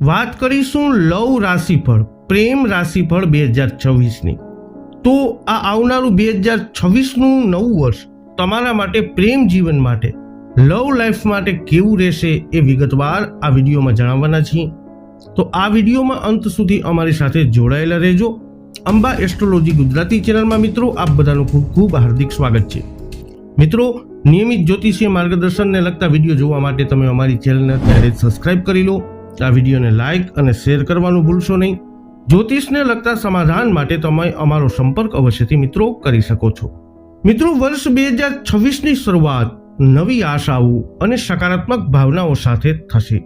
વાત કરીશું લવ રાશિફળ, પ્રેમ રાશિફળ 2026ની। તો આ આવનારું 2026નું નવું વર્ષ તમારા માટે પ્રેમ જીવન માટે, લવ લાઈફ માટે કેવું રહેશે એ વિગતવાર આ વિડીયોમાં જણાવવાના છીએ। તો આ વિડીયોમાં અંત સુધી અમારી સાથે જોડાયેલા રહેજો। અંબા એસ્ટ્રોલોજી ગુજરાતી ચેનલમાં મિત્રો આપ બધાનું ખૂબ ખૂબ હાર્દિક સ્વાગત છે। મિત્રો, નિયમિત જ્યોતિષીય માર્ગદર્શનને લગતા વિડીયો જોવા માટે તમે અમારી ચેનલને અત્યારે સબસ્ક્રાઇબ કરી લો। આ વિડીયોને લાઇક અને શેર કરવાનું ભૂલશો નહીં। જ્યોતિષને લગતા સમાધાન માટે તમે અમારો સંપર્ક અવશ્યથી મિત્રો કરી શકો છો। મિત્રો, વર્ષ 2026ની શરૂઆત નવી આશાઓ અને સકારાત્મક ભાવનાઓ સાથે થશે।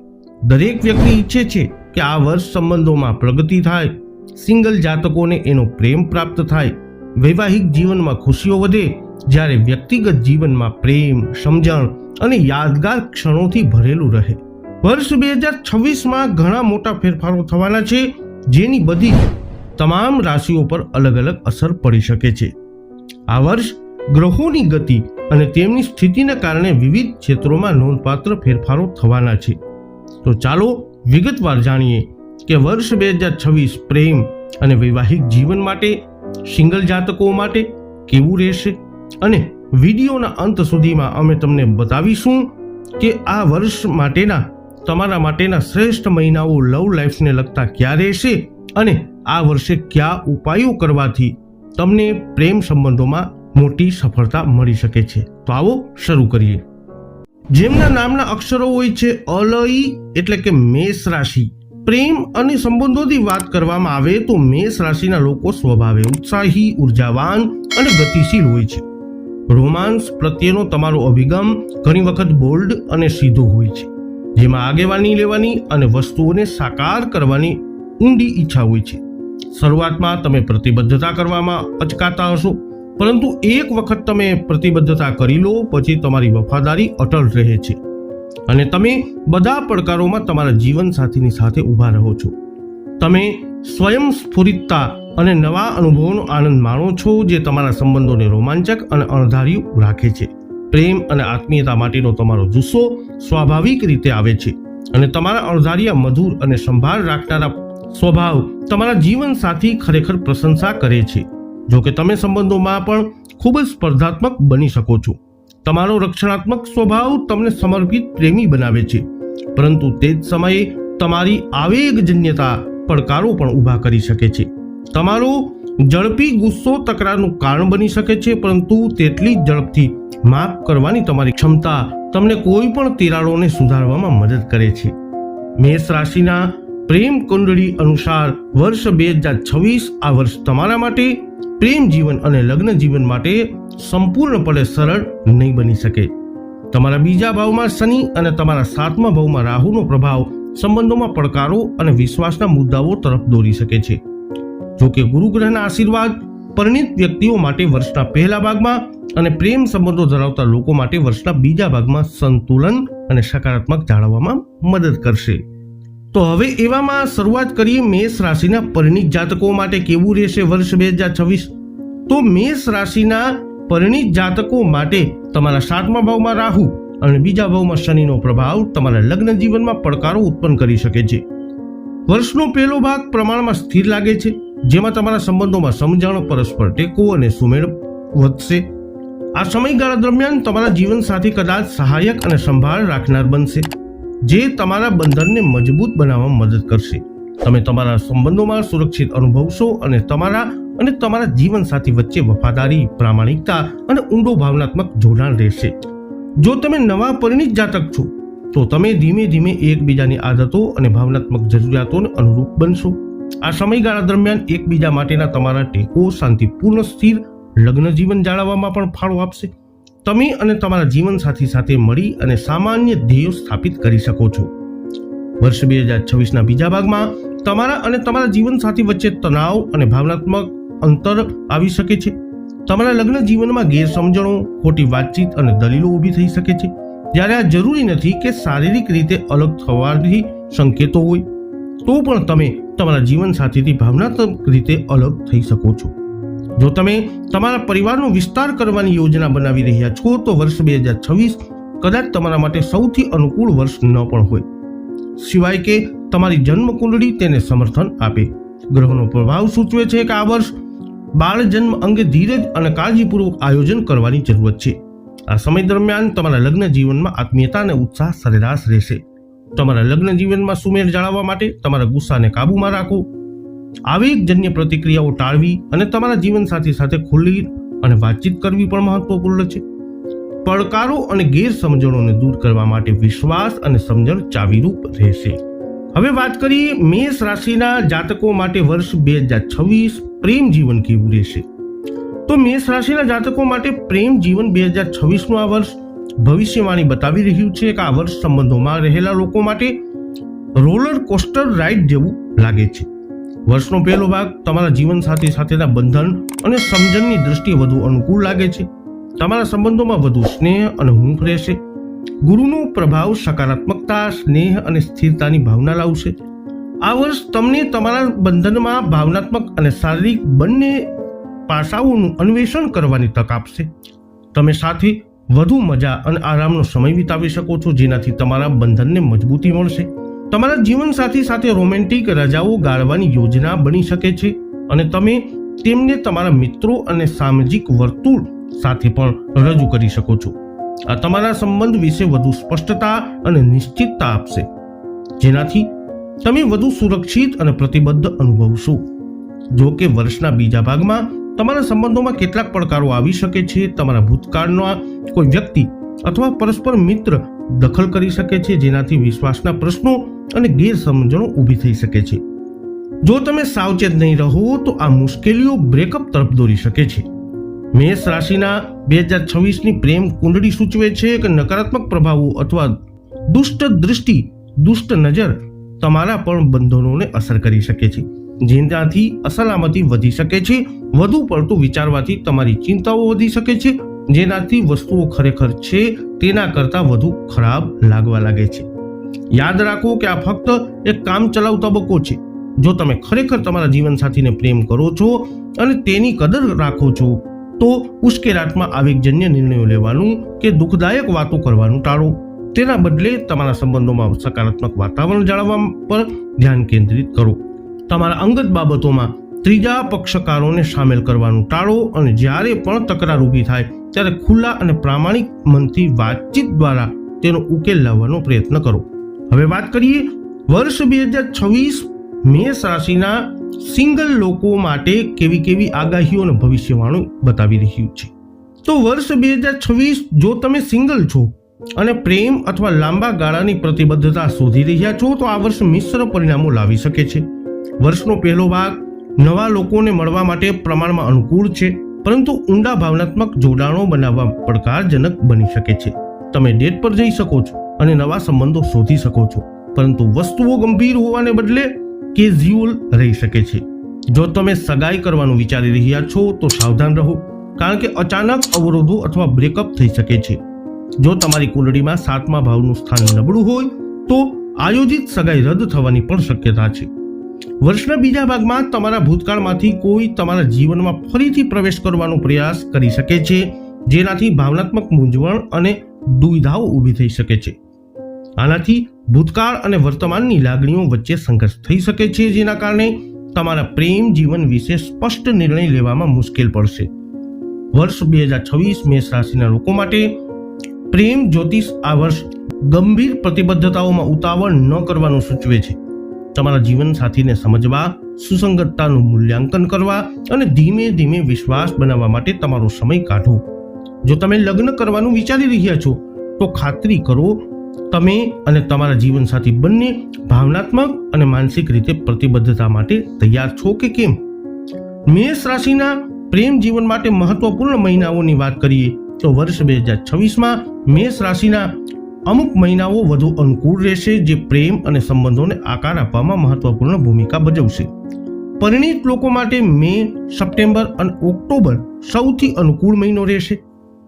દરેક વ્યક્તિ ઈચ્છે છે કે આ વર્ષ સંબંધોમાં પ્રગતિ થાય, સિંગલ જાતકોને એનો પ્રેમ પ્રાપ્ત થાય, વૈવાહિક જીવનમાં ખુશીઓ વધે, જ્યારે વ્યક્તિગત જીવનમાં પ્રેમ, સમજણ અને યાદગાર ક્ષણોથી ભરેલું રહે। વર્ષ 2026માં ઘણા મોટા ફેરફારો થવાના છે, જેની બધી તમામ રાશિઓ પર અલગ અલગ અસર પડી શકે છે। આ વર્ષ ગ્રહોની ગતિ અને તેમની સ્થિતિને કારણે વિવિધ ક્ષેત્રોમાં નોંધપાત્ર ફેરફારો થવાના છે। તો ચાલો વિગતવાર જાણીએ કે વર્ષ 2026 પ્રેમ અને વૈવાહિક જીવન માટે, સિંગલ જાતકો માટે કેવું રહેશે। અને વિડીયોના અંત સુધીમાં અમે તમને બતાવીશું કે આ વર્ષ માટેના તમારા માટેના શ્રેષ્ઠ મહિનાઓ લવ લાઈફને લગતા ક્યાં રહેશે અને આ વર્ષે કયા ઉપાયો કરવાથી તમને પ્રેમ સંબંધોમાં મોટી સફળતા મળી શકે છે। તો આવો શરૂ કરીએ। જેમના નામના અક્ષરો હોય છે અલઈ એટલે કે મેષ રાશિ। પ્રેમ અને સંબંધોની વાત કરવામાં આવે તો મેષ રાશિના લોકો સ્વભાવે ઉત્સાહી, ઉર્જાવાન અને ગતિશીલ હોય છે। રોમાન્સ પ્રત્યેનો તમારો અભિગમ ઘણી વખત બોલ્ડ અને સીધો હોય છે, જેમાં આગેવાની લેવાની અને વસ્તુઓને સાકાર કરવાની ઊંડી ઈચ્છા હોય છે। શરૂઆતમાં તમે પ્રતિબદ્ધતા કરવામાં અચકાતા હશો, પરંતુ એક વખત તમે પ્રતિબદ્ધતા કરી લો પછી તમારી વફાદારી અટલ રહે છે અને તમે બધા પડકારોમાં તમારા જીવનસાથીની સાથે ઊભા રહો છો। તમે સ્વયં સ્ફુરિતતા અને નવા અનુભવોનો આનંદ માણો છો, જે તમારા સંબંધોને રોમાંચક અને અણધાર્યું રાખે છે। પ્રેમ અને આત્મીયતા માટેનો તમારો જુસ્સો સ્વાભાવિક રીતે આવે છે અને તમારા અણધાર્યા, મધુર અને સંભાળ રાખનારા સ્વભાવ તમારા જીવનસાથી ખરેખર પ્રશંસા કરે છે। જો કે તમે સંબંધોમાં પણ ખૂબ જ સ્પર્ધાત્મક બની શકો છો। તમારો રક્ષણાત્મક સ્વભાવ તમને સમર્પિત પ્રેમી બનાવે છે, પરંતુ તે જ સમયે તમારી આવેગજન્યતા પડકારો પણ ઊભા કરી શકે છે। તમારો ઝડપી ગુસ્સો તકરારનું કારણ બની શકે છે, પરંતુ તેટલી જ ઝડપથી માફ કરવાની તમારી ક્ષમતા તમને કોઈ પણ તિરાડોને સુધારવામાં મદદ કરે છે। મેષ રાશિના પ્રેમ કુંડળી અનુસાર વર્ષ 2026 આ વર્ષ તમારા માટે પ્રેમ જીવન અને લગ્ન જીવન માટે સંપૂર્ણપણે સરળ નહીં બની શકે। તમારા બીજા ભાવમાં શનિ અને તમારા સાતમા ભાવમાં રાહુનો પ્રભાવ સંબંધોમાં પડકારો અને વિશ્વાસના મુદ્દાઓ તરફ દોરી શકે છે। જો કે ગુરુ ગ્રહના આશીર્વાદ પરિણીત વ્યક્તિઓ માટે વર્ષના પહેલા ભાગમાં અને પ્રેમ સંબંધો ધરાવતા લોકો માટે વર્ષના બીજા ભાગમાં સંતુલન અને સકારાત્મક જાળવવામાં મદદ કરશે। તો હવે એવામાં શરૂઆત કરીએ મેષ રાશિના પરિણીત જાતકો માટે કેવું રહેશે વર્ષ 2026। તો મેષ રાશિના પરિણીત જાતકો માટે તમારા સાતમા ભાવમાં રાહુ અને બીજા ભાવમાં શનિનો પ્રભાવ તમારા લગ્ન જીવનમાં પડકારો ઉત્પન્ન કરી શકે છે। વર્ષનો પહેલો ભાગ પ્રમાણમાં સ્થિર લાગે છે, જેમાં તમારા સંબંધોમાં સમજણ, પરસ્પર ટેકો અને સુમેળ વધશે। આ સમયગાળા દરમિયાન તમારા જીવનસાથી કદાચ સહાયક અને સંભાળ રાખનાર બનશે, જે તમારા બંધનને મજબૂત બનાવવામાં મદદ કરશે। તમે તમારા સંબંધોમાં સુરક્ષિત અનુભવશો અને તમારા જીવનસાથી વચ્ચે વફાદારી, પ્રામાણિકતા અને ઊંડો ભાવનાત્મક જોડાણ રહેશે। જો તમે નવા પરિણીત જાતક છો તો તમે ધીમે ધીમે એકબીજાની આદતો અને ભાવનાત્મક જરૂરિયાતોને અનુરૂપ બનશો। આ સમયગાળા દરમિયાન એકબીજા માટેના તમારા ટેકો શાંતિપૂર્ણ સ્થિર લગ્ન જીવન જાળવવામાં પણ ફાળો આપશે। તમે અને તમારા જીવનસાથી સાથે મળી અને સામાન્ય ધ્યેયો સ્થાપિત કરી શકો છો। વર્ષ 2026ના બીજા ભાગમાં તમારા અને તમારા જીવનસાથી વચ્ચે તણાવ અને ભાવનાત્મક અંતર આવી શકે છે। તમારા લગ્ન જીવનમાં ગેરસમજણો, ખોટી વાતચીત અને દલીલો ઊભી થઈ શકે છે, જ્યારે આ જરૂરી નથી કે શારીરિક રીતે અલગ થવાથી સંકેતો હોય, તો પણ તમે તમારા જીવનસાથીથી ભાવનાત્મક રીતે અલગ થઈ શકો છો। જો તમે તમારા પરિવારનો વિસ્તાર કરવાની યોજના બનાવી રહ્યા છો તો વર્ષ 2026 કદાચ તમારા માટે સૌથી અનુકૂળ વર્ષ ન પણ હોય। સિવાય કે તમારી જન્મ કુંડળી તેને સમર્થન આપે. ગ્રહોનો પ્રભાવ સૂચવે છે કે આ વર્ષ બાળ જન્મ અંગે ધીરજ અને કાળજીપૂર્વક આયોજન કરવાની જરૂરત છે. આ સમય દરમિયાન તમારા લગ્ન જીવનમાં આત્મીયતા અને ઉત્સાહ સરેરાશ રહેશે. તમારા લગ્ન જીવનમાં સુમેળ જાળવવા માટે તમારા ગુસ્સાને કાબૂમાં રાખો. આવેગજન્ય પ્રતિક્રિયાઓ ટાળવી અને તમારા જીવનસાથી સાથે ખુલ્લી અને વાતચીત કરવી પણ મહત્વપૂર્ણ છે. પડકારો અને ગેરસમજણોને દૂર કરવા માટે વિશ્વાસ અને સમજણ ચાવીરૂપ રહેશે. હવે વાત કરીએ મેષ રાશિના જાતકો માટે વર્ષ 2026 પ્રેમ જીવન કેવું રહેશે. તો મેષ રાશિના જાતકો માટે પ્રેમ જીવન 2026નું આ વર્ષ ભવિષ્યવાણી બતાવી રહ્યું છે કે આ વર્ષ સંબંધોમાં રહેલા લોકો માટે રોલર કોસ્ટર રાઇડ જેવું લાગે છે. વર્ષનો પહેલો ભાગ તમારા જીવનસાથી સાથેના બંધન અને સમજણની દ્રષ્ટિએ વધુ અનુકૂળ લાગે છે. તમારા સંબંધોમાં વધુ સ્નેહ અને હૂંફ રહેશે. ગુરુનો પ્રભાવ સકારાત્મકતા, સ્નેહ અને સ્થિરતાની ભાવના લાવશે. આ વર્ષ તમને તમારા બંધનમાં ભાવનાત્મક અને શારીરિક બંને પાસાઓનું અન્વેષણ કરવાની તક આપશે. તમે સાથે વધુ મજા અને આરામનો સમય વિતાવી શકો છો, જેનાથી તમારા બંધનને મજબૂતી મળશે. તમારા જીવનસાથી સાથે રોમેન્ટિક રજાઓ ગાળવાની યોજના બની શકે છે અને તમે તેમને તમારા મિત્રો અને સામાજિક વર્તુળ સાથે પણ રજૂ કરી શકો છો. આ તમારા સંબંધ વિશે વધુ સ્પષ્ટતા અને નિશ્ચિતતા આપશે, જેનાથી તમે વધુ સુરક્ષિત અને પ્રતિબદ્ધ અનુભવશો. જો કે વર્ષના બીજા ભાગમાં તમારા સંબંધોમાં કેટલાક પડકારો આવી શકે છે. તમારા ભૂતકાળના કોઈ વ્યક્તિ અથવા પરસ્પર મિત્ર દખલ કરી શકે છે, જેનાથી વિશ્વાસના પ્રશ્નો અને ગેરસમજણો ઊભી થઈ શકે છે. જો તમે સાવચેત નહીં રહો તો આ મુશ્કેલીઓ બ્રેકઅપ તરફ દોરી શકે છે. મેષ રાશિના 2026ની પ્રેમ કુંડળી સૂચવે છે કે નકારાત્મક પ્રભાવો અથવા દુષ્ટ દૃષ્ટિ, દુષ્ટ નજર તમારા પણ બંધનોને અસર કરી શકે છે, જેનાથી અસલામતી વધી શકે છે. વધુ પડતું વિચારવાથી તમારી ચિંતાઓ વધી શકે છે, જેનાથી વસ્તુઓ ખરેખર છે તેના કરતાં વધુ ખરાબ લાગવા લાગે છે. યાદ રાખો કે આ ફક્ત એક કામચલાઉ તબક્કો છે. જો તમે ખરેખર તમારા જીવનસાથીને પ્રેમ કરો છો અને તેની કદર રાખો છો તો ઉશ્કેરાટમાં આવેગજન્ય નિર્ણયો લેવાનું કે દુઃખદાયક વાતો કરવાનું ટાળો. તેના બદલે તમારા સંબંધોમાં સકારાત્મક વાતાવરણ જાળવવા પર ધ્યાન કેન્દ્રિત કરો. તમારા અંગત બાબતોમાં ત્રીજા પક્ષકારોને સામેલ કરવાનું ટાળો અને જ્યારે પણ તકરાર ઊભી થાય ત્યારે ખુલ્લા અને પ્રામાણિક મનથી વાતચીત દ્વારા તેનો ઉકેલ લાવવાનો પ્રયત્ન કરો. હવે વાત કરીએ વર્ષ 2026 મેષ રાશિના સિંગલ લોકો માટે કેવી આગાહીઓ અને ભવિષ્યવાણી બતાવી રહ્યું છે. તો વર્ષ 2026 જો તમે સિંગલ છો અને પ્રેમ અથવા લાંબા ગાળાની પ્રતિબદ્ધતા શોધી રહ્યા છો તો આ વર્ષ મિશ્ર પરિણામો લાવી શકે છે. વર્ષનો પહેલો ભાગ નવા લોકોને મળવા માટે પ્રમાણમાં અનુકૂળ છે, પરંતુ ઊંડા ભાવનાત્મક જોડાણો બનાવવા પડકારજનક બની શકે છે. તમે ડેટ પર જઈ શકો છો અને નવા સંબંધો શોધી શકો છો, પરંતુ વસ્તુઓ ગંભીર હોવાને બદલે કેઝ્યુઅલ રહી શકે છે. જો તમે સગાઈ કરવાનું વિચારી રહ્યા છો તો સાવધાન રહો, કારણ કે અચાનક અવરોધો અથવા બ્રેકઅપ થઈ શકે છે. જો તમારી કુંડળીમાં 7મા ભાવનું સ્થાન નબળું હોય તો આયોજિત સગાઈ રદ થવાની પણ શક્યતા છે. વર્ષના બીજા ભાગમાં તમારા ભૂતકાળમાંથી કોઈ તમારા જીવનમાં ફરીથી પ્રવેશ કરવાનો પ્રયાસ કરી શકે છે, જેનાથી ભાવનાત્મક મૂંઝવણ અને દુવિધાઓ ઊભી થઈ શકે છે. આનાથી ભૂતકાળ અને વર્તમાનની લાગણીઓ વચ્ચે સંઘર્ષ થઈ શકે છે, જેના કારણે તમારા પ્રેમ જીવન વિશે સ્પષ્ટ નિર્ણય લેવામાં મુશ્કેલ પડશે. વર્ષ 2026 મેષ રાશિના લોકો માટે પ્રેમ જ્યોતિષ આ વર્ષ ગંભીર પ્રતિબદ્ધતાઓમાં ઉતાવળ ન કરવાનું સૂચવે છે. તમારા જીવન સાથીને સમજવા, સુસંગતતાનું મૂલ્યાંકન કરવા અને ધીમે ધીમે વિશ્વાસ બનાવવા માટે તમારો સમય કાઢો. જો તમે લગ્ન કરવાનું વિચારી રહ્યા છો તો ખાતરી કરો તમે અને તમારા જીવનસાથી બંને ભાવનાત્મક અને માનસિક રીતે પ્રતિબદ્ધતા માટે તૈયાર છો કે કેમ. મેષ રાશિના પ્રેમ જીવન માટે મહત્વપૂર્ણ મહિનાઓની વાત કરીએ તો વર્ષ 2026માં મેષ રાશિના અમુક મહિનાઓ વધુ અનુકૂળ રહેશે, જે પ્રેમ અને સંબંધોને આકાર આપવામાં મહત્વપૂર્ણ ભૂમિકા ભજવશે. પરિણીત લોકો માટે મે, સપ્ટેમ્બર અને ઓક્ટોબર સૌથી અનુકૂળ મહિનો રહેશે,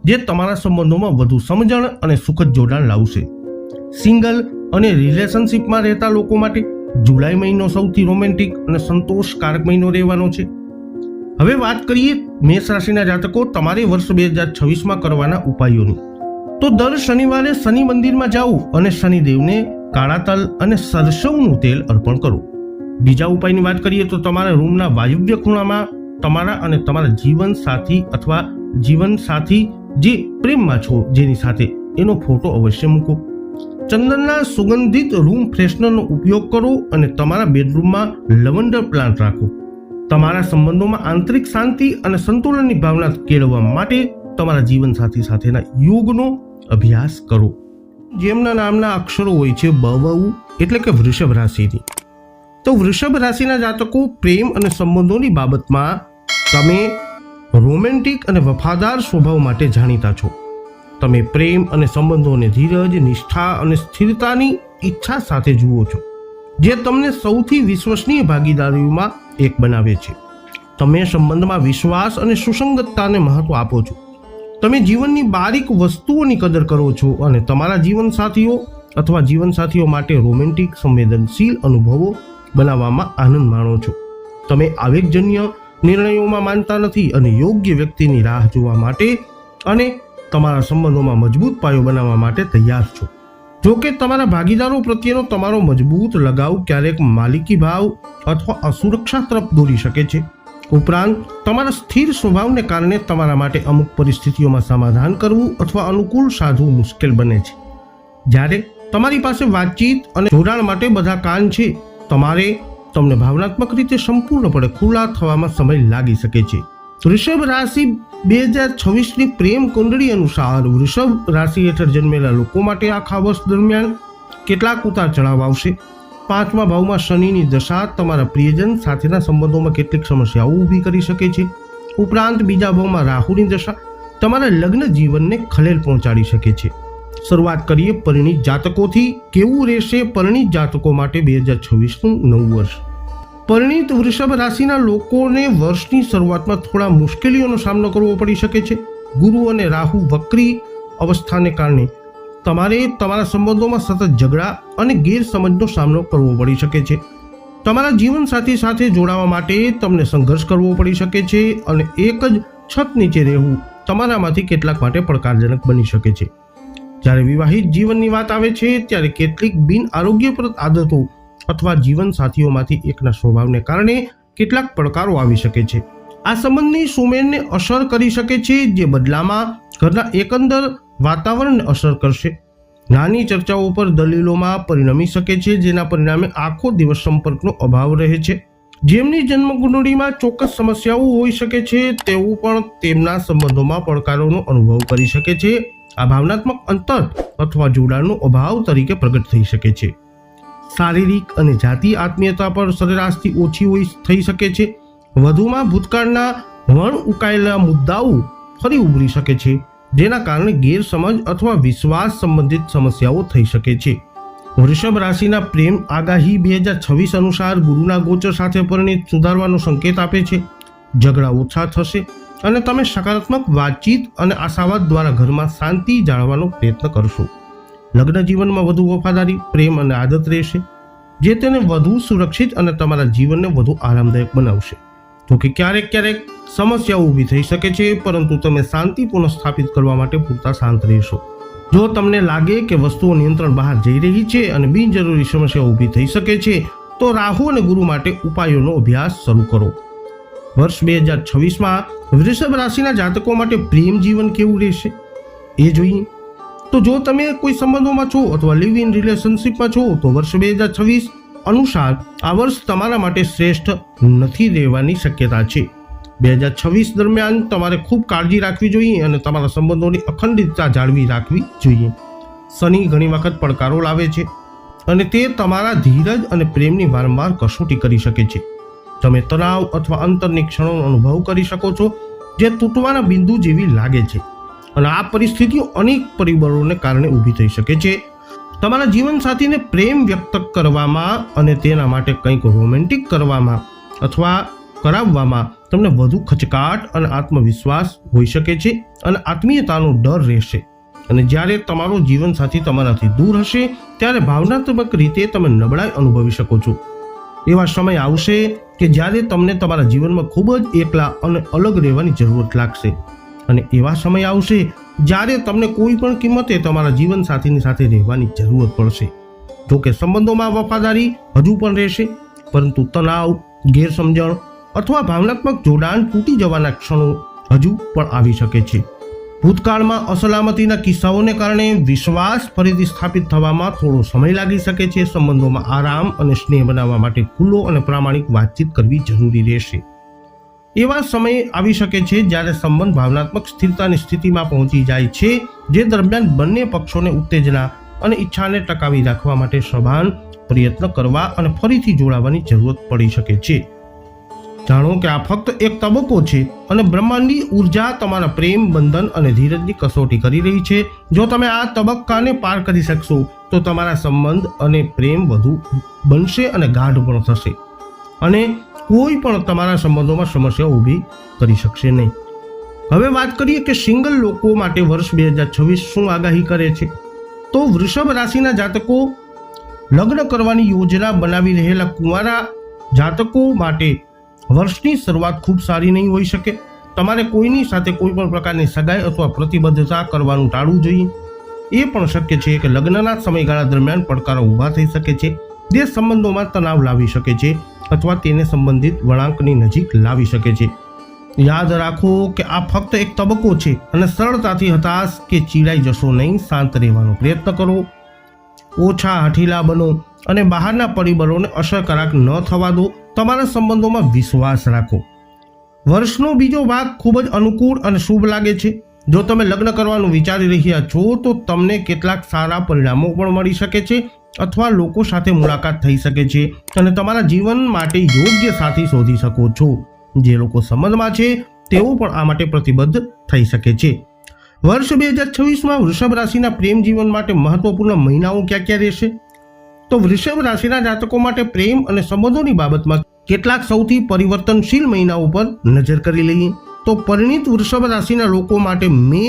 જે તમારા સંબંધોમાં વધુ સમજણ અને સુખદ જોડાણ લાવશે. સિંગલ અને રિલેશનશિપમાં રહેતા લોકો માટે જુલાઈ મહિનો સૌથી રોમેન્ટિક અને સંતોષકારક મહિનો રહેવાનો છે. હવે વાત કરીએ મેષ રાશિના જાતકો તમારે વર્ષ 2026માં કરવાના ઉપાયોની. તો દર શનિવારે શનિ મંદિરમાં જાઓ અને શનિદેવને કાળા તલ અને સરસવનું તેલ અર્પણ કરો. બીજા ઉપાયની વાત કરીએ તો તમારા રૂમના વાયવ્ય ખૂણામાં તમારા અને તમારા જીવનસાથી અથવા જીવનસાથી જે પ્રેમમાં છો જેની સાથે એનો ફોટો અવશ્ય મૂકો. ચંદનના સુગંધિત રૂમ ફ્રેશનરનો ઉપયોગ કરો અને તમારા બેડરૂમમાં લવંડર પ્લાન્ટ રાખો. તમારા સંબંધોમાં આંતરિક શાંતિ અને સંતુલનની ભાવના કેળવવા માટે તમારા જીવનસાથી સાથેના યોગનો અભ્યાસ કરો. જેમના નામના અક્ષરો હોય છે બવુ એટલે કે વૃષભ રાશિની, તો વૃષભ રાશિના જાતકો પ્રેમ અને સંબંધોની બાબતમાં તમે રોમેન્ટિક અને વફાદાર સ્વભાવ માટે જાણીતા છો. તમે પ્રેમ અને સંબંધોને ધીરજ, નિષ્ઠા અને સ્થિરતાની ઈચ્છા સાથે જુઓ છો, જે તમને સૌથી વિશ્વસનીય ભાગીદારીઓમાં એક બનાવે છે. તમે સંબંધમાં વિશ્વાસ અને સુસંગતતાને મહત્વ આપો છો. તમે જીવનની બારીક વસ્તુઓની કદર કરો છો અને તમારા જીવનસાથીઓ અથવા જીવનસાથીઓ માટે રોમેન્ટિક સંવેદનશીલ અનુભવો બનાવવામાં આનંદ માણો છો. તમે આવેગજન્ય નિર્ણયોમાં માનતા નથી અને યોગ્ય વ્યક્તિની રાહ જોવા માટે અને તમારા સંબંધોમાં મજબૂત પાયો બનાવવા માટે તૈયાર છો. જો કે તમારા ભાગીદારો પ્રત્યેનો તમારો મજબૂત લગાવ ક્યારેક માલિકી ભાવ અથવા અસુરક્ષા તરફ દોરી શકે છે. ઉપરાંત તમારા સ્થિર સ્વભાવને કારણે તમારા માટે અમુક પરિસ્થિતિઓમાં સમાધાન કરવું અથવા અનુકૂળ સાધવું મુશ્કેલ બને છે. જ્યારે તમારી પાસે વાતચીત અને જોડાણ માટે બધા કાન છે, તમને ભાવનાત્મક રીતે સંપૂર્ણપણે ખુલ્લા થવામાં સમય લાગી શકે છે. વૃષભ રાશિ 2026ની પ્રેમ કુંડળી અનુસાર વૃષભ રાશિ હેઠળ જન્મેલા લોકો માટે આખા વર્ષ દરમિયાન કેટલાક ઉતાર ચઢાવ આવશે. 5મા ભાવમાં શનિની દશા તમારા પ્રિયજન સાથેના સંબંધોમાં કેટલીક સમસ્યાઓ ઊભી કરી શકે છે. ઉપરાંત બીજા ભાવમાં રાહુની દશા તમારા લગ્ન જીવનને ખલેલ પહોંચાડી શકે છે. શરૂઆત કરીએ પરિણીત જાતકોથી. કેવું રહેશે પરિણીત જાતકો માટે 2026નું નવું વર્ષ? પરિણીત વૃષભ રાશિના લોકોને વર્ષની શરૂઆતમાં થોડા મુશ્કેલીઓનો સામનો કરવો પડી શકે છે. ગુરુ અને રાહુ વક્રી અવસ્થાને કારણે તમારે તમારા સંબંધોમાં સતત ઝઘડા અને ગેરસમજનો સામનો કરવો પડી શકે છે. તમારા જીવનસાથી સાથે જોડાવા માટે તમને સંઘર્ષ કરવો પડી શકે છે અને એક જ છત નીચે રહેવું તમારામાંથી કેટલાક માટે પડકારજનક બની શકે છે. જ્યારે વિવાહિત જીવનની વાત આવે છે ત્યારે કેટલીક બિન આરોગ્યપ્રદ આદતો અથવા જીવનસાથીઓમાંથી એકના સ્વભાવને કારણે કેટલાક પડકારો આવી શકે છે. આ સંબંધની સુમેળને અસર કરી શકે છે, જે બદલામાં ઘરના એકંદર વાતાવરણને અસર કરશે. નાની ચર્ચાઓ પર દલીલોમાં પરિણમી શકે છે, જેના પરિણામે આખો દિવસ સંપર્કનો અભાવ રહે છે. જેમની જન્મકુંડળીમાં ચોક્કસ સમસ્યાઓ હોઈ શકે છે તેઓ પણ તેમના સંબંધોમાં પડકારોનો અનુભવ કરી શકે છે. આ ભાવનાત્મક અંતર અથવા જોડાણનો અભાવ તરીકે પ્રગટ થઈ શકે છે. શારીરિક અને જાતીય આત્મીયતા પર સરેરાશથી ઓછી થઈ શકે છે. વધુમાં ભૂતકાળના વણ ઉકાયેલા મુદ્દાઓ ફરી ઉભરી શકે છે, જેના કારણે ગેરસમજ અથવા વિશ્વાસ સંબંધિત સમસ્યાઓ થઈ શકે છે. વૃષભ રાશિના પ્રેમ આગાહી 2026 અનુસાર ગુરુના ગોચર સાથે પરિણીત સુધારવાનો સંકેત આપે છે. ઝઘડા ઓછા થશે અને તમે સકારાત્મક વાતચીત અને આશાવાદ દ્વારા ઘરમાં શાંતિ જાળવવાનો પ્રયત્ન કરશો. લગ્ન જીવનમાં વધુ વફાદારી, પ્રેમ અને આદત રહેશે, જે તેને વધુ સુરક્ષિત અને તમારા જીવનને વધુ આરામદાયક બનાવશે. જોકે ક્યારેક સમસ્યાઓ ઊભી થઈ શકે છે, પરંતુ તમે શાંતિ પુનઃસ્થાપિત કરવા માટે પૂરતા શાંત રહેશો. જો તમને લાગે કે વસ્તુઓ નિયંત્રણ બહાર જઈ રહી છે અને બિનજરૂરી સમસ્યાઓ ઊભી થઈ શકે છે, તો રાહુ અને ગુરુ માટે ઉપાયોનો અભ્યાસ શરૂ કરો. વર્ષ 2026માં વૃષભ રાશિના જાતકો માટે પ્રેમ જીવન કેવું રહેશે એ જોઈએ. તો જો તમે કોઈ સંબંધોમાં છો અથવા લિવ ઇન રિલેશનશિપમાં છો તો વર્ષ 2026 અનુસાર આ વર્ષ તમારા માટે શ્રેષ્ઠ નથી રહેવાની શક્યતા છે. 2026 દરમિયાન તમારે ખૂબ કાળજી રાખવી જોઈએ અને તમારા સંબંધોની અખંડિતતા જાળવી રાખવી જોઈએ. શનિ ઘણી વખત પડકારો લાવે છે અને તે તમારા ધીરજ અને પ્રેમની વારંવાર કસોટી કરી શકે છે. તમે તણાવ અથવા અંતરની ક્ષણોનો અનુભવ કરી શકો છો જે તૂટવાના બિંદુ જેવી લાગે છે, અને આ પરિસ્થિતિઓ અનેક પરિબળોને કારણે ઊભી થઈ શકે છે. તમારા જીવનસાથીને પ્રેમ વ્યક્ત કરવામાં અને તેના માટે કંઈક રોમેન્ટિક કરવામાં અથવા કરાવવામાં તમને વધુ ખચકાટ અને આત્મવિશ્વાસ હોઈ શકે છે અને આત્મીયતાનો ડર રહેશે. અને જ્યારે તમારો જીવનસાથી તમારાથી દૂર હશે ત્યારે ભાવનાત્મક રીતે તમે નબળાઈ અનુભવી શકો છો. એવા સમય આવશે કે જ્યારે તમને તમારા જીવનમાં ખૂબ જ એકલા અને અલગ રહેવાની જરૂરત લાગશે, અને એવા સમય આવશે જ્યારે તમને કોઈ પણ કિંમતે તમારા જીવનસાથીની સાથે રહેવાની જરૂરત પડશે. જો કે સંબંધોમાં વફાદારી હજુ પણ રહેશે, પરંતુ તણાવ, ગેરસમજણ અથવા ભાવનાત્મક જોડાણ તૂટી જવાના ક્ષણો હજુ પણ આવી શકે છે. ભૂતકાળમાં અસલામતીના કિસ્સાઓને કારણે વિશ્વાસ ફરીથી સ્થાપિત થવામાં થોડો સમય લાગી શકે છે. સંબંધોમાં આરામ અને સ્નેહ બનાવવા માટે ખુલ્લો અને પ્રામાણિક વાતચીત કરવી જરૂરી રહેશે. એવા સમય આવી શકે છે જ્યારે સંબંધ ભાવનાત્મક સ્થિરતાની સ્થિતિમાં પહોંચી જાય છે, જે દરમિયાન બંને પક્ષોને ઉત્તેજના અને ઈચ્છાને ટકાવી રાખવા માટે સભાન પ્રયત્ન કરવા અને ફરીથી જોડાવાની જરૂરત પડી શકે છે. જાણો કે આ ફક્ત એક તબક્કો છે અને બ્રહ્માંડની ઉર્જા તમારા પ્રેમ, બંધન અને ધીરજની કસોટી કરી રહી છે. જો તમે આ તબક્કાને પાર કરી શકશો તો તમારા સંબંધ અને પ્રેમ વધુ બનશે અને ગાઢ પણ થશે, અને કોઈ પણ તમારા સંબંધોમાં સમસ્યા ઊભી કરી શકશે નહીં. હવે વાત કરીએ કે સિંગલ લોકો માટે વર્ષ 2026 શું આગાહી કરે છે. તો વૃષભ રાશિના જાતકો, લગ્ન કરવાની યોજના બનાવી રહેલા કુંવારા જાતકો માટે વર્ષની શરૂઆત ખૂબ સારી નહીં હોઈ શકે. તમારે કોઈની સાથે કોઈ પણ પ્રકારની સગાઈ અથવા પ્રતિબદ્ધતા કરવાનું ટાળવું જોઈએ. એ પણ શક્ય છે કે લગ્નના સમયગાળા દરમિયાન પડકારો ઊભા થઈ શકે છે, જે સંબંધોમાં તણાવ લાવી શકે છે અથવા તેને સંબંધિત વળાંકની નજીક લાવી શકે છે. યાદ રાખો કે આ ફક્ત એક તબક્કો છે અને સરળતાથી હતાશ કે ચીડાઈ જશો નહીં. શાંત રહેવાનો પ્રયત્ન કરો, ઓછા હઠીલા બનો અને બહારના પરિબળોને અસરકારક ન થવા દો. તમારા સંબંધોમાં વિશ્વાસ રાખો. વર્ષનો બીજો ભાગ ખૂબ જ અનુકૂળ અને શુભ લાગે છે. જો તમે લગ્ન કરવાનું વિચારી રહ્યા છો તો તમને કેટલાક સારા પરિણામો પણ મળી શકે છે અથવા લોકો સાથે મુલાકાત થઈ શકે છે અને તમારા જીવન માટે યોગ્ય સાથી શોધી શકો છો. જે લોકો સંબંધમાં છે તેઓ પણ આ માટે પ્રતિબદ્ધ થઈ શકે છે. વર્ષ 2026માં વૃષભ રાશિના પ્રેમ જીવન માટે મહત્વપૂર્ણ મહિનાઓ ક્યાં ક્યાં રહેશે? તો વૃષભ રાશિના જાતકો માટે પ્રેમ અને સંબંધોની બાબતમાં કેટલાક સૌથી પરિવર્તનશીલ મહિનાઓ પર નજર કરી લઈએ. તો પરિણીત વૃષભ રાશિના લોકો માટે મે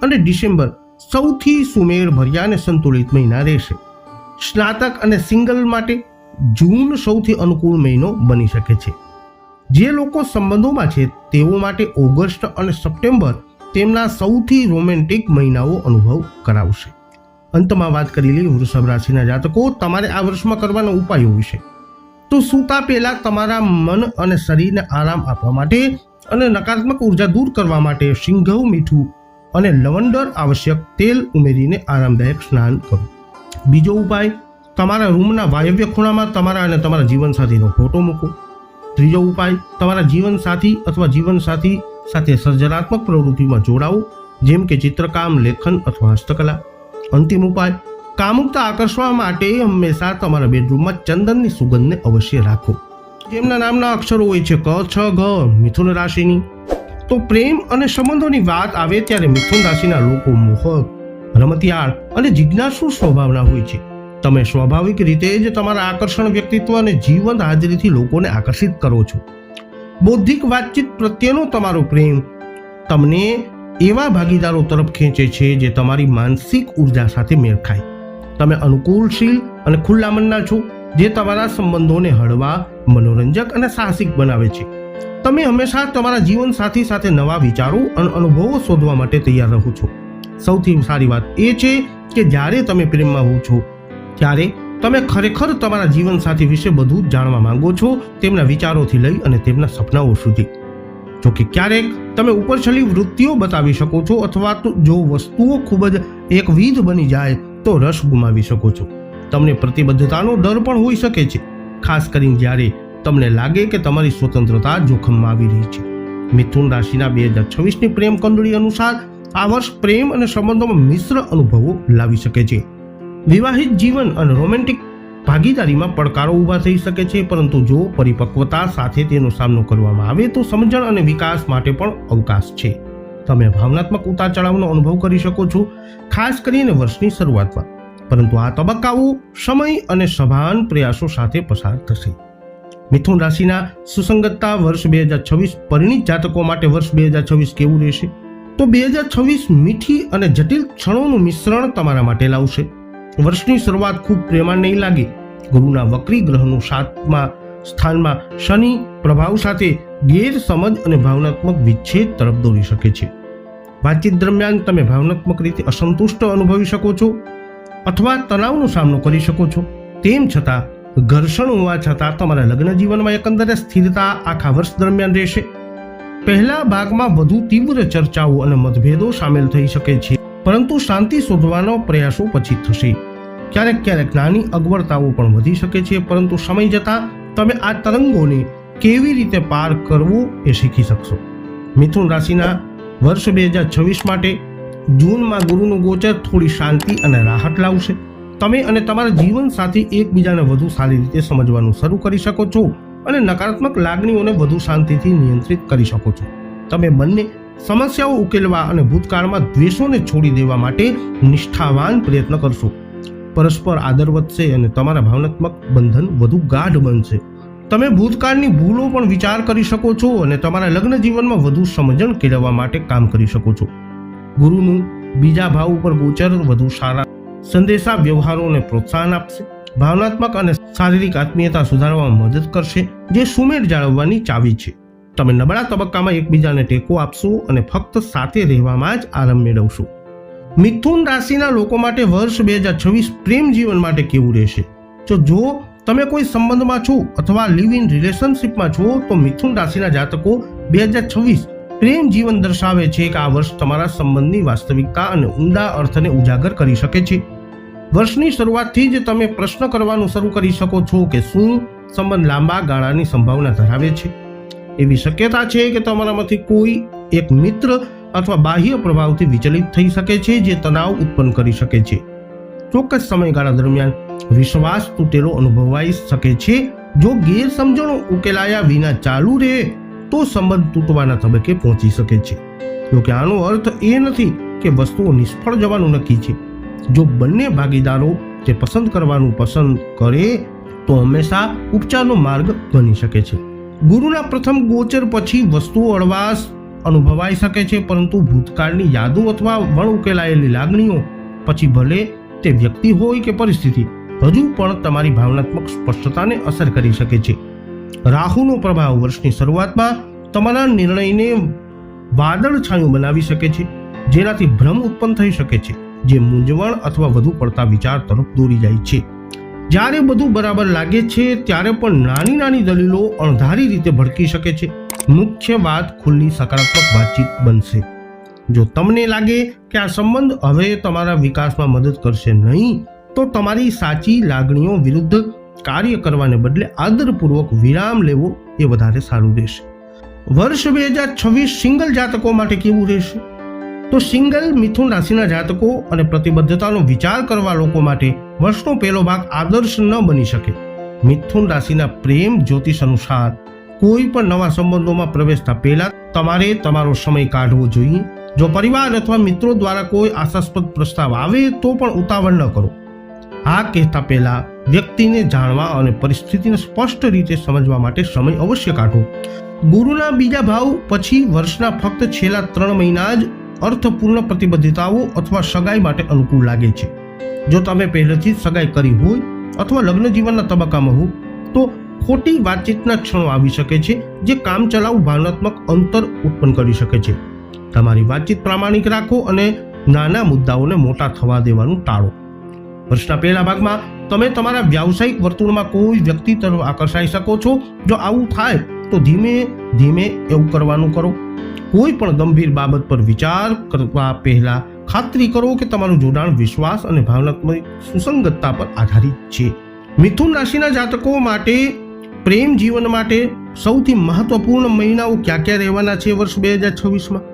અને ડિસેમ્બર સૌથી સુમેળભર્યા અને સંતુલિત મહિના રહેશે. સ્નાતક અને સિંગલ માટે જૂન સૌથી અનુકૂળ મહિનો બની શકે છે. જે લોકો સંબંધોમાં છે તેઓ માટે ઓગસ્ટ અને સપ્ટેમ્બર તેમના સૌથી રોમેન્ટિક મહિનાઓ અનુભવ કરાવશે. અંતમાં વાત કરી લઈએ વૃષભ રાશિના જાતકો, તમારે આ વર્ષમાં કરવાના ઉપાયો વિશે. તો સૂતા પહેલા તમારા મન અને શરીરને આરામ આપવા માટે અને નકારાત્મક ઉર્જા દૂર કરવા માટે સિંઘવ મીઠું અને લવંડર આવશ્યક તેલ ઉમેરીને આરામદાયક સ્નાન કરો. બીજો ઉપાય, તમારા રૂમના વાયવ્ય ખૂણામાં તમારા અને તમારા જીવનસાથીનો ફોટો મૂકો. ત્રીજો ઉપાય, તમારા જીવનસાથી અથવા જીવનસાથી સાથે સર્જનાત્મક પ્રવૃત્તિમાં જોડાઓ, જેમ કે ચિત્રકામ, લેખન અથવા હસ્તકલા. અંતિમ ઉપાય, કામુકતા આકર્ષવા માટે હંમેશા તમારા બેડરૂમમાં ચંદનની સુગંધને અવશ્ય રાખો. જેમના નામના અક્ષરો હોય છે ક, છ, ગ, મિથુન રાશિની. તો પ્રેમ અને સંબંધોની વાત આવે ત્યારે મિથુન રાશિના લોકો મોહક, રમતિયાળ અને જિજ્ઞાસુ સ્વભાવના હોય છે. તમે સ્વાભાવિક રીતે જ તમારા આકર્ષણ, વ્યક્તિત્વ અને જીવંત હાજરીથી લોકોને આકર્ષિત કરો છો. બૌદ્ધિક વાતચીત પ્રત્યેનો તમારો પ્રેમ તમને એવા ભાગીદારો તરફ ખેંચે છે જે તમારી માનસિક ઉર્જા સાથે મેળ ખાય. તમે અનુકૂળશીલ અને ખુલ્લા મનના છો, જે તમારા સંબંધોને હળવા, મનોરંજક અને સાહસિક બનાવે છે. તમે હંમેશા તમારા જીવનસાથી સાથે નવા વિચારો અને અનુભવો શોધવા માટે તૈયાર રહો છો. સૌથી સારી વાત એ છે કે જ્યારે તમે પ્રેમમાં હો છો ત્યારે તમે ખરેખર તમારા જીવનસાથી વિશે બધું જાણવા માંગો છો, તેમના વિચારોથી લઈ અને તેમના સપનાઓ સુધી. જોકે ક્યારેક તમે ઉપરછલ્લી વૃત્તિઓ બતાવી શકો છો અથવા તો જો વસ્તુઓ ખૂબ જ એકવિધ બની જાય તો રસ ગુમાવી શકો છો. તમને પ્રતિબદ્ધતાનો ડર પણ હોઈ શકે છે, ખાસ કરીને જ્યારે તમને લાગે કે તમારી સ્વતંત્રતા જોખમમાં આવી રહી છે. મિથુન રાશિના 2026ની પ્રેમ કુંડળી અનુસાર આ વર્ષ પ્રેમ અને સંબંધોમાં મિશ્ર અનુભવો લાવી શકે છે. વિવાહિત જીવન અને રોમેન્ટિક ભાગીદારીમાં પડકારો ઊભા થઈ શકે છે, પરંતુ જો પરિપક્વતા સાથે તેનો સામનો કરવામાં આવે તો સમજણ અને વિકાસ માટે પણ અવકાશ છે. તમે ભાવનાત્મક ઉતાર ચઢાવનો અનુભવ કરી શકો છો, ખાસ કરીને વર્ષની શરૂઆતમાં, પરંતુ આ તબક્કાઓ સમય અને સભાન પ્રયાસો સાથે પસાર થશે. મિથુન રાશિના સુસંગતતા વર્ષ 2026 પરિણીત જાતકો માટે વર્ષ 2026 કેવું રહેશે? તો 2026 મીઠી અને જટિલ ક્ષણોનું મિશ્રણ તમારા માટે લાવશે. વર્ષની શરૂઆત ખૂબ પ્રેમાળ નહીં લાગે. ગુરુના વક્રી ગ્રહનું 7મા સ્થાનમાં શનિ પ્રભાવ સાથે ગેરસમજ અને ભાવનાત્મક વિચ્છેદ તરફ દોરી શકે છે. વાતચીત દરમિયાન તમે ભાવનાત્મક રીતે અસંતુષ્ટ અનુભવી શકો છો અથવા તણાવનો સામનો કરી શકો છો. તેમ છતાં ઘર્ષણ હોવા છતાં તમારા લગ્ન જીવનમાં એકંદરે સ્થિરતા આખા વર્ષ દરમિયાન રહેશે. પહેલા ભાગમાં વધુ તીવ્ર ચર્ચાઓ અને મતભેદો સામેલ થઈ શકે છે, પરંતુ શાંતિ શોધવાનો પ્રયાસો પછી થશે. ક્યારેક ક્યારેક નાની અગવડતાઓ પણ વધી શકે છે, પરંતુ સમય જતાં તમે આ તરંગોને કેવી રીતે પાર કરવું એ શીખી શકશો. મિથુન રાશિના વર્ષ 2026 માટે જૂનમાં ગુરુનું ગોચર થોડી શાંતિ અને રાહત લાવશે. તમે અને તમારા જીવન સાથી એકબીજાને વધુ સારી રીતે સમજવાનું શરૂ કરી શકો છો અને નકારાત્મક લાગણીઓને વધુ શાંતિથી નિયંત્રિત કરી શકો છો. તમે બંને સમસ્યાઓ ઉકેલવા અને ભૂતકાળમાં દ્વેષોને છોડી દેવા માટે નિષ્ઠાવાન પ્રયત્ન કરશો. પરસ્પર આદર વધશે અને તમારા ભાવનાત્મક બંધન વધુ ગાઢ બનશે. તમે ભૂતકાળની ભૂલો પણ વિચાર કરી શકો છો અને તમારા લગ્ન જીવનમાં વધુ સમજણ કેળવવા માટે કામ કરી શકો છો. ગુરુનું બીજા ભાવ ઉપર ગોચર વધુ સારા સંદેશા વ્યવહારોને પ્રોત્સાહન આપશે. ભાવનાત્મક અને શારીરિક આત્મીયતા સુધારવામાં મદદ કરશે, જે સુમેળ જાળવવાની ચાવી છે. તમે નબળા તબક્કામાં એકબીજાને ટેકો આપશો અને ફક્ત સાથે રહેવામાં જ આરામ મેળવશો. મિથુન રાશિના લોકો માટે વર્ષ 2026 પ્રેમ જીવન માટે કેવું રહેશે? જો તમે કોઈ સંબંધમાં છો અથવા લિવ ઇન રિલેશનશિપમાં છો, તો મિથુન રાશિના જાતકો 2026 પ્રેમ જીવન દર્શાવે છે કે આ વર્ષ તમારા સંબંધની વાસ્તવિકતા અને ઊંડા અર્થને ઉજાગર કરી શકે છે. વર્ષની શરૂઆતથી જ તમે પ્રશ્ન કરવાનું શરૂ કરી શકો છો કે શું સંબંધ લાંબા ગાળાની સંભાવના ધરાવે છે. એવી શક્યતા છે કે તમારામાંથી કોઈ એક મિત્ર અથવા બાહ્ય પ્રભાવથી વિચલિત થઈ શકે છે, જે તણાવ ઉત્પન્ન કરી શકે છે. ચોક્કસ સમયગાળા દરમિયાન વિશ્વાસ તૂટેલો અનુભવાઈ શકે છે. જો ગેરસમજણો ઉકેલાયા વિના ચાલુ રહે તો સંબંધ તૂટવાના તબક્કે પહોંચી શકે છે. જોકે આનો અર્થ એ નથી કે વસ્તુઓ નિષ્ફળ જવાનું નક્કી છે. જો બંને ભાગીદારો તે પસંદ કરવાનું પસંદ કરે તો હંમેશા ઉપચારનો માર્ગ બની શકે છે. ગુરુના પ્રથમ ગોચર પછી વસ્તુઓ હળવાશ અનુભવાઈ શકે છે, પરંતુ ભૂતકાળની યાદો અથવા વણ ઉકેલાયેલી લાગણીઓ પછી ભલે તે વ્યક્તિ હોય કે પરિસ્થિતિ હજુ પણ તમારી ભાવનાત્મક સ્પષ્ટતાને અસર કરી શકે છે. રાહુનો પ્રભાવ વર્ષની શરૂઆતમાં તમારા નિર્ણયને વાદળછાયું બનાવી શકે છે, જેનાથી ભ્રમ ઉત્પન્ન થઈ શકે છે, જે મૂંઝવણ અથવા વધુ પડતા વિચાર તરફ દોરી જાય છે. જ્યારે બધું બરાબર લાગે છે ત્યારે પણ નાની નાની દલીલો અણધારી રીતે ભડકી શકે છે. મુખ્ય વાત ખુલ્લી સકારાત્મક વાતચીત બનશે. જો તમને લાગે કે આ સંબંધ હવે તમારા વિકાસમાં મદદ કરશે નહીં, તો તમારી સાચી લાગણીઓ વિરુદ્ધ કાર્ય કરવાને બદલે આદરપૂર્વક વિરામ લેવો એ વધારે સારું રહેશે. વર્ષ 2026 સિંગલ જાતકો માટે કેવું રહેશે? તો સિંગલ મિથુન રાશિના જાતકો અને પ્રતિબદ્ધતાનો વિચાર કરવા લોકો માટે વર્ષનો પહેલો ભાગ આદર્શ ન બની શકે. મિથુન રાશિના પ્રેમ જ્યોતિષ અનુસાર કોઈ પણ નવા સંબંધોમાં પ્રવેશતા પહેલા તમારે તમારો સમય કાઢવો જોઈએ. જો પરિવાર અથવા મિત્રો દ્વારા કોઈ આશાસ્પદ પ્રસ્તાવ આવે તો પણ ઉતાવળ ન કરો. આ કહેતા પહેલા વ્યક્તિને જાણવા અને પરિસ્થિતિને સ્પષ્ટ રીતે સમજવા માટે સમય અવશ્ય કાઢો. ગુરુના બીજા ભાવ પછી વર્ષના ફક્ત છેલ્લા 3 મહિના જ અર્થપૂર્ણ પ્રતિબદ્ધતાઓ અથવા સગાઈ માટે અનુકૂળ લાગે છે. જો તમે પહેલેથી જ સગાઈ કરી હોય અથવા લગ્ન જીવનના તબક્કામાં હો, તો ખોટી વાતચીતના ક્ષણો આવી શકે છે, જે કામચલાઉ ભાવનાત્મક અંતર ઉત્પન્ન કરી શકે છે. તમારી વાતચીત પ્રામાણિક રાખો અને નાના મુદ્દાઓને મોટા થવા દેવાનું ટાળો. વર્ષના પહેલા ભાગમાં તમે તમારા વ્યાવસાયિક વર્તુળમાં કોઈ વ્યક્તિ તરફ આકર્ષાઈ શકો છો. જો આવું થાય તો ધીમે ધીમે એવું કરવાનું કરો. કોઈ પણ ગંભીર બાબત પર વિચાર કરવા પહેલા ખાતરી કરો કે તમારું જોડાણ વિશ્વાસ અને ભાવનાત્મક સુસંગતતા પર આધારિત છે. મિથુન રાશિના જાતકો માટે પ્રેમ જીવન માટે સૌથી મહત્વપૂર્ણ મહિનાઓ ક્યાં ક્યાં રહેવાના છે વર્ષ 2026માં?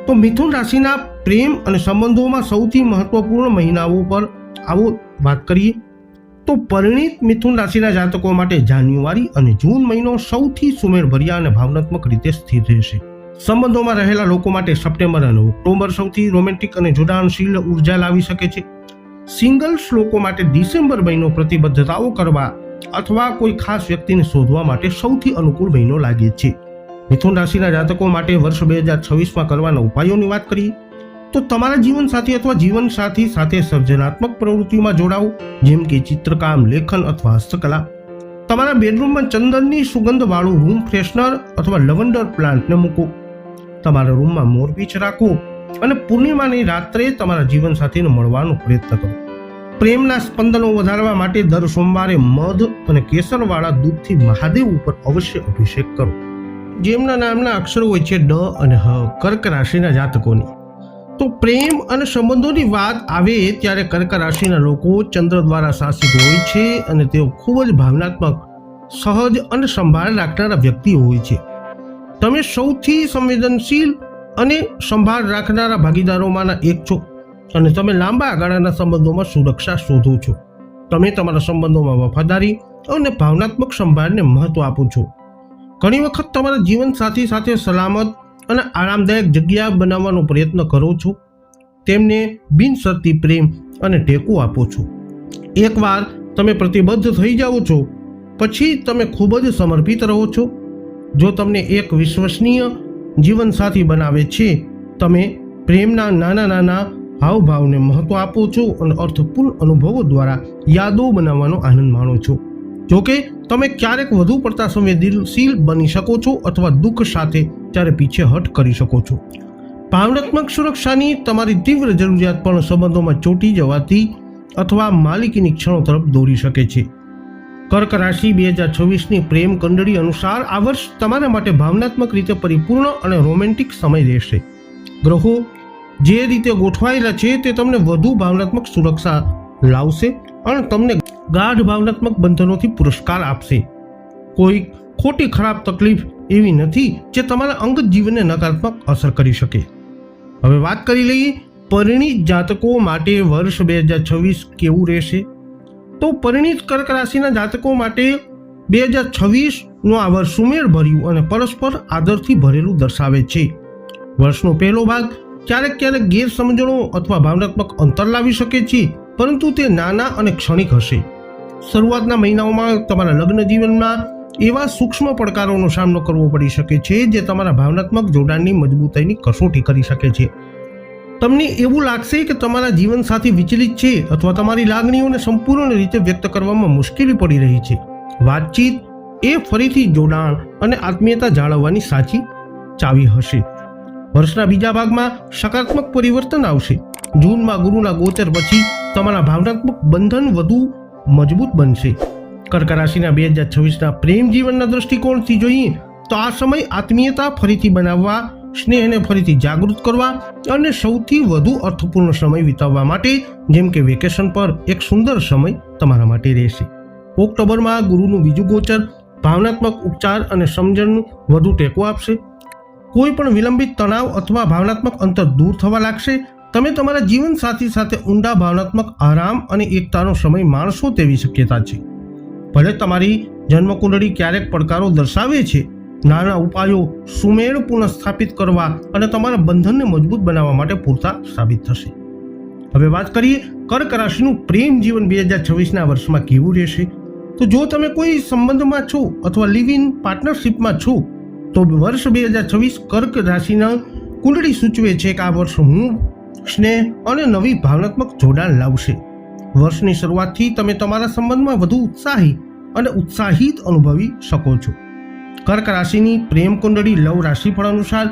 તો મિથુન રાશિના પ્રેમ અને સંબંધોમાં સૌથી મહત્વપૂર્ણ મહિનાઓ પર આવો વાત કરીએ તો પરિણીત મિથુન રાશિના જાતકો માટે જાન્યુઆરી અને જૂન મહિનો સૌથી સુમેળભર્યા અને ભાવનાત્મક રીતે સ્થિર રહેશે. સંબંધોમાં રહેલા લોકો માટે સપ્ટેમ્બર અને ઓક્ટોબર સૌથી રોમેન્ટિક અને જોડાણશીલ ઉર્જા લાવી શકે છે. સિંગલ્સ લોકો માટે ડિસેમ્બર મહિનો પ્રતિબદ્ધતાઓ કરવા અથવા કોઈ ખાસ વ્યક્તિને શોધવા માટે સૌથી અનુકૂળ મહિનો લાગે છે. મિથુન રાશિના જાતકો માટે વર્ષ 2026માં કરવાના ઉપાયોની વાત કરીએ તો તમારા જીવનસાથી અથવા જીવનસાથી સાથે સર્જનાત્મક પ્રવૃત્તિઓમાં જોડાઓ, જેમ કે ચિત્રકામ, લેખન અથવા હસ્તકલા. તમારા બેડરૂમમાં ચંદનની સુગંધવાળું રૂમ ફ્રેશનર અથવા લવંડર પ્લાન્ટને મૂકો. તમારા રૂમમાં મોરપીંછ રાખો અને પૂર્ણિમાની રાત્રે તમારા જીવનસાથીને મળવાનો પ્રયત્ન કરો. પ્રેમના સ્પંદનો વધારવા માટે દર સોમવારે મધ અને કેસરવાળા દૂધથી મહાદેવ ઉપર અવશ્ય અભિષેક કરો. જેમના નામના અક્ષરો હોય છે ડ અને હ, કર્ક રાશિના જાતકોની. તો પ્રેમ અને સંબંધોની વાત આવે ત્યારે કર્ક રાશિના લોકો ચંદ્ર દ્વારા શાસિત હોય છે અને તેઓ ખૂબ જ ભાવનાત્મક, સહજ અને સંભાળ રાખનારા વ્યક્તિઓ હોય છે. તમે સૌથી સંવેદનશીલ અને સંભાળ રાખનારા ભાગીદારોમાંના એક છો અને તમે લાંબા ગાળાના સંબંધોમાં સુરક્ષા શોધો છો. તમે તમારા સંબંધોમાં વફાદારી અને ભાવનાત્મક સંભાળને મહત્વ આપો છો. ઘણી વખત તમારા જીવનસાથી સાથે સલામત અને આરામદાયક જગ્યા બનાવવાનો પ્રયત્ન કરો છો. તેમને બિનશરતી પ્રેમ અને ટેકો આપો છો. એકવાર તમે પ્રતિબદ્ધ થઈ જાઓ છો પછી તમે ખૂબ જ સમર્પિત રહો છો. જો તમને એક વિશ્વસનીય જીવનસાથી બનાવે છે, તમે પ્રેમના નાના નાના હાવભાવને મહત્વ આપો છો અને અર્થપૂર્ણ અનુભવો દ્વારા યાદો બનાવવાનો આનંદ માણો છો. જોકે તમે ક્યારેક વધુ પડતા સંવેદનશીલ બની શકો છો અથવા દુઃખ સાથે ત્યારે પીછેહટ કરી શકો છો. ભાવનાત્મક સુરક્ષાની તમારી તીવ્ર જરૂરિયાત પણ સંબંધોમાં ચોંટી જવાથી અથવા માલિકીની ક્ષણો તરફ દોરી શકે છે. કર્ક રાશિ 2026ની પ્રેમ કંડળી અનુસાર આ વર્ષ તમારા માટે ભાવનાત્મક રીતે પરિપૂર્ણ અને રોમેન્ટિક સમય રહેશે. ગ્રહો જે રીતે ગોઠવાયેલા છે તે તમને વધુ ભાવનાત્મક સુરક્ષા લાવશે અને તમને ગાઢ ભાવનાત્મક બંધનોથી પુરસ્કાર આપશે. કોઈ ખોટી ખરાબ તકલીફ એવી નથી જે તમારા અંગત જીવનને નકારાત્મક અસર કરી શકે. હવે વાત કરી લઈએ પરિણીત જાતકો માટે વર્ષ 2026 કેવું રહેશે. તો પરિણીત કર્ક રાશિના જાતકો માટે 2026નો આ વર્ષ સુમેળભર્યું અને પરસ્પર આદરથી ભરેલું દર્શાવે છે. વર્ષનો પહેલો ભાગ ક્યારેક ક્યારેક ગેરસમજણો અથવા ભાવનાત્મક અંતર લાવી શકે છે, પરંતુ તે નાના અને ક્ષણિક હશે. શરૂઆતના મહિનાઓમાં તમારા લગ્ન જીવનમાં એવા સૂક્ષ્મ પડકારોનો સામનો કરવો પડી શકે છે જે તમારા ભાવનાત્મક જોડાણની મજબૂતાઈની કસોટી કરી શકે છે. તમને એવું લાગશે કે તમારા જીવનસાથી વિચલિત છે અથવા તમારી લાગણીઓને સંપૂર્ણ રીતે વ્યક્ત કરવામાં મુશ્કેલી પડી રહી છે. વાતચીત એ ફરીથી જોડાણ અને આત્મીયતા જાળવવાની સાચી ચાવી હશે. વર્ષના બીજા ભાગમાં સકારાત્મક પરિવર્તન આવશે. જૂનમાં ગુરુના ગોચર પછી તમારા ભાવનાત્મક બંધન વધુ મજબૂત બનશે. કર્ક રાશિના 2026ના પ્રેમ જીવનના દૃષ્ટિકોણથી જોઈએ તો આ સમય આત્મીયતા ફરીથી બનાવવા, સ્નેહને ફરીથી જાગૃત કરવા અને સૌથી વધુ અર્થપૂર્ણ સમય વિતાવવા માટે, જેમ કે વેકેશન પર, એક સુંદર સમય તમારા માટે રહેશે. ઓક્ટોબરમાં ગુરુનું બીજું ગોચર ભાવનાત્મક ઉપચાર અને સમજણનું વધુ ટેકો આપશે. કોઈ પણ વિલંબિત તણાવ અથવા ભાવનાત્મક અંતર દૂર થવા લાગશે. તમે તમારા જીવનસાથી સાથે ઊંડા ભાવનાત્મક આરામ અને એકતાનો સમય માણશો તેવી શક્યતા છે. ભલે તમારી જન્મકુંડળી ક્યારેક પડકારો દર્શાવે છે, નાના ઉપાયો સુમેળ પુનઃસ્થાપિત કરવા અને તમારા બંધનને મજબૂત બનાવવા માટે પૂરતા સાબિત થશે. હવે વાત કરીએ કર્ક રાશિનું પ્રેમ જીવન 2026ના વર્ષમાં કેવું રહેશે. તો જો તમે કોઈ સંબંધમાં છો અથવા લિવ ઇન પાર્ટનરશિપમાં છો તો વર્ષ 2026 કર્ક રાશિના કુંડળી સૂચવે છે કે આ વર્ષ સ્નેહ અને નવી ભાવનાત્મક જોડાણ લાવશે. વર્ષની શરૂઆતથી તમે તમારા સંબંધમાં વધુ ઉત્સાહી અને ઉત્સાહિત અનુભવી શકો છો. કર્ક રાશિની પ્રેમ કુંડળી લવ રાશિફળ અનુસાર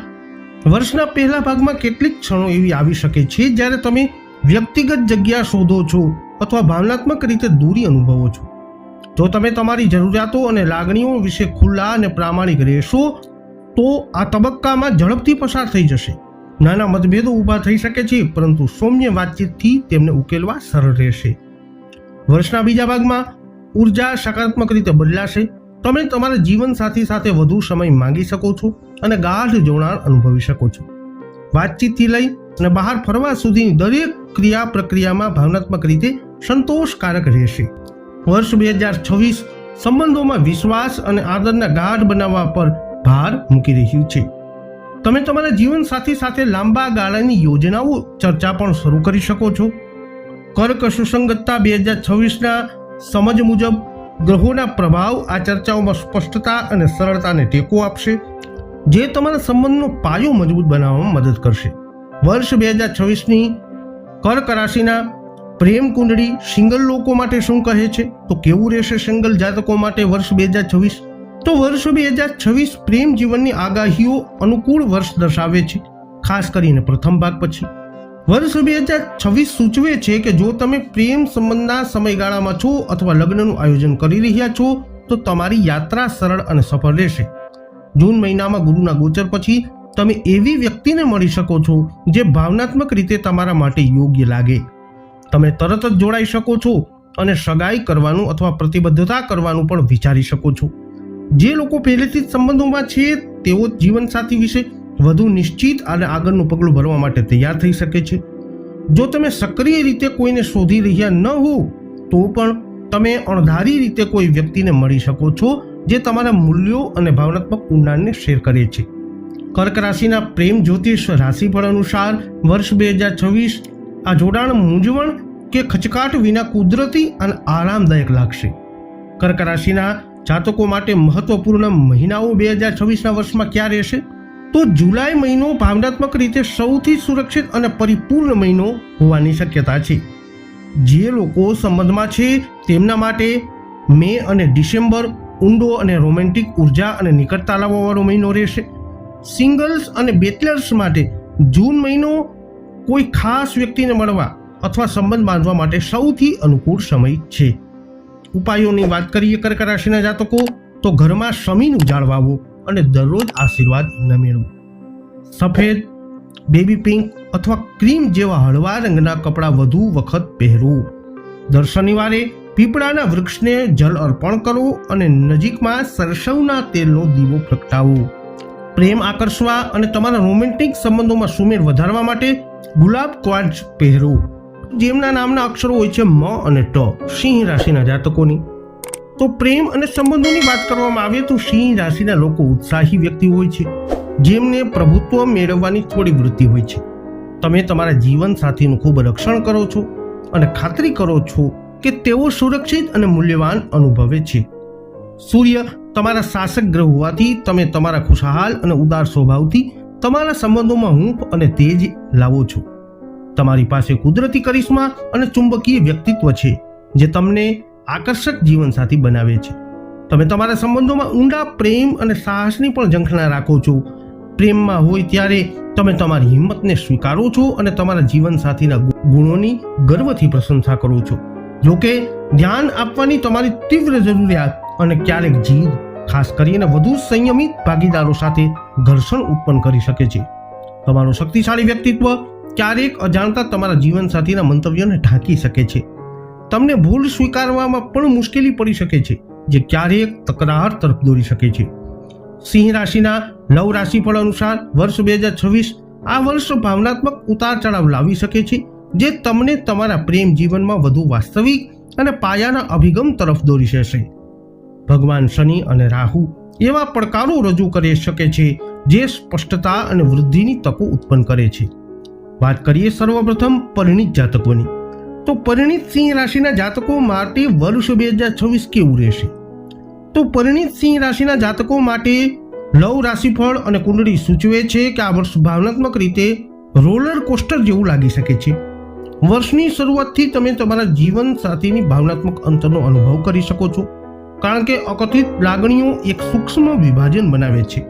વર્ષના પહેલા ભાગમાં કેટલીક ક્ષણો એવી આવી શકે છે જ્યારે તમે વ્યક્તિગત જગ્યા શોધો છો અથવા ભાવનાત્મક રીતે દૂરી અનુભવો છો. જો તમે તમારી જરૂરિયાતો અને લાગણીઓ વિશે ખુલ્લા અને પ્રામાણિક રહેશો તો આ તબક્કામાં ઝડપથી પસાર થઈ જશે. નાના મતભેદો ઊભા થઈ શકે છે, પરંતુ સૌમ્ય વાતચીતથી તેમને ઉકેલવા સરળ રહેશે. વર્ષના બીજા ભાગમાં ઉર્જા સકારાત્મક રીતે બદલાશે. તમે તમારા જીવનસાથી સાથે વધુ સમય માંગી શકો છો અને ગાઢ જોડાણ અનુભવી શકો છો. વાતચીતથી લઈ અને બહાર ફરવા સુધીની દરેક ક્રિયા પ્રક્રિયામાં ભાવનાત્મક રીતે સંતોષકારક રહેશે. વર્ષ 2026 સંબંધોમાં વિશ્વાસ અને આદરના ગાઢ બનાવવા પર ભાર મૂકી રહ્યું છે. તમે તમારા જીવનસાથી સાથે લાંબા ગાળાની યોજનાઓ ચર્ચા પણ શરૂ કરી શકો છો. કર્ક સુસંગતતા 2026ના સમજ મુજબ ગ્રહોના પ્રભાવ આ ચર્ચાઓમાં સ્પષ્ટતા અને સરળતાને ટેકો આપશે, જે તમારા સંબંધનો પાયો મજબૂત બનાવવામાં મદદ કરશે. વર્ષ 2026ની કર્ક રાશિના પ્રેમ કુંડળી સિંગલ લોકો માટે શું કહે છે? તો કેવું રહેશે સિંગલ જાતકો માટે વર્ષ 2026? તો વર્ષ 2026 પ્રેમ જીવનની આગાહીઓ અનુકૂળ વર્ષ દર્શાવે છે, ખાસ કરીને પ્રથમ ભાગ પછી. વર્ષ 2026 સૂચવે છે કે જો તમે પ્રેમ સંબંધના સમયગાળામાં છો અથવા લગ્નનું આયોજન કરી રહ્યા છો તો તમારી યાત્રા સરળ અને સફળ રહેશે. જૂન મહિનામાં ગુરુના ગોચર પછી તમે એવી વ્યક્તિને મળી શકો છો જે ભાવનાત્મક રીતે તમારા માટે યોગ્ય લાગે. તમે તરત જ જોડાઈ શકો છો અને સગાઈ કરવાનું અથવા પ્રતિબદ્ધતા કરવાનું પણ વિચારી શકો છો. જે લોકો પહેલેથી જ સંબંધોમાં છે તેઓ જીવનસાથી વિશે વધુ નિશ્ચિત અને આગળનું પગલું ભરવા માટે તૈયાર થઈ શકે છે. જો તમે સક્રિય રીતે કોઈને શોધી રહ્યા ન હો તો પણ તમે અણધારી રીતે કોઈ વ્યક્તિને મળી શકો છો જે તમારા મૂલ્યો અને ભાવનાત્મક ઊંડાણને શેર કરે છે. કર્ક રાશિના પ્રેમ જ્યોતિષ રાશિફળ અનુસાર વર્ષ 2026 આ જોડાણ મૂંઝવણ કે ખચકાટ વિના કુદરતી અને આરામદાયક લાગશે. કર્ક રાશિના જાતકો માટે મહત્વપૂર્ણ મહિનાઓ 2026ના વર્ષમાં ક્યાં રહેશે? તો જુલાઈ મહિનો ભાવનાત્મક રીતે સૌથી સુરક્ષિત અને પરિપૂર્ણ મહિનો હોવાની શક્યતા છે. જે લોકો સંબંધમાં છે તેમના માટે મે અને ડિસેમ્બર ઊંડો અને રોમેન્ટિક ઉર્જા અને નિકટતા લાવવાવાળો મહિનો રહેશે. સિંગલ્સ અને બેચલર્સ માટે જૂન મહિનો કોઈ ખાસ વ્યક્તિને મળવા અથવા સંબંધ બાંધવા માટે સૌથી અનુકૂળ સમય છે. ઉપાયોની વાત કરીએ કર્ક રાશિના જાતકો તો ઘરમાં શમીનું ઝાડ વાવો અને દરરોજ આશીર્વાદ મેળવો. સફેદ, બેબી પિંક અથવા ક્રીમ જેવા હળવા રંગના કપડાં વધુ વખત પહેરો. દર શનિવારે પીપળાના વૃક્ષને જલ અર્પણ કરો અને નજીકમાં સરસવના તેલનો દીવો પ્રગટાવો. પ્રેમ આકર્ષવા અને તમારા રોમેન્ટિક સંબંધોમાં સુમેળ વધારવા માટે ગુલાબ ક્વાર્ટ્ઝ પહેરો જેમના નામના અક્ષરો હોય છે મ અને ટ. સિંહ રાશિના જાતકોની તો પ્રેમ અને સંબંધોની વાત કરવામાં આવે તો સિંહ રાશિના લોકો ઉત્સાહી વ્યક્તિ હોય છે જેમને પ્રભુત્વ મેળવવાની થોડી વૃત્તિ હોય છે. તમે તમારા જીવન સાથીનું ખૂબ રક્ષણ કરો છો અને ખાતરી કરો છો કે તેઓ સુરક્ષિત અને મૂલ્યવાન અનુભવે છે. સૂર્ય તમારા શાસક ગ્રહ હોવાથી તમે તમારા ખુશહાલ અને ઉદાર સ્વભાવથી તમારા સંબંધોમાં હૂંફ અને તેજ લાવો છો. તમારી પાસે કુદરતી કરિશ્મા અને ચુંબકીય વ્યક્તિત્વ છે જે તમને આકર્ષક જીવનસાથી બનાવે છે. તમે તમારા સંબંધોમાં ઊંડા પ્રેમ અને સાહસની પણ ઝંખના રાખો છો. પ્રેમમાં હોય ત્યારે તમે તમારી હિંમતને સ્વીકારો છો અને તમારા જીવનસાથીના ગુણોની ગર્વથી પ્રશંસા કરો છો. જોકે ધ્યાન આપવાની તમારી તીવ્ર જરૂરિયાત અને ક્યારેક જીદ ખાસ કરીને વધુ સંયમિત ભાગીદારો સાથે ઘર્ષણ ઉત્પન્ન કરી શકે છે. તમારું શક્તિશાળી વ્યક્તિત્વ ક્યારેક અજાણતા તમારા જીવનસાથીના મંતવ્યોને ઢાંકી શકે છે. તમને ભૂલ સ્વીકારવામાં પણ મુશ્કેલી પડી શકે છે જે ક્યારેક તકરાર તરફ દોરી શકે છે. સિંહ રાશિના લવ રાશિફળ અનુસાર વર્ષ 2026 આ વર્ષ ભાવનાત્મક ઉતાર ચઢાવ લાવી શકે છે જે તમને તમારા પ્રેમ જીવનમાં વધુ વાસ્તવિક અને પાયાના અભિગમ તરફ દોરી જશે. ભગવાન શનિ અને રાહુ એવા પડકારો રજૂ કરી શકે છે જે સ્પષ્ટતા અને વૃદ્ધિની તકો ઉત્પન્ન કરે છે. વાત કરીએ સર્વપ્રથમ પરિણીત જાતકોની તો પરિણીત સિંહ રાશિના જાતકો માટે વર્ષ 2026 કેવું રહેશે? તો પરિણીત સિંહ રાશિના જાતકો માટે લવ રાશિફળ અને કુંડળી સૂચવે છે કે આ વર્ષ ભાવનાત્મક રીતે રોલર કોસ્ટર જેવું લાગી શકે છે. વર્ષની શરૂઆતથી તમે તમારા જીવન સાથીની ભાવનાત્મક અંતરનો અનુભવ કરી શકો છો કારણ કે અકથિત લાગણીઓ એક સૂક્ષ્મ વિભાજન બનાવે છે.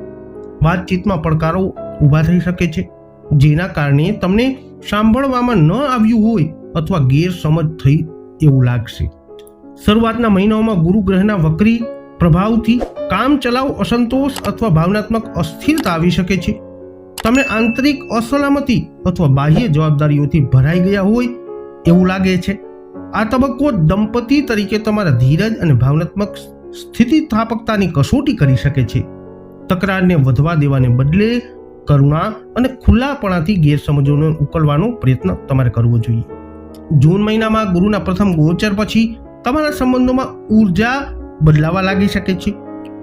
વાતચીતમાં પડકારો ઊભા થઈ શકે છે જેના કારણે તમને સાંભળવામાં ન આવ્યું હોય અથવા ગેરસમજ થઈ એવું લાગશે. શરૂઆતના મહિનાઓમાં ગુરુ ગ્રહના વક્રી પ્રભાવથી કામ ચલાવ અસંતોષ અથવા ભાવનાત્મક અસ્થિરતા આવી શકે છે. તમે આંતરિક અસલામતી અથવા બાહ્ય જવાબદારીઓથી ભરાઈ ગયા હોય એવું લાગે છે. આ તબક્કો દંપતી તરીકે તમારા ધીરજ અને ભાવનાત્મક સ્થિતિસ્થાપકતાની કસોટી કરી શકે છે. તકરારને વધવા દેવાને બદલે કરુણા અને ખુલ્લાપણાથી ગેરસમજોને ઉકેલવાનો પ્રયત્ન તમારે કરવો જોઈએ. જૂન મહિનામાં ગુરુના પ્રથમ ગોચર પછી તમારા સંબંધોમાં ઉર્જા બદલાવા લાગી શકે છે.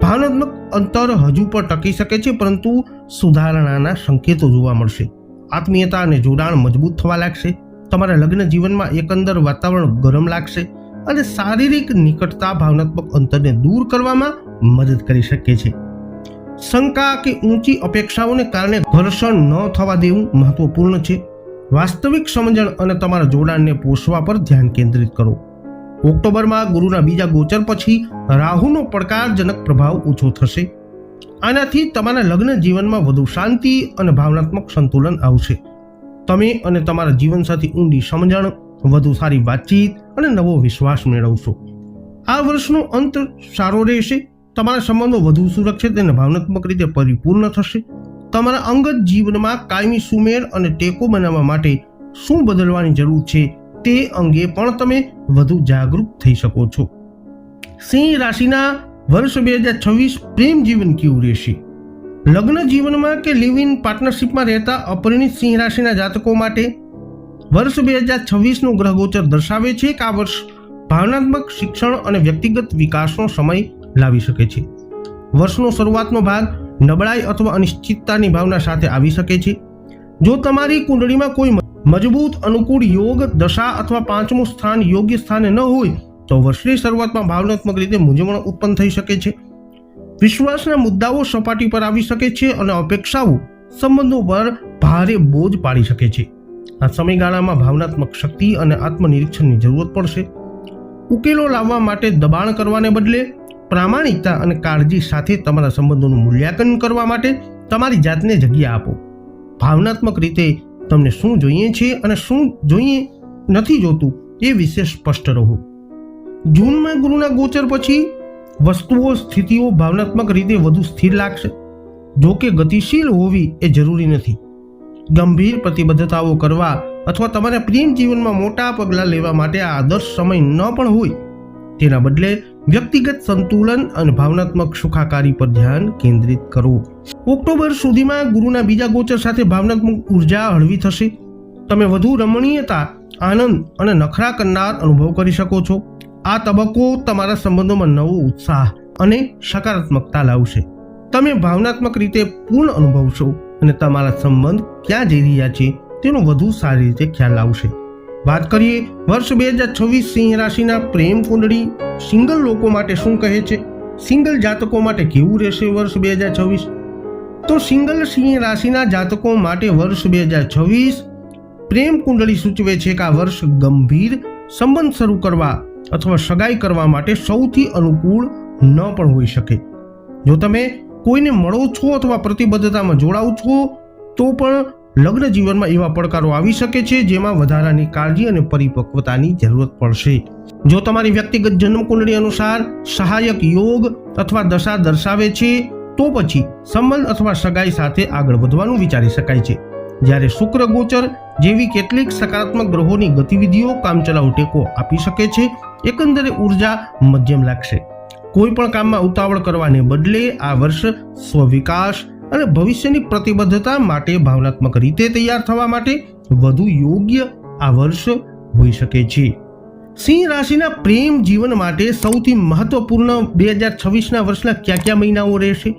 ભાવનાત્મક અંતર હજુ પણ ટકી શકે છે પરંતુ સુધારણાના સંકેતો જોવા મળશે. આત્મીયતા અને જોડાણ મજબૂત થવા લાગશે. તમારા લગ્ન જીવનમાં એકંદર વાતાવરણ ગરમ લાગશે અને શારીરિક નિકટતા ભાવનાત્મક અંતરને દૂર કરવામાં મદદ કરી શકે છે. શંકા કે ઊંચી અપેક્ષાઓને કારણે ઘર્ષણ ન થવા દેવું મહત્વપૂર્ણ છે. વાસ્તવિક સમજણ અને તમારા જોડાણને પોષવા પર ધ્યાન કેન્દ્રિત કરો. ઓક્ટોબરમાં ગુરુના બીજા ગોચર પછી રાહુનો પડકારજનક પ્રભાવ ઓછો થશે. આનાથી તમારા લગ્ન જીવનમાં વધુ શાંતિ અને ભાવનાત્મક સંતુલન આવશે. તમે અને તમારા જીવનસાથી ઊંડી સમજણ, વધુ સારી વાતચીત અને નવો વિશ્વાસ મેળવશો. આ વર્ષનો અંત સારો રહેશે. તમારા સંબંધો વધુ સુરક્ષિત અને ભાવનાત્મક રીતે પરિપૂર્ણ થશે. તમારા અંગત જીવનમાં કાયમી સુમેળ અને ટેકો બનાવવા માટે શું બદલવાની જરૂર છે તે અંગે પણ તમે વધુ જાગૃત થઈ શકો છો. સિંહ રાશિના વર્ષ 2026 પ્રેમ જીવન કેવું રહેશે? લગ્ન જીવનમાં કે લિવ ઇન પાર્ટનરશિપમાં રહેતા અપરિણિત સિંહ રાશિના જાતકો માટે વર્ષ 2026નું ગ્રહ ગોચર દર્શાવે છે કે આ વર્ષ ભાવનાત્મક શિક્ષણ અને વ્યક્તિગત વિકાસનો સમય લાવી શકે છે. વર્ષનો શરૂઆતનો ભાગ નબળાઈ અથવા અનિશ્ચિતતાની ભાવના સાથે આવી શકે છે. જો તમારી કુંડળીમાં કોઈ મજબૂત અનુકૂળ યોગ દશા અથવા પાંચમું સ્થાન યોગ્ય સ્થાને ન હોય તો વર્ષની શરૂઆતમાં ભાવનાત્મક રીતે મૂંઝવણ ઉત્પન્ન થઈ શકે છે. વિશ્વાસના મુદ્દાઓ સપાટી પર આવી શકે છે અને અપેક્ષાઓ સંબંધો પર ભારે બોજ પાડી શકે છે. આ સમયગાળામાં ભાવનાત્મક શક્તિ અને આત્મનિરીક્ષણની જરૂરત પડશે. ઉકેલો લાવવા માટે દબાણ કરવાને બદલે પ્રામાણિકતા અને કાળજી સાથે તમારા સંબંધોનું મૂલ્યાંકન કરવા માટે તમારી જાતને જગ્યા આપો. ભાવનાત્મક રીતે તમને શું જોઈએ છે અને શું જોઈએ નથી જોતું એ વિશે સ્પષ્ટ રહો. જૂનમાં ગુરુના ગોચર પછી વસ્તુઓ સ્થિતિઓ ભાવનાત્મક રીતે વધુ સ્થિર લાગશે. જો કે ગતિશીલ હોવી એ જરૂરી નથી. ગંભીર પ્રતિબદ્ધતાઓ કરવા અથવા તમારા પ્રેમ જીવનમાં મોટા પગલાં લેવા માટે આ આદર્શ સમય ન પણ હોય. તેના બદલે વ્યક્તિગત સંતુલન અને ભાવનાત્મક સુખાકારી પર ધ્યાન કેન્દ્રિત કરો. ઓક્ટોબર સુધીમાં ગુરુના બીજા ગોચર સાથે ભાવનાત્મક ઉર્જા હળવી થશે. તમે વધુ રમણીયતા, આનંદ અને નખરા કરનાર અનુભવ કરી શકો છો. આ તબક્કો તમારા સંબંધોમાં નવો ઉત્સાહ અને સકારાત્મકતા લાવશે. તમે ભાવનાત્મક રીતે પૂર્ણ અનુભવશો અને તમારા સંબંધ ક્યાં જઈ રહ્યા છે તેનો વધુ સારી રીતે ખ્યાલ આવશે. વાત કરીએ વર્ષ 2026 સિંહ રાશિના પ્રેમ કુંડળી સિંગલ લોકો માટે શું કહે છે? સિંગલ જાતકો માટે કેવું રહેશે વર્ષ 2026? તો સિંગલ સિંહ રાશિના જાતકો માટે વર્ષ 2026 પ્રેમ કુંડળી સૂચવે છે કે આ વર્ષ ગંભીર સંબંધ શરૂ કરવા અથવા સગાઈ કરવા માટે સૌથી અનુકૂળ ન પણ હોઈ શકે. જો તમે કોઈને મળો છો અથવા પ્રતિબદ્ધતામાં જોડાવ છો તો પણ લગ્ન જીવનમાં એવા પડકારો આવી શકે છે જેમાં વધારાની કાળજી અને પરિપક્વતાની જરૂરત પડશે. જો તમારી વ્યક્તિગત જન્મ કુંડળી અનુસાર સહાયક યોગ અથવા દશા દર્શાવે છે તો પછી સંબંધ અથવા સગાઈ સાથે આગળ વધવાનું વિચારી શકાય છે. જ્યારે શુક્ર ગોચર જેવી કેટલીક સકારાત્મક ગ્રહોની ગતિવિધિઓ કામચલાઉ ટેકો આપી શકે છે. એકંદરે ઉર્જા મધ્યમ લાગશે. કોઈ પણ કામમાં ઉતાવળ કરવાને બદલે આ વર્ષ સ્વવિકાસ અને ભવિષ્યની પ્રતિબદ્ધતા માટે ભાવનાત્મક રીતે તૈયાર થવા માટે વધુ યોગ્ય આ વર્ષ હોઈ શકે છે. સિંહ રાશિના પ્રેમ જીવન માટે સૌથી મહત્વપૂર્ણ 2026ના વર્ષના કયા મહિનાઓ રહેશે?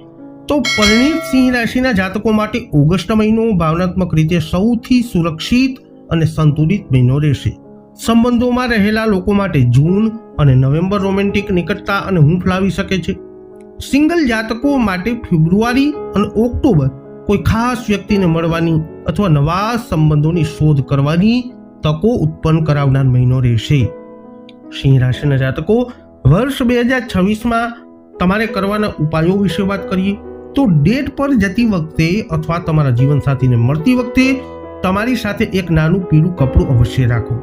તો પરિણીત સિંહ રાશિના જાતકો માટે ઓગસ્ટ મહિનો ભાવનાત્મક રીતે સૌથી સુરક્ષિત અને સંતુલિત મહિનો રહેશે. સંબંધોમાં રહેલા લોકો માટે જૂન અને નવેમ્બર રોમેન્ટિક નિકટતા અને હૂંફ લાવી શકે છે. સિંગલ જાતકો માટે ફેબ્રુઆરી અને ઓક્ટોબર કોઈ ખાસ વ્યક્તિને મળવાની અથવા નવા સંબંધોની શોધ કરવાની તકો ઉત્પન્ન કરાવનાર મહિનો રહેશે. સિંહ રાશિના જાતકો વર્ષ 2026માં તમારે કરવાના ઉપાયો વિશે વાત કરીએ તો ડેટ પર જતી વખતે અથવા તમારા જીવનસાથીને મળતી વખતે તમારી સાથે એક નાનું પીળું કપડું અવશ્ય રાખો.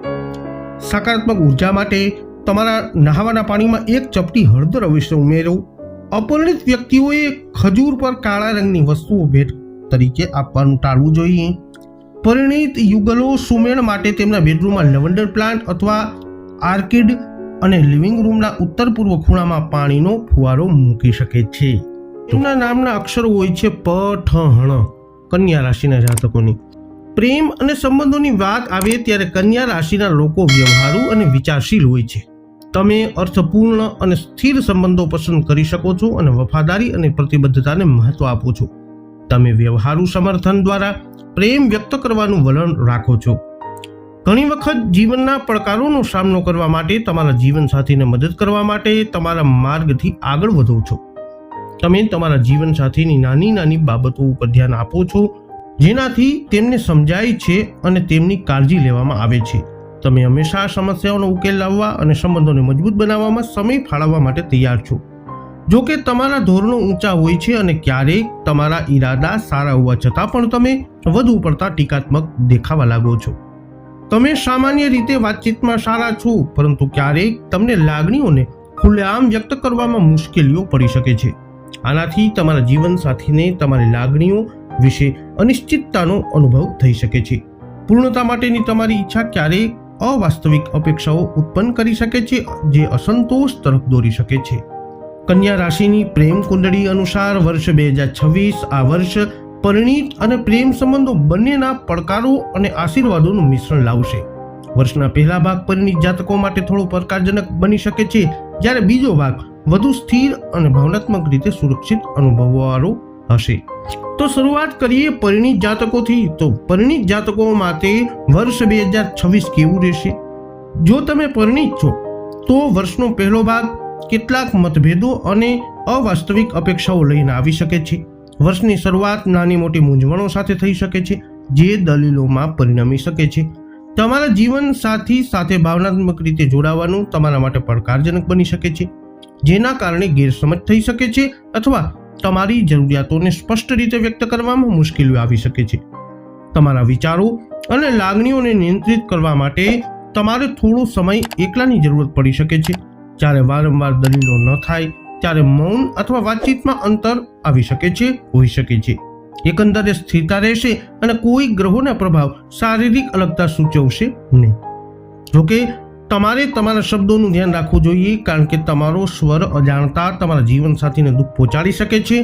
સકારાત્મક ઉર્જા માટે તમારા નહાવાના પાણીમાં એક ચપટી હળદર અવશ્ય ઉમેરો. અપરિણિત વ્યક્તિઓએ ખજૂર પર કાળા રંગની વસ્તુઓ ભેટ તરીકે આપવાનું ટાળવું જોઈએ. પરિણીત યુગલો સુમેળ માટે તેમના બેડરૂમમાં લવંડર પ્લાન્ટ અથવા આર્કિડ અને લિવિંગ રૂમના ઉત્તર પૂર્વ ખૂણામાં પાણીનો ફુવારો મૂકી શકે છે. તેમના નામના અક્ષરો હોય છે પ, ઠ, હણ. કન્યા રાશિના જાતકોની પ્રેમ અને સંબંધોની વાત આવે ત્યારે કન્યા રાશિના લોકો વ્યવહારુ અને વિચારશીલ હોય છે. તમે અર્થપૂર્ણ અને સ્થિર સંબંધો પસંદ કરી શકો છો અને વફાદારી અને પ્રતિબદ્ધતાને મહત્વ આપો છો. તમે વ્યવહારુ સમર્થન દ્વારા પ્રેમ વ્યક્ત કરવાનું વલણ રાખો છો. ઘણી વખત જીવનના પડકારોનો સામનો કરવા માટે તમારા જીવનસાથીને મદદ કરવા માટે તમારા માર્ગથી આગળ વધો છો. તમે તમારા જીવનસાથીની નાની નાની બાબતો ઉપર ધ્યાન આપો છો જેનાથી તેમને સમજાય છે અને તેમની કાળજી લેવામાં આવે છે. તમે હંમેશા સમસ્યાઓનો ઉકેલ લાવવા અને સંબંધોને મજબૂત બનાવવામાં સમય ફાળવવા માટે તૈયાર છો. જો કે તમારા ધોરણો ઊંચા હોય છે અને ક્યારેક તમારા ઈરાદા સારા હોવા છતાં પણ તમે વધુ પડતા ટીકાત્મક દેખાવા લાગો છો. તમે સામાન્ય રીતે વાતચીતમાં સારા છો, પરંતુ ક્યારેક તમને લાગણીઓને ખુલ્લેઆમ વ્યક્ત કરવામાં મુશ્કેલીઓ પડી શકે છે. આનાથી તમારા જીવનસાથીને તમારી લાગણીઓ વિશે અનિશ્ચિતતાનો અનુભવ થઈ શકે છે. પૂર્ણતા માટેની તમારી ઈચ્છા ક્યારેક અવાસ્તવિક અપેક્ષાઓ ઉત્પન્ન કરી શકે છે, જે અસંતોષ તરફ દોરી શકે છે. કન્યા રાશિની પ્રેમ કુંડળી અનુસાર વર્ષ 2026 આ વર્ષ પરિણીત અને પ્રેમ સંબંધો બંનેના પડકારો અને આશીર્વાદોનું મિશ્રણ લાવશે. વર્ષના પહેલા ભાગ પરિણીત જાતકો માટે થોડો પડકારજનક બની શકે છે, જ્યારે બીજો ભાગ વધુ સ્થિર અને ભાવનાત્મક રીતે સુરક્ષિત અનુભવવાળો હશે. તો શરૂઆત કરીએ પરિણીત જાતકોથી. તો પરિણીત જાતકો માટે વર્ષ 2026 કેવું રહેશે? જો તમે પરિણીત છો તો વર્ષનો પહેલો ભાગ કેટલાક મતભેદો અને અવાસ્તવિક અપેક્ષાઓ લઈને આવી શકે છે. વર્ષની શરૂઆત નાની મોટી મૂંઝવણો સાથે થઈ શકે છે, જે દલીલોમાં પરિણમી શકે છે. તમારા જીવન સાથી સાથે ભાવનાત્મક રીતે જોડાવાનું તમારા માટે પડકારજનક બની શકે છે, જેના કારણે ગેરસમજ થઈ શકે છે અથવા તમારી જરૂરિયાતોને સ્પષ્ટ રીતે વ્યક્ત કરવામાં મુશ્કેલીઓ આવી શકે છે. તમારા વિચારો અને લાગણીઓને નિયંત્રિત કરવા માટે તમારે થોડો સમય એકલાની જરૂરત પડી શકે છે. જ્યારે વારંવાર દલીલો ન થાય ત્યારે મૌન અથવા વાતચીતમાં અંતર આવી શકે છે, હોઈ શકે છે. એકંદરે સ્થિરતા રહેશે અને કોઈ ગ્રહોના પ્રભાવ શારીરિક અલગતા સૂચવશે નહીં. જોકે તમારે તમારા શબ્દોનું ધ્યાન રાખવું જોઈએ, કારણ કે તમારો સ્વર અજાણતા તમારા જીવનસાથીને દુઃખ પહોંચાડી શકે છે.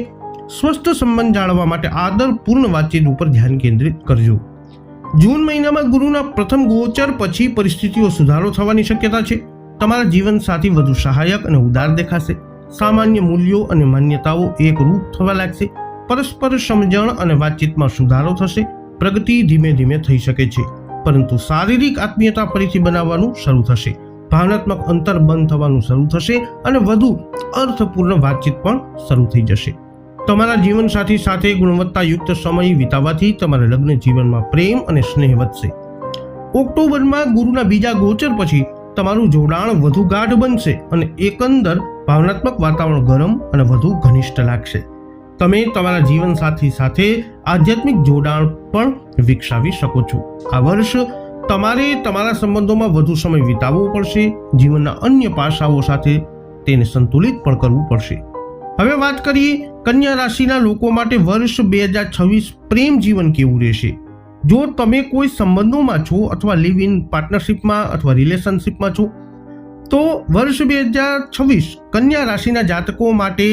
સ્વસ્થ સંબંધ જાળવવા માટે આદરપૂર્ણ વાતચીત ઉપર ધ્યાન કેન્દ્રિત કરજો. જૂન મહિનામાં ગુરુના પ્રથમ ગોચર પછી પરિસ્થિતિઓ સુધારો થવાની શક્યતા છે. તમારા જીવનસાથી વધુ સહાયક અને ઉદાર દેખાશે. સામાન્ય મૂલ્યો અને માન્યતાઓ એકરૂપ થવા લાગશે. પરસ્પર સમજણ અને વાતચીતમાં સુધારો થશે. પ્રગતિ ધીમે ધીમે થઈ શકે છે, પરંતુ શારીરિક આત્મીયતા ફરીથી બનાવવાનું શરૂ થશે. ભાવનાત્મક અંતર બંધ થવાનું શરૂ થશે અને વધુ અર્થપૂર્ણ વાતચીત પણ શરૂ થઈ જશે. તમારા જીવનસાથી સાથે ગુણવત્તાયુક્ત સમય વિતાવવાથી તમારા લગ્ન જીવનમાં પ્રેમ અને સ્નેહ વધશે. ઓક્ટોબરમાં ગુરુના બીજા ગોચર પછી તમારું જોડાણ વધુ ગાઢ બનશે અને એકંદર ભાવનાત્મક વાતાવરણ ગરમ અને વધુ ઘનિષ્ઠ લાગશે. તમે તમારા જીવનસાથી સાથે આધ્યાત્મિક જોડાણ પણ વિકસાવી શકો છો. આ વર્ષ તમારે તમારા સંબંધોમાં વધુ સમય વિતાવવો પડશે. જીવનના અન્ય પાસાઓ સાથે તેને સંતુલિત પણ કરવું પડશે. હવે વાત કરીએ કન્યા રાશિના લોકો માટે વર્ષ 2026 પ્રેમ જીવન કેવું રહેશે. જો તમે કોઈ સંબંધોમાં છો અથવા લિવ ઇન પાર્ટનરશિપમાં અથવા રિલેશનશિપમાં છો, તો વર્ષ 2026 કન્યા રાશિના જાતકો માટે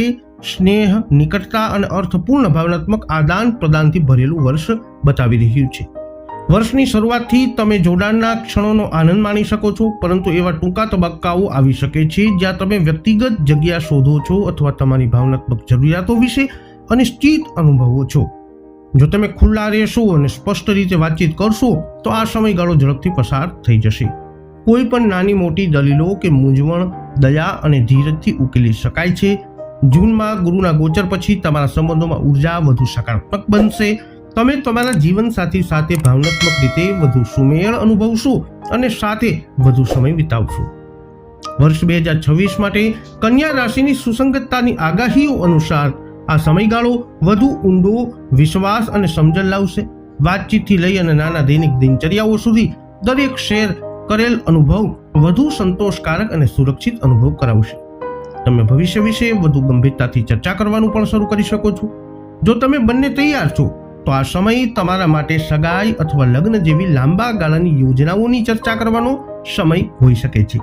સ્નેહ, નિકટતા અને અર્થપૂર્ણ ભાવનાત્મક આદાન પ્રદાનથી ભરેલું વર્ષ બતાવી રહ્યું છે. વર્ષની શરૂઆતથી તમે જોડાણના ક્ષણોનો આનંદ માણી શકો છો, પરંતુ એવા ટૂંકા તબક્કાઓ આવી શકે છે જ્યાં તમે વ્યક્તિગત જગ્યા શોધો છો અથવા તમારી ભાવનાત્મક જરૂરિયાતો વિશે અનિશ્ચિત અનુભવો છો. જો તમે ખુલ્લા રહેશો અને સ્પષ્ટ રીતે વાતચીત કરશો તો આ સમયગાળો ઝડપથી પસાર થઈ જશે. કોઈ પણ નાની મોટી દલીલો કે મૂંઝવણ દયા અને ધીરજથી ઉકેલી શકાય છે. જૂનમાં ગુરુના ગોચર પછી તમારા સંબંધોમાં ઉર્જા વધુ સકારાત્મક બનશે. તમે તમારા જીવનસાથી સાથે ભાવનાત્મક રીતે વધુ સુમેળ અનુભવશો અને સાથે વધુ સમય વિતાવશો. વર્ષ 2026 માટે કન્યા રાશિની સુસંગતતાની આગાહીઓ અનુસાર આ સમયગાળો વધુ ઊંડો વિશ્વાસ અને સમજણ લાવશે. વાતચીતથી લઈ અને નાના દૈનિક દિનચર્યાઓ સુધી દરેક શેર કરેલ અનુભવ વધુ સંતોષકારક અને સુરક્ષિત અનુભવ કરાવશે. તમે ભવિષ્ય વિશે વધુ ગંભીરતાથી ચર્ચા કરવાનું પણ શરૂ કરી શકો છો. જો તમે બંને તૈયાર છો તો આ સમય તમારા માટે સગાઈ અથવા લગ્ન જેવી લાંબા ગાળાની યોજનાઓની ચર્ચા કરવાનો સમય હોઈ શકે છે.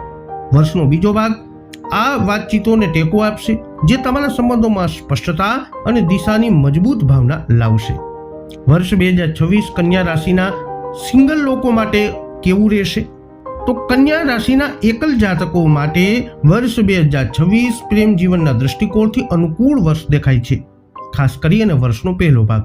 વર્ષનો બીજો ભાગ આ વાતચીતોને ટેકો આપશે, જે તમારા સંબંધોમાં સ્પષ્ટતા અને દિશાની મજબૂત ભાવના લાવશે. વર્ષ 2026 કન્યા રાશિના સિંગલ લોકો માટે કેવું રહેશે? તો કન્યા રાશિના એકલ જાતકો માટે વર્ષ 2026 પ્રેમ જીવનના દૃષ્ટિકોણથી અનુકૂળ વર્ષ દેખાય છે, ખાસ કરીને વર્ષનો પહેલો ભાગ.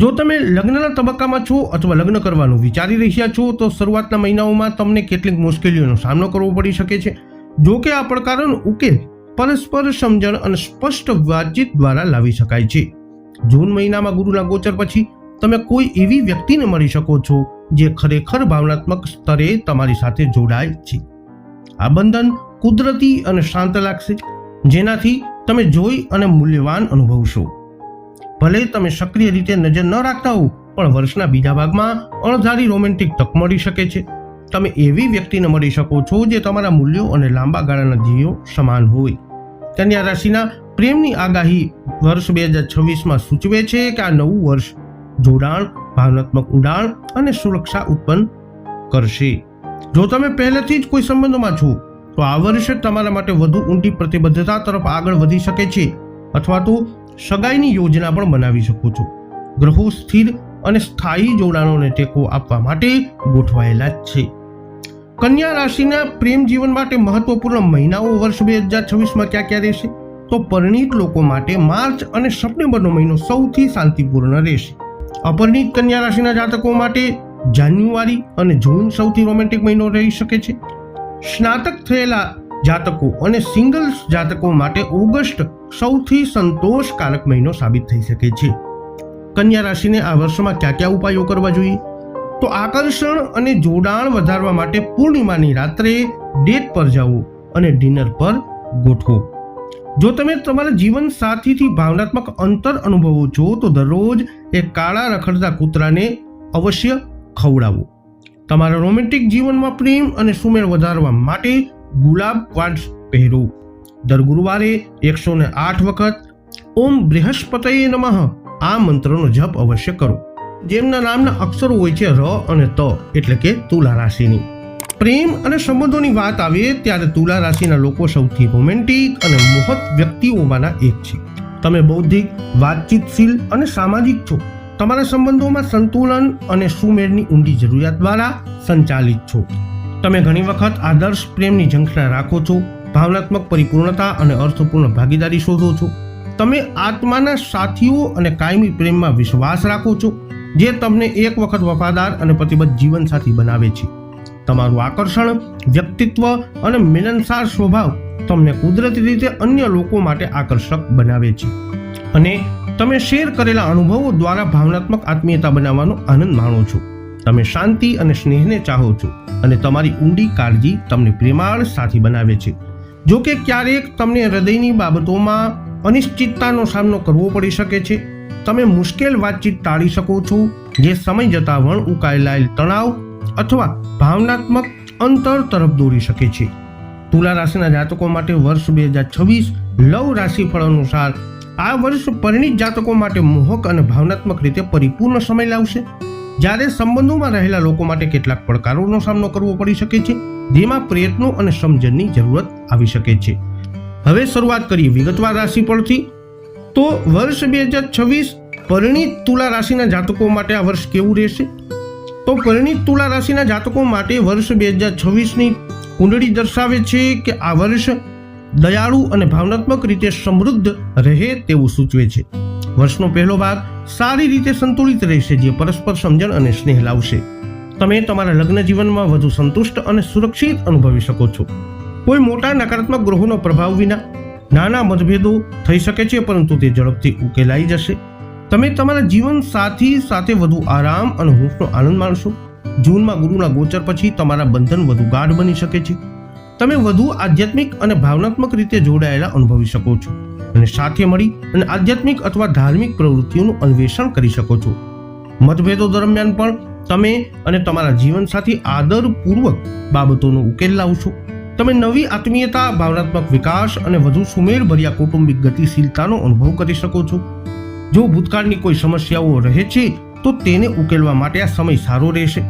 જો તમે લગ્નના તબક્કામાં છો અથવા લગ્ન કરવાનું વિચારી રહ્યા છો તો શરૂઆતના મહિનાઓમાં તમને કેટલીક મુશ્કેલીઓનો સામનો કરવો પડી શકે છે. જો કે આ પડકારોનો ઉકેલ પરસ્પર સમજણ અને સ્પષ્ટ વાતચીત દ્વારા લાવી શકાય છે. જૂન મહિનામાં ગુરુના ગોચર પછી તમે કોઈ એવી વ્યક્તિને મળી શકો છો જે ખરેખર ભાવનાત્મક સ્તરે તમારી સાથે જોડાય છે. આ બંધન કુદરતી અને શાંત લાગશે. જેનાથી તમે જોઈ અને મૂલ્યવાન અનુભવશો. ભલે તમે સક્રિય રીતે નજર ન રાખતા હો, પણ વર્ષના બીજા ભાગમાં અણધારી રોમેન્ટિક તક મળી શકે છે. તમે એવી વ્યક્તિને મળી શકો છો જે તમારા મૂલ્યો અને લાંબા ગાળાના ધ્યેયો સમાન હોય. કન્યા રાશિના પ્રેમની આગાહી વર્ષ 2026માં સૂચવે છે કે આ નવું વર્ષ જોડાણ, ભાવનાત્મક ઊંડાણ અને સુરક્ષા ઉત્પન્ન કરશે. જો તમે પહેલેથી જ કોઈ સંબંધોમાં છો તો આ વર્ષે તમારા માટે વધુ ઊંડી પ્રતિબદ્ધતા તરફ આગળ વધી શકે છે, અથવા તો સગાઈની યોજના પણ બનાવી શકો છો. ગ્રહો સ્થિર અને સ્થાયી જોડાણોને ટેકો આપવા માટે ગોઠવાયેલા જ છે. કન્યા રાશિના પ્રેમ જીવન માટે મહત્વપૂર્ણ મહિનાઓ વર્ષ 2026માં ક્યાં રહેશે? તો પરિણીત લોકો માટે માર્ચ અને સપ્ટેમ્બરનો મહિનો સૌથી શાંતિપૂર્ણ રહેશે. અપરિણીત કન્યા રાશિના જાતકો માટે જાન્યુઆરી અને જૂન સૌથી રોમેન્ટિક મહિનો રહી શકે છે. સ્નાતક થયેલા જાતકો અને સિંગલ્સ જાતકો માટે ઓગસ્ટ સૌથી સંતોષકારક મહિનો સાબિત થઈ શકે છે. કન્યા રાશિને આ વર્ષમાં કયા ઉપાયો કરવા જોઈએ? તો આકર્ષણ અને જોડાણ વધારવા માટે પૂર્ણિમાની રાત્રે ડેટ પર જાઓ અને ડિનર પર ગોઠવો. જો તમે તમારા જીવન સાથીથી ભાવનાત્મક અંતર અનુભવો છો તો દરરોજ એક કાળા રખડતા કૂતરાને અવશ્ય ખવડાવો. તમારા રોમેન્ટિક જીવનમાં પ્રેમ અને સુમેળ વધારવા માટે ગુલાબ ક્વાર્ટ્ઝ પહેરો. દર ગુરુવારે 108 વખત ઓમ બૃહસ્પતયે નમઃ આ મંત્રનો જપ અવશ્ય કરો. જેમના નામના અક્ષરો હોય છે ર અને ત, એટલે કે તુલા રાશિની. પ્રેમ અને સંબંધોની વાત આવે ત્યારે તુલા રાશિના લોકો સૌથી રોમેન્ટિક અને મોહક વ્યક્તિઓમાંના એક છે. તમે બૌદ્ધિક, વાતચીતશીલ અને સામાજિક છો. તમારા સંબંધોમાં સંતુલન અને સુમેળની ઊંડી જરૂરિયાત દ્વારા સંચાલિત છો. તમે ઘણી વખત આદર્શ પ્રેમની ઝંખના રાખો છો, ભાવનાત્મક પરિપૂર્ણતા અને અર્થપૂર્ણ ભાગીદારી શોધો છો. તમે આત્માના સાથીઓ અને કાયમી પ્રેમમાં વિશ્વાસ રાખો છો, જે તમને એક વખત વફાદાર અને પ્રતિબદ્ધ જીવનસાથી બનાવે છે. તમારું આકર્ષણ, વ્યક્તિત્વ અને મિલનસાર સ્વભાવ તમને કુદરતી રીતે અન્ય લોકો માટે આકર્ષક બનાવે છે, અને તમે શેર કરેલા અનુભવો દ્વારા ભાવનાત્મક આત્મીયતા બનાવવાનો આનંદ માણો છો. તમે શાંતિ અને સ્નેહને ચાહો છો, અને તમારી ઊંડી કાળજી તમને પ્રેમાળ સાથી બનાવે છે. જો કે ક્યારેક તમને હૃદયની બાબતોમાં અનિશ્ચિતતાનો સામનો કરવો પડી શકે છે. તમે મુશ્કેલ વાતચીત ટાળી શકો છો, જે સમય જતાં વણ ઉકાયેલા તણાવ અથવા ભાવનાત્મક અંતર તરફ દોરી શકે છે. તુલા રાશિના જાતકો માટે વર્ષ 2026 લવ રાશિફળ અનુસાર આ વર્ષ પરિણીત જાતકો માટે મોહક અને ભાવનાત્મક રીતે પરિપૂર્ણ સમય લાવશે. જ્યારે સંબંધોમાં રહેલા લોકો માટે કેટલાક પડકારોનો સામનો કરવો પડી શકે છે, જેમાં પ્રયત્નો અને સમજણની જરૂરત આવી શકે છે. હવે શરૂઆત કરીએ વિગતવાર રાશિફળથી. તો વર્ષ 2026 પરિણીત તુલા રાશિના જાતકો માટે આ વર્ષ કેવું રહેશે? તો પરિણીત તુલા રાશિના જાતકો માટે વર્ષ 2026ની કુંડળી દર્શાવે છે કે આ વર્ષ દયાળુ અને ભાવનાત્મક રીતે સમૃદ્ધ રહે તેવું સૂચવે છે. વર્ષનો પહેલો ભાગ સારી રીતે સંતુલિત રહેશે, જે પરસ્પર સમજણ અને સ્નેહ લાવશે. તમે તમારા લગ્ન જીવનમાં વધુ સંતુષ્ટ અને સુરક્ષિત અનુભવી શકો છો. કોઈ મોટા નકારાત્મક ગ્રહોનો પ્રભાવ વિના નાના મતભેદો થઈ શકે છે, પરંતુ તે ઝડપથી ઉકેલાઈ જશે. તમે તમારા જીવન સાથી સાથે વધુ આરામ અને હૂંફનો આનંદ માણશો. જૂનમાં ગુરુના ગોચર પછી તમારા બંધન વધુ ગાઢ બની શકે છે. તમે વધુ આધ્યાત્મિક અને ભાવનાત્મક રીતે જોડાયેલા અનુભવી શકો છો, અને સાથે મળી અને આધ્યાત્મિક અથવા ધાર્મિક પ્રવૃત્તિઓનું અન્વેષણ કરી શકો છો. મતભેદો દરમિયાન પણ તમે અને તમારા જીવનસાથી આદરપૂર્વક બાબતોનો ઉકેલ લાવશો. તમે નવી આત્મીયતા, ભાવનાત્મક વિકાસ અને વધુ સુમેળભર્યા કૌટુંબિક ગતિશીલતાનો અનુભવ કરી શકો છો. જો ભૂતકાળની કોઈ સમસ્યાઓ રહે છે તો તેને ઉકેલવા માટે આ સમય સારો રહેશે.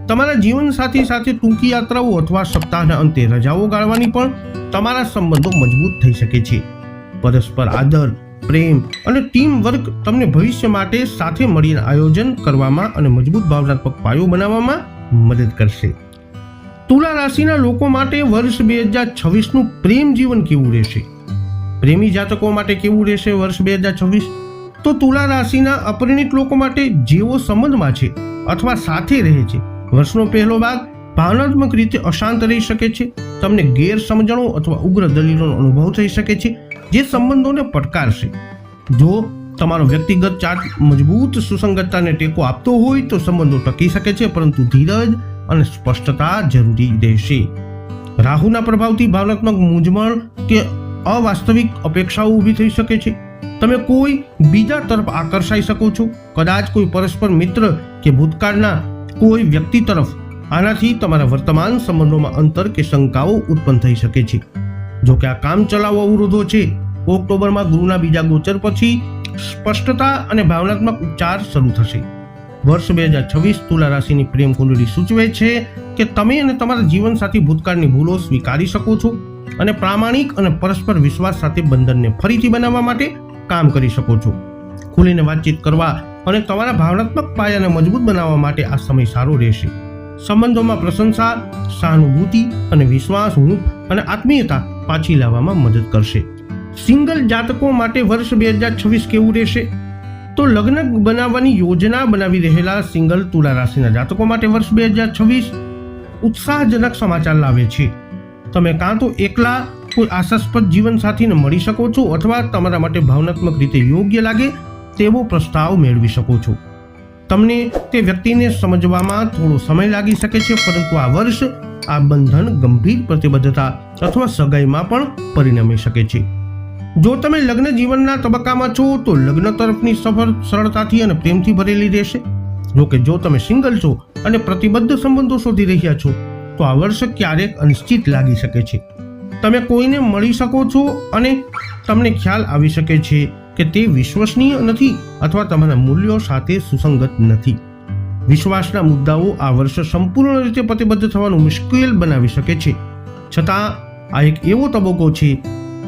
તમારા જીવનસાથી સાથે ટૂંકી યાત્રાઓ અથવા સપ્તાહના અંતે રજાઓ ગાળવાની પણ તમારા સંબંધો મજબૂત થઈ શકે છે. પરસ્પર આદર, પ્રેમ અને ટીમ વર્ક તમને ભવિષ્ય માટે સાથે મળીને આયોજન કરવામાં અને મજબૂત ભાવનાત્મક પાયો બનાવવામાં મદદ કરશે. તુલા રાશિના લોકો માટે વર્ષ 2026નું પ્રેમ જીવન કેવું રહેશે? પ્રેમી જાતકો માટે કેવું રહેશે વર્ષ 2026? તો તુલા રાશિના અપરિણીત લોકો માટે જેઓ સંબંધમાં છે અથવા સાથે રહે છે, વર્ષનો પહેલો ભાગ ભાવનાત્મક રીતે અશાંત રહી શકે છે. તમને ગેરસમજણો અથવા ઉગ્ર દલીલોનો અનુભવ થઈ શકે છે, જે સંબંધોને પડકારશે. જો તમારો વ્યક્તિગત ચાર્ટ મજબૂત સુસંગતતાને ટેકો આપતો હોય તો સંબંધો ટકી શકે છે, પરંતુ ધીરજ અને સ્પષ્ટતા જરૂરી રહેશે. રાહુના પ્રભાવથી ભાવનાત્મક મૂંઝવણ કે અવાસ્તવિક અપેક્ષાઓ ઊભી થઈ શકે છે. તમે કોઈ બીજા તરફ આકર્ષાઈ શકો છો, કદાચ કોઈ પરસ્પર મિત્ર કે ભૂતકાળના કોઈ વ્યક્તિ તરફ. આનાથી તમારા વર્તમાન સંબંધોમાં અંતર કે શંકાઓ ઉત્પન્ન થઈ શકે છે. જો કે આ કામ ચલાવ અવરોધો છે. ઓક્ટોબરમાં ગુરુના બીજા ગોચર પછી સ્પષ્ટતા અને ભાવનાત્મક ઉપચાર શરૂ થશે. વર્ષ 2026 તુલા રાશિની પ્રેમ કુંડળી સૂચવે છે કે તમે અને તમારા જીવનસાથી ભૂતકાળની ભૂલો સ્વીકારી શકો છો અને પ્રામાણિક અને પરસ્પર વિશ્વાસ સાથે બંધનને ફરીથી બનાવવા માટે કામ કરી શકો છો. ખુલીને વાતચીત કરવા અને તમારા ભાવનાત્મક પાયાને મજબૂત બનાવવા માટે આ સમય સારો રહેશે. સંબંધોમાં પ્રશંસા, સહાનુભૂતિ અને વિશ્વાસ, હૂંફ અને આત્મીયતા પાછી લાવવામાં મદદ કરશે. સિંગલ જાતકો માટે વર્ષ 2026 કેવું રહેશે? તો લગ્ન બનાવવાની યોજના બનાવી રહેલા સિંગલ તુલા રાશિના જાતકો માટે વર્ષ 2026 ઉત્સાહજનક સમાચાર લાવે છે. તમે કાં તો એકલા કોઈ આશાસ્પદ જીવનસાથીને મળી શકો છો અથવા તમારા માટે ભાવનાત્મક રીતે યોગ્ય લાગે તેવો પ્રસ્તાવ મેળવી શકો છો. તમને તે વ્યક્તિને સમજવામાં થોડો સમય લાગી શકે છે, પરંતુ આ વર્ષ આ બંધન ગંભીર પ્રતિબદ્ધતા અથવા સગાઈમાં પણ પરિણમી શકે છે. જો તમે લગ્ન જીવનના તબક્કામાં છો તો લગ્ન તરફની સફર સરળતાથી અને પ્રેમથી ભરેલી રહેશે. જો કે જો તમે સિંગલ છો અને પ્રતિબદ્ધ સંબંધો શોધી રહ્યા છો તો આ વર્ષ ક્યારેક અનિશ્ચિત લાગી શકે છે. તમે કોઈને મળી શકો છો અને તમને ખ્યાલ આવી શકે છે કે તે વિશ્વસનીય નથી અથવા તમારા મૂલ્યો સાથે સુસંગત નથી. વિશ્વાસના મુદ્દાઓ આ વર્ષ સંપૂર્ણ રીતે પ્રતિબદ્ધ થવાનું મુશ્કેલ બનાવી શકે છે. છતાં આ એક એવો તબક્કો છે,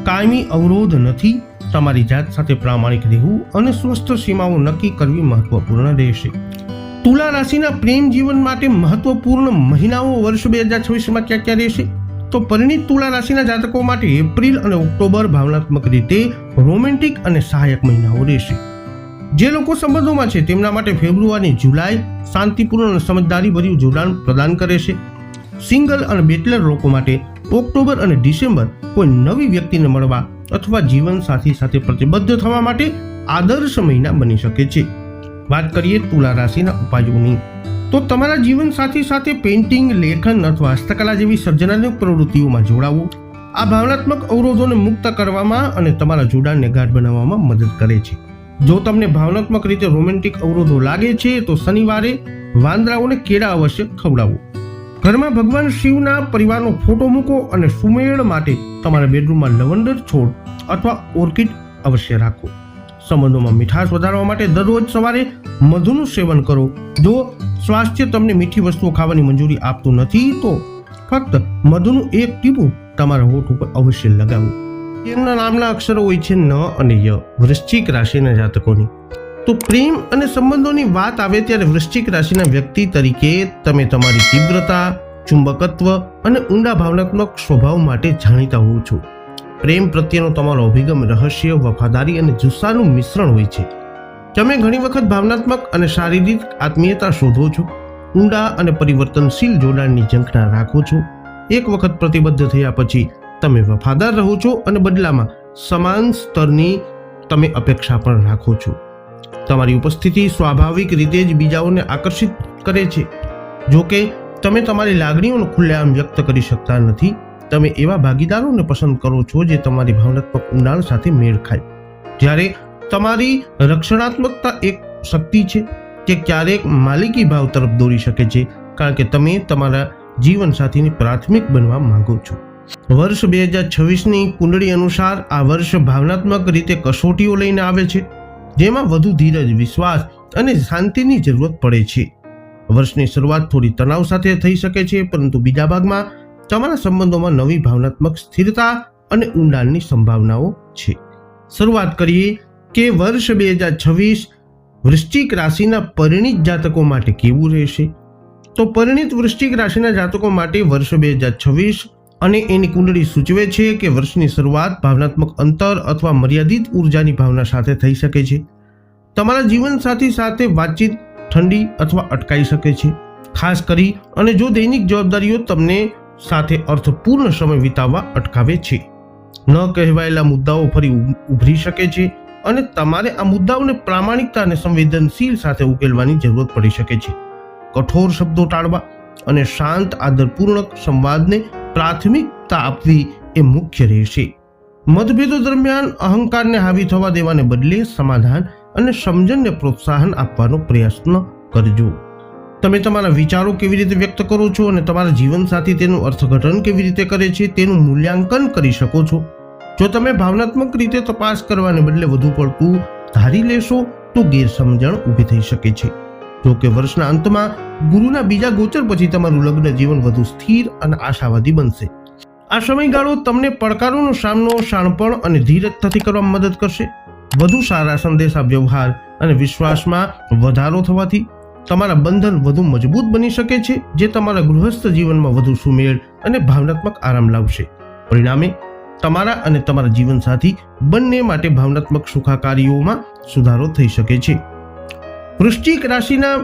કાયમી અવરોધ નથી. તમારી જાત સાથે પ્રામાણિક રહેવું અને સ્વસ્થ સીમાઓ નક્કી કરવી મહત્વપૂર્ણ રહેશે. તુલા રાશિના પ્રેમ જીવન માટે મહત્વપૂર્ણ મહિનાઓ વર્ષ 2026માં ક્યાં ક્યાં રહેશે? તો પરિણીત તુલા રાશિના જાતકો માટે એપ્રિલ અને ઓક્ટોબર ભાવનાત્મક રીતે રોમેન્ટિક અને સહાયક મહિનાઓ રહેશે. જે લોકો સંબંધોમાં છે તેમના માટે ફેબ્રુઆરી જુલાઈ શાંતિપૂર્ણ અને સમજદારીભર્યું જોડાણ પ્રદાન કરે છે. સિંગલ અને બેચલર લોકો માટે ઓક્ટોબર અને ડિસેમ્બર કોઈ નવી વ્યક્તિને મળવા અથવા જીવનસાથી સાથે પ્રતિબદ્ધ થવા માટે આદર્શ મહિના બની શકે છે. વાત કરીએ તુલા રાશિના ઉપાયોની, તો તમારા જીવનસાથી સાથે પેઇન્ટિંગ, લેખન અથવા હસ્તકલા જેવી સર્જનાત્મક પ્રવૃત્તિઓમાં જોડાવું આ ભાવનાત્મક અવરોધોને મુક્ત કરવામાં અને તમારા જોડાણને ગાઢ બનાવવામાં મદદ કરે છે. જો તમને ભાવનાત્મક રીતે રોમેન્ટિક અવરોધો લાગે છે તો શનિવારે વાંદરાઓને કેળા અવશ્ય ખવડાવો. ઘરમાં ભગવાન શિવના પરિવારનો ફોટો મૂકો અને સુમેળ માટે તમારા બેડરૂમમાં લવંડર છોડ અથવા ઓર્કિડ અવશ્ય રાખો. સંબંધોમાં મીઠાશ વધારવા માટે દરરોજ સવારે મધુનું સેવન કરો. જો સ્વાસ્થ્ય તમને મીઠી વસ્તુઓ ખાવાની મંજૂરી આપતું નથી તો ફક્ત મધુનું એક ટીપું તમારા હોઠ ઉપર અવશ્ય લગાવો. તેમના નામના અક્ષરો હોય છે ન અને ય. વૃશ્ચિક રાશિના જાતકોની, તો પ્રેમ અને સંબંધોની વાત આવે ત્યારે વૃશ્ચિક રાશિના વ્યક્તિ તરીકે તમે તમારી તીવ્રતા, ચુંબકત્વ અને ઊંડા ભાવનાત્મક સ્વભાવ માટે જાણીતા હોવ છો. પ્રેમ પ્રત્યેનો તમારો અભિગમ રહસ્ય, વફાદારી અને જુસ્સાનું મિશ્રણ હોય છે. તમે ઘણી વખત ભાવનાત્મક અને શારીરિક આત્મીયતા શોધો છો. ઊંડા અને પરિવર્તનશીલ જોડાણની ઝંખના રાખો છો. એક વખત પ્રતિબદ્ધ થયા પછી તમે વફાદાર રહો છો અને બદલામાં સમાન સ્તરની તમે અપેક્ષા પણ રાખો છો. તમારી ઉપસ્થિતિ સ્વાભાવિક રીતે જ બીજાઓને આકર્ષિત કરે છે. જો કે તમે તમારી લાગણીઓને ખુલ્લેઆમ વ્યક્ત કરી શકતા નથી. તમે એવા ભાગીદારોને પસંદ કરો છો જે તમારી ભાવનાત્મક ઊંડાણ સાથે મેળ ખાય. જ્યારે તમારી રક્ષણાત્મકતા એક શક્તિ છે કે ક્યારેક માલિકી ભાવ તરફ દોરી શકે છે, કારણ કે તમે તમારા જીવનસાથીની પ્રાથમિક બનવા માંગો છો. વર્ષ 2026ની કુંડળી અનુસાર આ વર્ષ ભાવનાત્મક રીતે કસોટીઓ લઈને આવે છે, જેમાં વધુ ધીરજ, વિશ્વાસ અને શાંતિની જરૂરત પડે છે. વર્ષની શરૂઆત થોડી તણાવ સાથે થઈ શકે છે, પરંતુ બીજા ભાગમાં તમારા સંબંધોમાં નવી ભાવનાત્મક સ્થિરતા અને ઊંડાણની સંભાવનાઓ છે. શરૂઆત કરીએ કે વર્ષ 2026 વૃશ્ચિક રાશિના પરિણીત જાતકો માટે કેવું રહેશે. તો પરિણીત વૃશ્ચિક રાશિના જાતકો માટે વર્ષ 2026 અને એની કુંડળી સૂચવે છે કે વર્ષની શરૂઆત ભાવનાત્મક અંતર અથવા મર્યાદિત ઉર્જાની ભાવના સાથે થઈ શકે છે. તમારા જીવનસાથી સાથે વાતચીત ઠંડી અથવા અટકાઈ શકે છે, ખાસ કરી અને જો દૈનિક જવાબદારીઓ તમને સાથે અર્થપૂર્ણ સમય વિતાવવા અટકાવે છે. ન કહેવાયેલા મુદ્દાઓ ફરી ઉભરી શકે છે અને તમારે આ મુદ્દાઓને પ્રામાણિકતા અને સંવેદનશીલ સાથે ઉકેલવાની જરૂરત પડી શકે છે. કઠોર શબ્દો ટાળવા અને શાંત આદરપૂર્વક સંવાદને પ્રાથમિકતા આપવી એ મુખ્ય રહેશે. મતભેદો દરમિયાન અહંકારને હાવી થવા દેવાને બદલે સમાધાન અને સમજણને પ્રોત્સાહન આપવાનો પ્રયત્ન કરજો. તમે તમારા વિચારો કેવી રીતે વ્યક્ત કરો છો અને તમારા જીવનસાથી તેનું અર્થઘટન કેવી રીતે કરે છે તેનું મૂલ્યાંકન કરી શકો છો. જો તમે ભાવનાત્મક રીતે તપાસ કરવાને બદલે વધુ પડતું ધારી લેશો તો ગેરસમજણ ઊભી થઈ શકે છે. જો કે વર્ષના અંતમાં ગુરુના બીજા ગોચર પછી તમારું લગ્ન જીવન વધુ સ્થિર અને આશાવાદી બનશે. આ સમયગાળો તમને પડકારોનો સામનો શાણપણ અને ધીરજથી કરવામાં મદદ કરશે. વધુ સારા સંદેશા વ્યવહાર અને વિશ્વાસમાં વધારો થવાથી તમારા બંધન વધુ મજબૂત બની શકે છે, જે તમારા ગૃહસ્થ જીવનમાં વધુ સુમેળ અને ભાવનાત્મક આરામ લાવશે. પરિણામે તમારા અને તમારા જીવનસાથી બંને માટે ભાવનાત્મક સુખાકારીઓમાં સુધારો થઈ શકે છે. વૃશ્ચિક રાશિના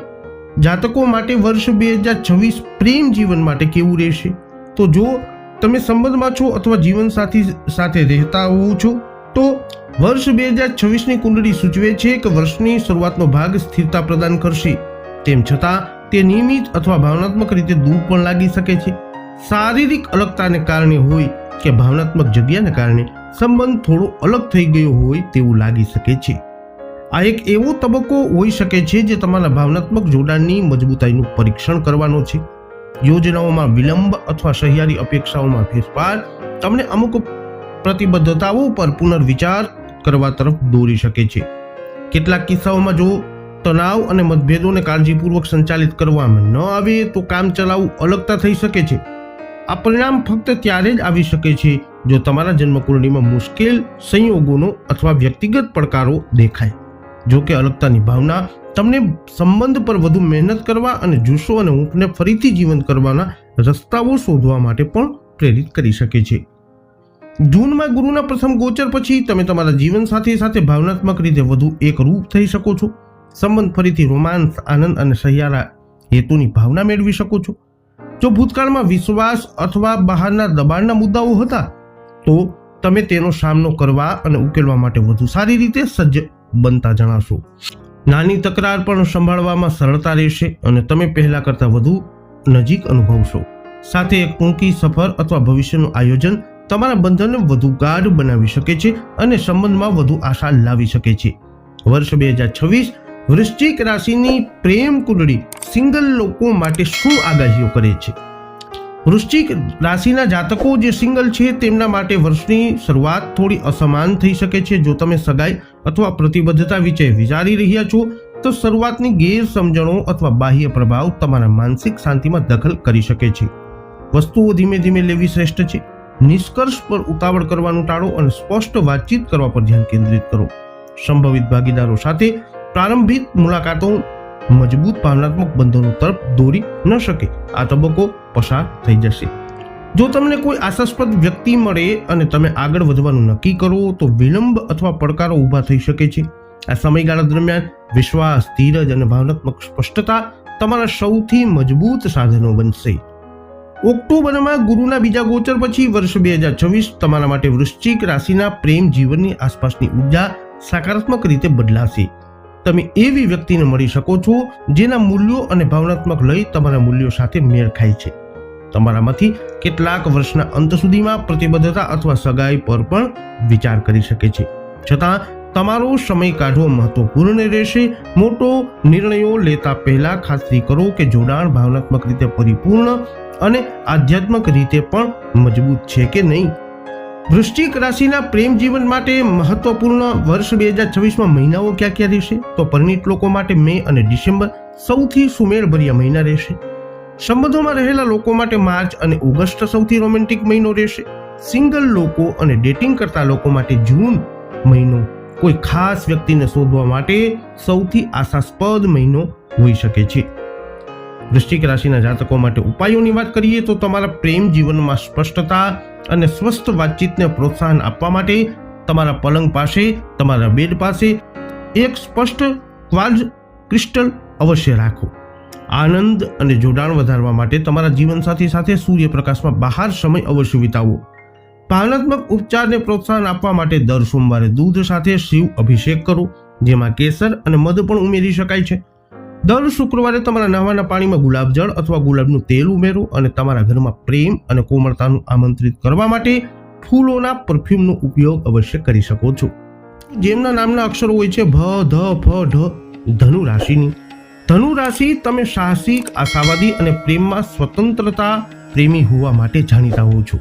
જાતકો માટે વર્ષ 2026 પ્રેમ જીવન માટે કેવું રહેશે? તો જો તમે સંબંધમાં છો અથવા જીવનસાથી સાથે રહેતા હોવ છો તો વર્ષ 2026ની કુંડળી સૂચવે છે કે વર્ષની શરૂઆતનો ભાગ સ્થિરતા પ્રદાન કરશે. તેમ છતાં તે નિયમિત અથવા ભાવનાત્મક રીતે દૂર પણ લાગી શકે છે. શારીરિક અલગતાને કારણે હોય કે ભાવનાત્મક જગ્યાને કારણે સંબંધ થોડો અલગ થઈ ગયો હોય તેવું લાગી શકે છે. આ એક એવો તબક્કો હોઈ શકે છે જે તમારા ભાવનાત્મક જોડાણની મજબૂતાઈનું પરીક્ષણ કરવાનો છે. યોજનાઓમાં વિલંબ અથવા સહિયારી અપેક્ષાઓમાં ફેરફાર તમને અમુક પ્રતિબદ્ધતાઓ પર પુનર્વિચાર કરવા તરફ દોરી શકે છે. કેટલાક કિસ્સાઓમાં જો તણાવ અને મતભેદોને કાળજીપૂર્વક સંચાલિત કરવામાં ન આવે તો કામચલાઉ અલગતા થઈ શકે છે. આ પરિણામ ફક્ત ત્યારે જ આવી શકે છે જો તમારા જન્મકુંડળીમાં મુશ્કેલ સંયોગોનો અથવા વ્યક્તિગત પડકારો દેખાય. જો કે અલગતાની ભાવના તમને સંબંધ પર વધુ મહેનત કરવા અને જુસ્સો અને ઊંઘને ફરીથી જીવંત કરવાના રસ્તાઓ શોધવા માટે પણ પ્રેરિત કરી શકે છે. જૂનમાં ગુરુના પ્રથમ ગોચર પછી તમે તમારા જીવનસાથી સાથે ભાવનાત્મક રીતે વધુ એકરૂપ થઈ શકો છો. સંબંધ ફરીથી રોમાંસ, આનંદ અને સહિયારા હેતુની ભાવના મેળવી શકો છો. જો ભૂતકાળમાં વિશ્વાસ અથવા બહારના દબાણના મુદ્દાઓ હતા તો તમે તેનો સામનો કરવા અને ઉકેલવા માટે વધુ સારી રીતે સજ્જ બનતા જણાશો. નાની તકરાર પણ સંભાળવામાં સરળતા રહેશે અને તમે પહેલા કરતાં વધુ નજીક અનુભવશો. સાથે એક ટૂંકી સફર અથવા ભવિષ્યનું આયોજન તમારા બંધનને વધુ ગાઢ બનાવી શકે છે અને સંબંધમાં વધુ આશા લાવી શકે છે. વર્ષ 2026 વૃશ્ચિક રાશિની પ્રેમ કુંડળી સિંગલ લોકો માટે શું આગાહીઓ કરે છે? વૃશ્ચિક રાશિના જાતકો જે સિંગલ છે તેમના માટે વર્ષની શરૂઆત થોડી અસમાન થઈ શકે છે. જો તમે સગાઈ અથવા પ્રતિબદ્ધતા વિશે વિચારી રહ્યા છો તો શરૂઆતની ગેરસમજણો અથવા બાહ્ય પ્રભાવ તમારા માનસિક શાંતિમાં દખલ કરી શકે છે. વસ્તુઓ ધીમે ધીમે લેવી શ્રેષ્ઠ છે. નિષ્કર્ષ પર ઉતાવળ કરવાનું ટાળો અને સ્પષ્ટ વાતચીત કરવા પર ધ્યાન કેન્દ્રિત કરો. સંભવિત ભાગીદારો સાથે પ્રારંભિક મુલાકાતો મજબૂત ભાવનાત્મક બંધનો તરફ દોરી ન શકે. આ તબક્કો પસાર થઈ જશે. જો તમને કોઈ આશાસ્પદ વ્યક્તિ મળે અને તમે આગળ વધવાનું નક્કી કરો તો વિલંબ અથવા પડકારો ઊભા થઈ શકે છે. આ સમયગાળા દરમિયાન વિશ્વાસ, ધીરજ અને ભાવનાત્મક સ્પષ્ટતા તમારા સૌથી મજબૂત સાધનો બનશે. ઓક્ટોબરમાં ગુરુના બીજા ગોચર પછી વર્ષ 2026 તમારા માટે વૃશ્ચિક રાશિના પ્રેમ જીવનની આસપાસની ઉર્જા સકારાત્મક રીતે બદલાશે. તમે એવી વ્યક્તિને મળી શકો છો જેના મૂલ્યો અને ભાવનાત્મક લય તમારા મૂલ્યો સાથે મેળ ખાય છે. તમારામાંથી કેટલાક વર્ષના અંત સુધીમાં પ્રતિબદ્ધતા અથવા સગાઈ પર પણ વિચાર કરી શકે છે. છતાં તમારો સમય કાઢવો મહત્વપૂર્ણ રહેશે. મોટો નિર્ણયો લેતા પહેલા ખાતરી કરો કે જોડાણ ભાવનાત્મક રીતે પરિપૂર્ણ અને આધ્યાત્મિક રીતે પણ મજબૂત છે કે નહીં. વૃશ્ચિક રાશિના પ્રેમ જીવન માટે મહત્વપૂર્ણ વર્ષ 2026માં મહિનાઓ ક્યાં ક્યાં રહેશે? તો પરિણીત લોકો માટે મે અને ડિસેમ્બર સૌથી સુમેળભર્યા મહિના રહેશે. સંબંધોમાં રહેલા લોકો માટે માર્ચ અને ઓગસ્ટ સૌથી રોમેન્ટિક મહિનો રહેશે. સિંગલ લોકો અને ડેટિંગ કરતા લોકો માટે જૂન મહિનો કોઈ ખાસ વ્યક્તિને શોધવા માટે સૌથી આશાસ્પદ મહિનો હોઈ શકે છે. વૃશ્ચિક રાશિના જાતકો માટે ઉપાયોની વાત કરીએ તો તમારા પ્રેમ જીવનમાં સ્પષ્ટતા અને સ્વસ્થ વાતચીતને પ્રોત્સાહન આપવા માટે તમારા પલંગ પાસે, તમારા બેડ પાસે એક સ્પષ્ટ ક્વાર્ટઝ ક્રિસ્ટલ અવશ્ય રાખો. આનંદ અને જોડાણ વધારવા માટે તમારા જીવનસાથી સાથે સૂર્યપ્રકાશમાં બહાર સમય અવશ્ય વિતાવો. ભાવનાત્મક ઉપચારને પ્રોત્સાહન આપવા માટે દર સોમવારે દૂધ સાથે શિવ અભિષેક કરો, જેમાં કેસર અને મધ પણ ઉમેરી શકાય છે. દર શુક્રવારે તમારા નહાવાના પાણીમાં ગુલાબજળ અથવા ગુલાબનું તેલ ઉમેરો અને તમારા ઘરમાં પ્રેમ અને કોમળતાનું આમંત્રિત કરવા માટે ફૂલોના પરફ્યુમનો ઉપયોગ અવશ્ય કરી શકો છો. જેમના નામના અક્ષરો હોય છે ભ, ધ, ફ, ઢ. ધનુ રાશિની ધનુ રાશિ તમે સાહસિક, આશાવાદી અને પ્રેમમાં સ્વતંત્રતા પ્રેમી હોવા માટે જાણીતા હો છો.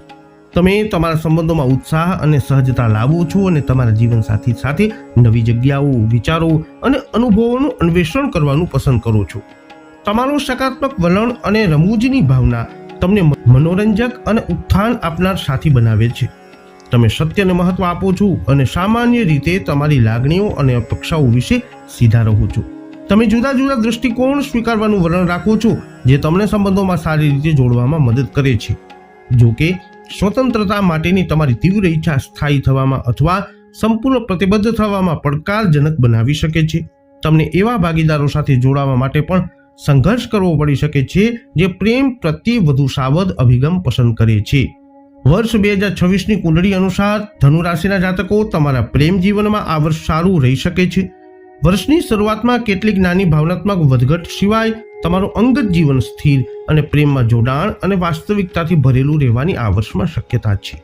તમે તમારા સંબંધોમાં ઉત્સાહ અને સહજતા લાવો છો અને તમારા જીવનસાથી સાથે નવી જગ્યાઓ, વિચારો અને અનુભવોનું અન્વેષણ કરવાનું પસંદ કરો છો. તમારું સકારાત્મક વલણ અને રમૂજની ભાવના તમને મનોરંજક અને ઉત્થાન આપનાર સાથી બનાવે છે. તમે સત્યને મહત્વ આપો છો અને સામાન્ય રીતે તમારી લાગણીઓ અને અપેક્ષાઓ વિશે સીધા રહો છો. તમે જુદા જુદા દૃષ્ટિકોણ સ્વીકારવાનું વલણ રાખો છો, જે તમને સંબંધોમાં સારી રીતે જોડવામાં મદદ કરે છે. જો કે સ્વતંત્રતા માટેની તમારી તીવ્ર ઈચ્છા સ્થાયી થવામાં અથવા સંપૂર્ણ પ્રતિબદ્ધ થવામાં પડકારજનક બનાવી શકે છે. તમને એવા ભાગીદારો સાથે જોડાવા માટે પણ સંઘર્ષ કરવો પડી શકે છે જે પ્રેમ પ્રત્યે વધુ સાવધ અભિગમ પસંદ કરે છે. વર્ષ 2026ની કુંડળી અનુસાર ધનુ રાશિના જાતકો તમારા પ્રેમ જીવનમાં આ વર્ષ સારું રહી શકે છે. વર્ષની શરૂઆતમાં કેટલીક નાની ભાવનાત્મક વધઘટ સિવાય તમારું અંગત જીવન સ્થિર અને પ્રેમમાં જોડાણ અને વાસ્તવિકતાથી ભરેલું રહેવાની આ વર્ષમાં શક્યતા છે.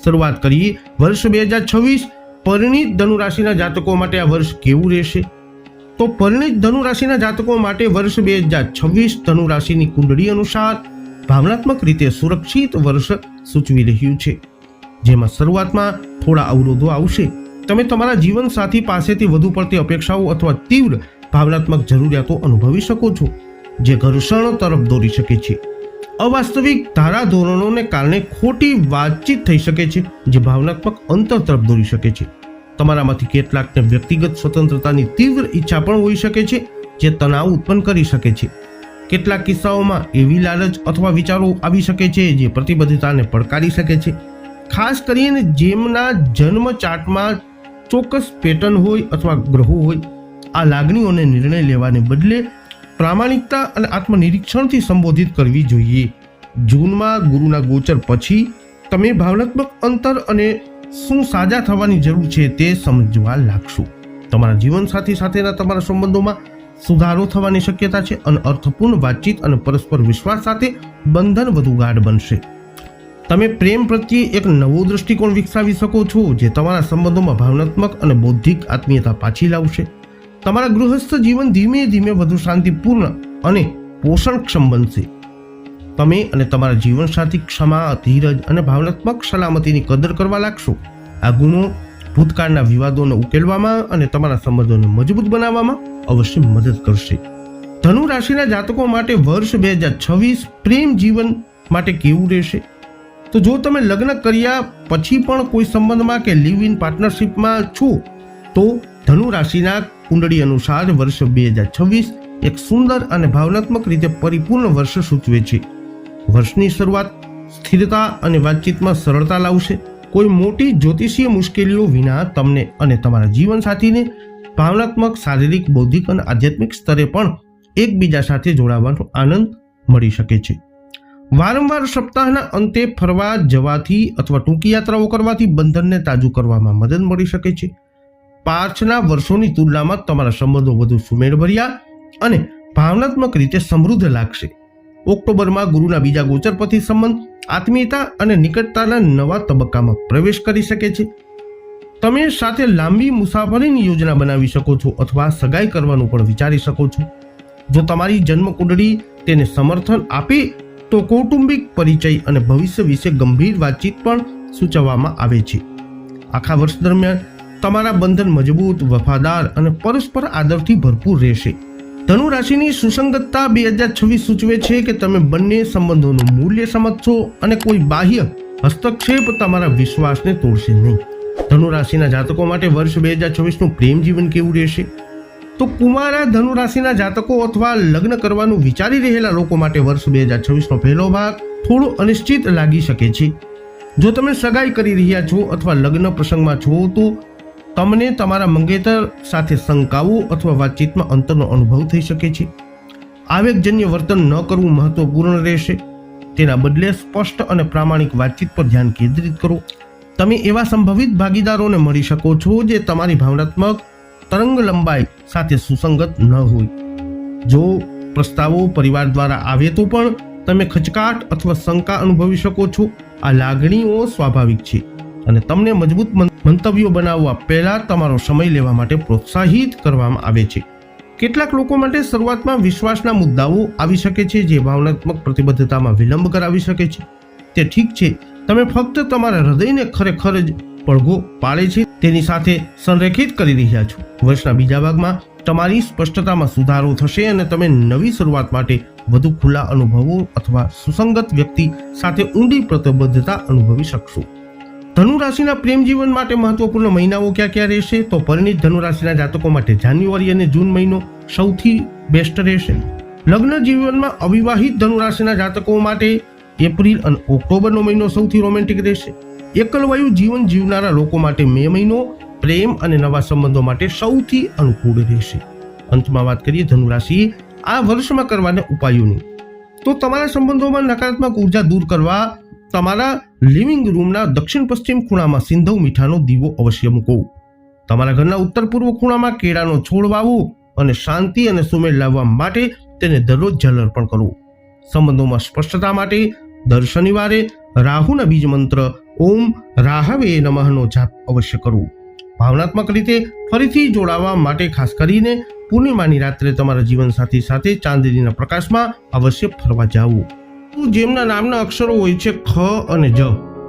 શરૂઆત કરીએ વર્ષ 2026 પરિણીત ધનુ રાશિના જાતકો માટે આ વર્ષ કેવું રહેશે. તો પરિણીત ધનુ રાશિના જાતકો માટે વર્ષ 2026 ધનુ રાશિની કુંડળી અનુસાર ભાવનાત્મક રીતે સુરક્ષિત વર્ષ સૂચવી રહ્યું છે, જેમાં શરૂઆતમાં થોડા અવરોધો આવશે. તમે તમારા જીવનસાથી પાસેથી વધુ પડતી અપેક્ષાઓ અથવા તીવ્ર ભાવનાત્મક જરૂરિયાતો અનુભવી શકો છો, જે ઘર્ષણ તરફ દોરી શકે છે. અવાસ્તવિક ધારાધોરણોને કારણે ખોટી વાતચીત થઈ શકે છે, જે ભાવનાત્મક અંતર તરફ દોરી શકે છે. તમારામાંથી કેટલાકને વ્યક્તિગત સ્વતંત્રતાની તીવ્ર ઈચ્છા પણ હોઈ શકે છે, જે તણાવ ઉત્પન્ન કરી શકે છે. કેટલાક કિસ્સાઓમાં એવી લાલચ અથવા વિચારો આવી શકે છે જે પ્રતિબદ્ધતાને પડકારી શકે છે, ખાસ કરીને જેમના જન્મ ચાર્ટમાં ચોક્કસ પેટર્ન હોય અથવા ગ્રહો હોય. આ લાગણીઓને નિર્ણય લેવાને બદલે પ્રામાણિકતા અને આત્મનિરીક્ષણથી સંબોધિત કરવી જોઈએ. જૂનમાં ગુરુના ગોચર પછી તમે ભાવનાત્મક અંતર અને શું સાજા થવાની જરૂર છે તે સમજવા લાગશો. તમારા જીવનસાથી સાથેના તમારા સંબંધોમાં સુધારો થવાની શક્યતા છે અને અર્થપૂર્ણ વાતચીત અને પરસ્પર વિશ્વાસ સાથે બંધન વધુ ગાઢ બનશે. તમે પ્રેમ પ્રત્યે એક નવો દૃષ્ટિકોણ વિકસાવી શકો છો, જે તમારા સંબંધોમાં ભાવનાત્મક અને બૌદ્ધિક આત્મીયતા પાછી લાવશે. તમારા ગૃહસ્થ જીવન ધીમે ધીમે વધુ શાંતિપૂર્ણ અને પોષણક્ષમ બનશે. તમે અને તમારા જીવનસાથી ક્ષમા, ધીરજ અને ભાવનાત્મક સલામતીની કદર કરવા લાગશો. આ ગુણો ભૂતકાળના વિવાદોને ઉકેલવામાં અને તમારા સંબંધોને મજબૂત બનાવવામાં અવશ્ય મદદ કરશે. ધનુ રાશિના જાતકો માટે વર્ષ 2026 પ્રેમ જીવન માટે કેવું રહેશે. તો જો તમે લગ્ન કર્યા પછી પણ કોઈ સંબંધમાં કે લિવ ઇન પાર્ટનરશિપમાં છો, તો ધનુ રાશિના કુંડળી અનુસાર વર્ષ 2026 એક સુંદર અને ભાવનાત્મક રીતે પરિપૂર્ણ વર્ષ સૂચવે છે. વર્ષની શરૂઆત સ્થિરતા અને વાતચીતમાં સરળતા લાવશે. કોઈ મોટી જ્યોતિષીય મુશ્કેલીઓ વિના તમને અને તમારા જીવનસાથીને ભાવનાત્મક, શારીરિક, બૌદ્ધિક અને આધ્યાત્મિક સ્તરે પણ એકબીજા સાથે જોડાવાનો આનંદ મળી શકે છે. વારંવાર સપ્તાહના અંતે ફરવા જવાથી અથવા ટૂંકી યાત્રાઓ કરવાથી બંધનને તાજું કરવામાં મદદ મળી શકે છે. પાછલા વર્ષોની તુલનામાં તમારા સંબંધો વધુ સુમેળભર્યા અને ભાવનાત્મક રીતે સમૃદ્ધ લાગશે. ઓક્ટોબરમાં ગુરુના બીજા ગોચર પરથી સંબંધ, આત્મીયતા અને નિકટતાના નવા તબક્કામાં પ્રવેશ કરી શકે છે. તમે સાથે લાંબી મુસાફરીની યોજના બનાવી શકો છો અથવા સગાઈ કરવાનું પણ વિચારી શકો છો. જો તમારી જન્મ કુંડળી તેને સમર્થન આપે તો કૌટુંબિક પરિચય અને ભવિષ્ય વિશે ગંભીર વાતચીત પણ સૂચવવામાં આવે છે. આખા વર્ષ દરમિયાન તમારા બંધન મજબૂત, વફાદાર અને પરસ્પર આદરથી ભરપૂર રહેશે. ધનુ રાશિની સુસંગતતા 2026 સૂચવે છે કે તમે બંને સંબંધોનું મૂલ્ય સમજશો અને કોઈ બાહ્ય હસ્તક્ષેપ તમારા વિશ્વાસને તોડશે નહીં. ધનુ રાશિના જાતકો માટે વર્ષ 2026નું પ્રેમ જીવન કેવું રહેશે. તો કુમારા ધનુ રાશિના જાતકો અથવા લગ્ન કરવાનું વિચારી રહેલા લોકો માટે વર્ષ 2026નો પહેલો ભાગ થોડો અનિશ્ચિત લાગી શકે છે. જો તમે સગાઈ કરી રહ્યા છો અથવા લગ્ન પ્રસંગમાં છો, તો તમને તમારા મંગેતર સાથે શંકાઓ અથવા વાતચીતમાં અંતરનો અનુભવ થઈ શકે છે. આવેગજન્ય વર્તન ન કરવું મહત્વપૂર્ણ રહેશે. તેના બદલે સ્પષ્ટ અને પ્રામાણિક વાતચીત પર ધ્યાન કેન્દ્રિત કરો. તમે એવા સંભવિત ભાગીદારોને મળી શકો છો જે તમારી ભાવનાત્મક તરંગ લંબાઈ સાથે સુસંગત ન હોય. જો પ્રસ્તાવો પરિવાર દ્વારા આવે તો પણ તમે ખચકાટ અથવા શંકા અનુભવી શકો છો. આ લાગણીઓ સ્વાભાવિક છે અને તમને મજબૂત મંતવ્યો બનાવવા પહેલા તમારો સમય લેવા માટે પ્રોત્સાહિત કરવામાં આવે છે. કેટલાક લોકો માટે શરૂઆતમાં વિશ્વાસના મુદ્દાઓ આવી શકે છે જે ભાવનાત્મક પ્રતિબદ્ધતામાં વિલંબ કરાવી શકે છે. તે ઠીક છે, તમે ફક્ત તમારા હૃદયને ખરેખર જ પડઘો પાડે છે તેની સાથે સંરેખિત કરી રહ્યા છો. વર્ષના બીજા ભાગમાં તમારી સ્પષ્ટતામાં સુધારો થશે અને તમે નવી શરૂઆત માટે વધુ ખુલ્લા અનુભવો અથવા સુસંગત વ્યક્તિ સાથે ઊંડી પ્રતિબદ્ધતા અનુભવી શકશો. ધનુ રાશિના પ્રેમ જીવન માટે મહત્વપૂર્ણ મહિનાઓ ક્યાં ક્યાં રહેશે? તો પરિણીત ધનુ રાશિના જાતકો માટે જાન્યુઆરી અને જૂન મહિનો સૌથી બેસ્ટ રહેશે. લગ્ન જીવનમાં અવિવાહિત ધનુ રાશિના જાતકો માટે એપ્રિલ અને ઓક્ટોબરનો મહિનો સૌથી રોમેન્ટિક રહેશે. એકલવાયુ જીવન જીવનારા લોકો માટે મે મહિનો પ્રેમ અને નવા સંબંધો માટે સૌથી અનુકૂળ રહેશે. અંતમાં વાત કરીએ ધનુ રાશિએ આ વર્ષમાં કરવાના ઉપાયોની, તો તમારા સંબંધોમાં નકારાત્મક ઉર્જા દૂર કરવા તમારા લિવિંગ રૂમના દક્ષિણ પશ્ચિમ ખૂણામાં સિંધવ મીઠાનો દીવો અવશ્ય મૂકો. તમારા ઘરના ઉત્તર પૂર્વ ખૂણામાં કેળાનો છોડ વાવો અને શાંતિ અને સુમેળ લાવવા માટે તેને દરરોજ જલ અર્પણ કરો. સંબંધોમાં સ્પષ્ટતા માટે દર શનિવારે રાહુના બીજ મંત્ર ઓમ રાહવે નમઃનો જાપ અવશ્ય કરો. ભાવનાત્મક રીતે ફરીથી જોડાવા માટે ખાસ કરીને પૂર્ણિમાની રાત્રે તમારા જીવનસાથી સાથે ચાંદનીના પ્રકાશમાં અવશ્ય ફરવા જાઓ. જેમના નામના અક્ષરો હોય છે ખ અને જ,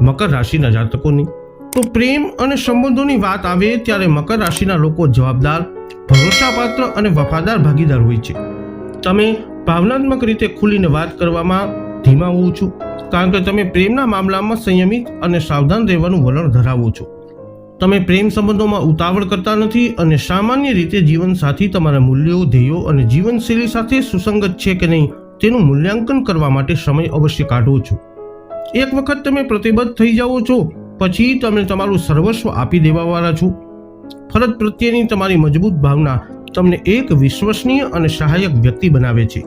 મકર રાશિના જાતકોની, તો પ્રેમ અને સંબંધોની વાત આવે ત્યારે મકર રાશિના લોકો જવાબદાર, ભરોસાપાત્ર અને વફાદાર ભાગીદાર હોય છે. તમે ભાવનાત્મક રીતે ખુલીને વાત કરવામાં ધીમા હોવ છો કારણ કે તમે પ્રેમના મામલામાં સંયમિત અને સાવધાન રહેવાનું વલણ ધરાવો છો. તમે પ્રેમ સંબંધોમાં ઉતાવળ કરતા નથી અને સામાન્ય રીતે જીવનસાથી તમારા મૂલ્યો, ધ્યેયો અને જીવનશૈલી સાથે સુસંગત છે કે નહીં તેનું મૂલ્યાંકન કરવા માટે સમય અવશ્ય કાઢો છો. એક વખત તમે પ્રતિબદ્ધ થઈ જાઓ છો પછી તમે તમારું સર્વસ્વ આપી દેવાવાળા છો. ફરજ પ્રત્યેની તમારી મજબૂત ભાવના તમને એક વિશ્વસનીય અને સહાયક વ્યક્તિ બનાવે છે.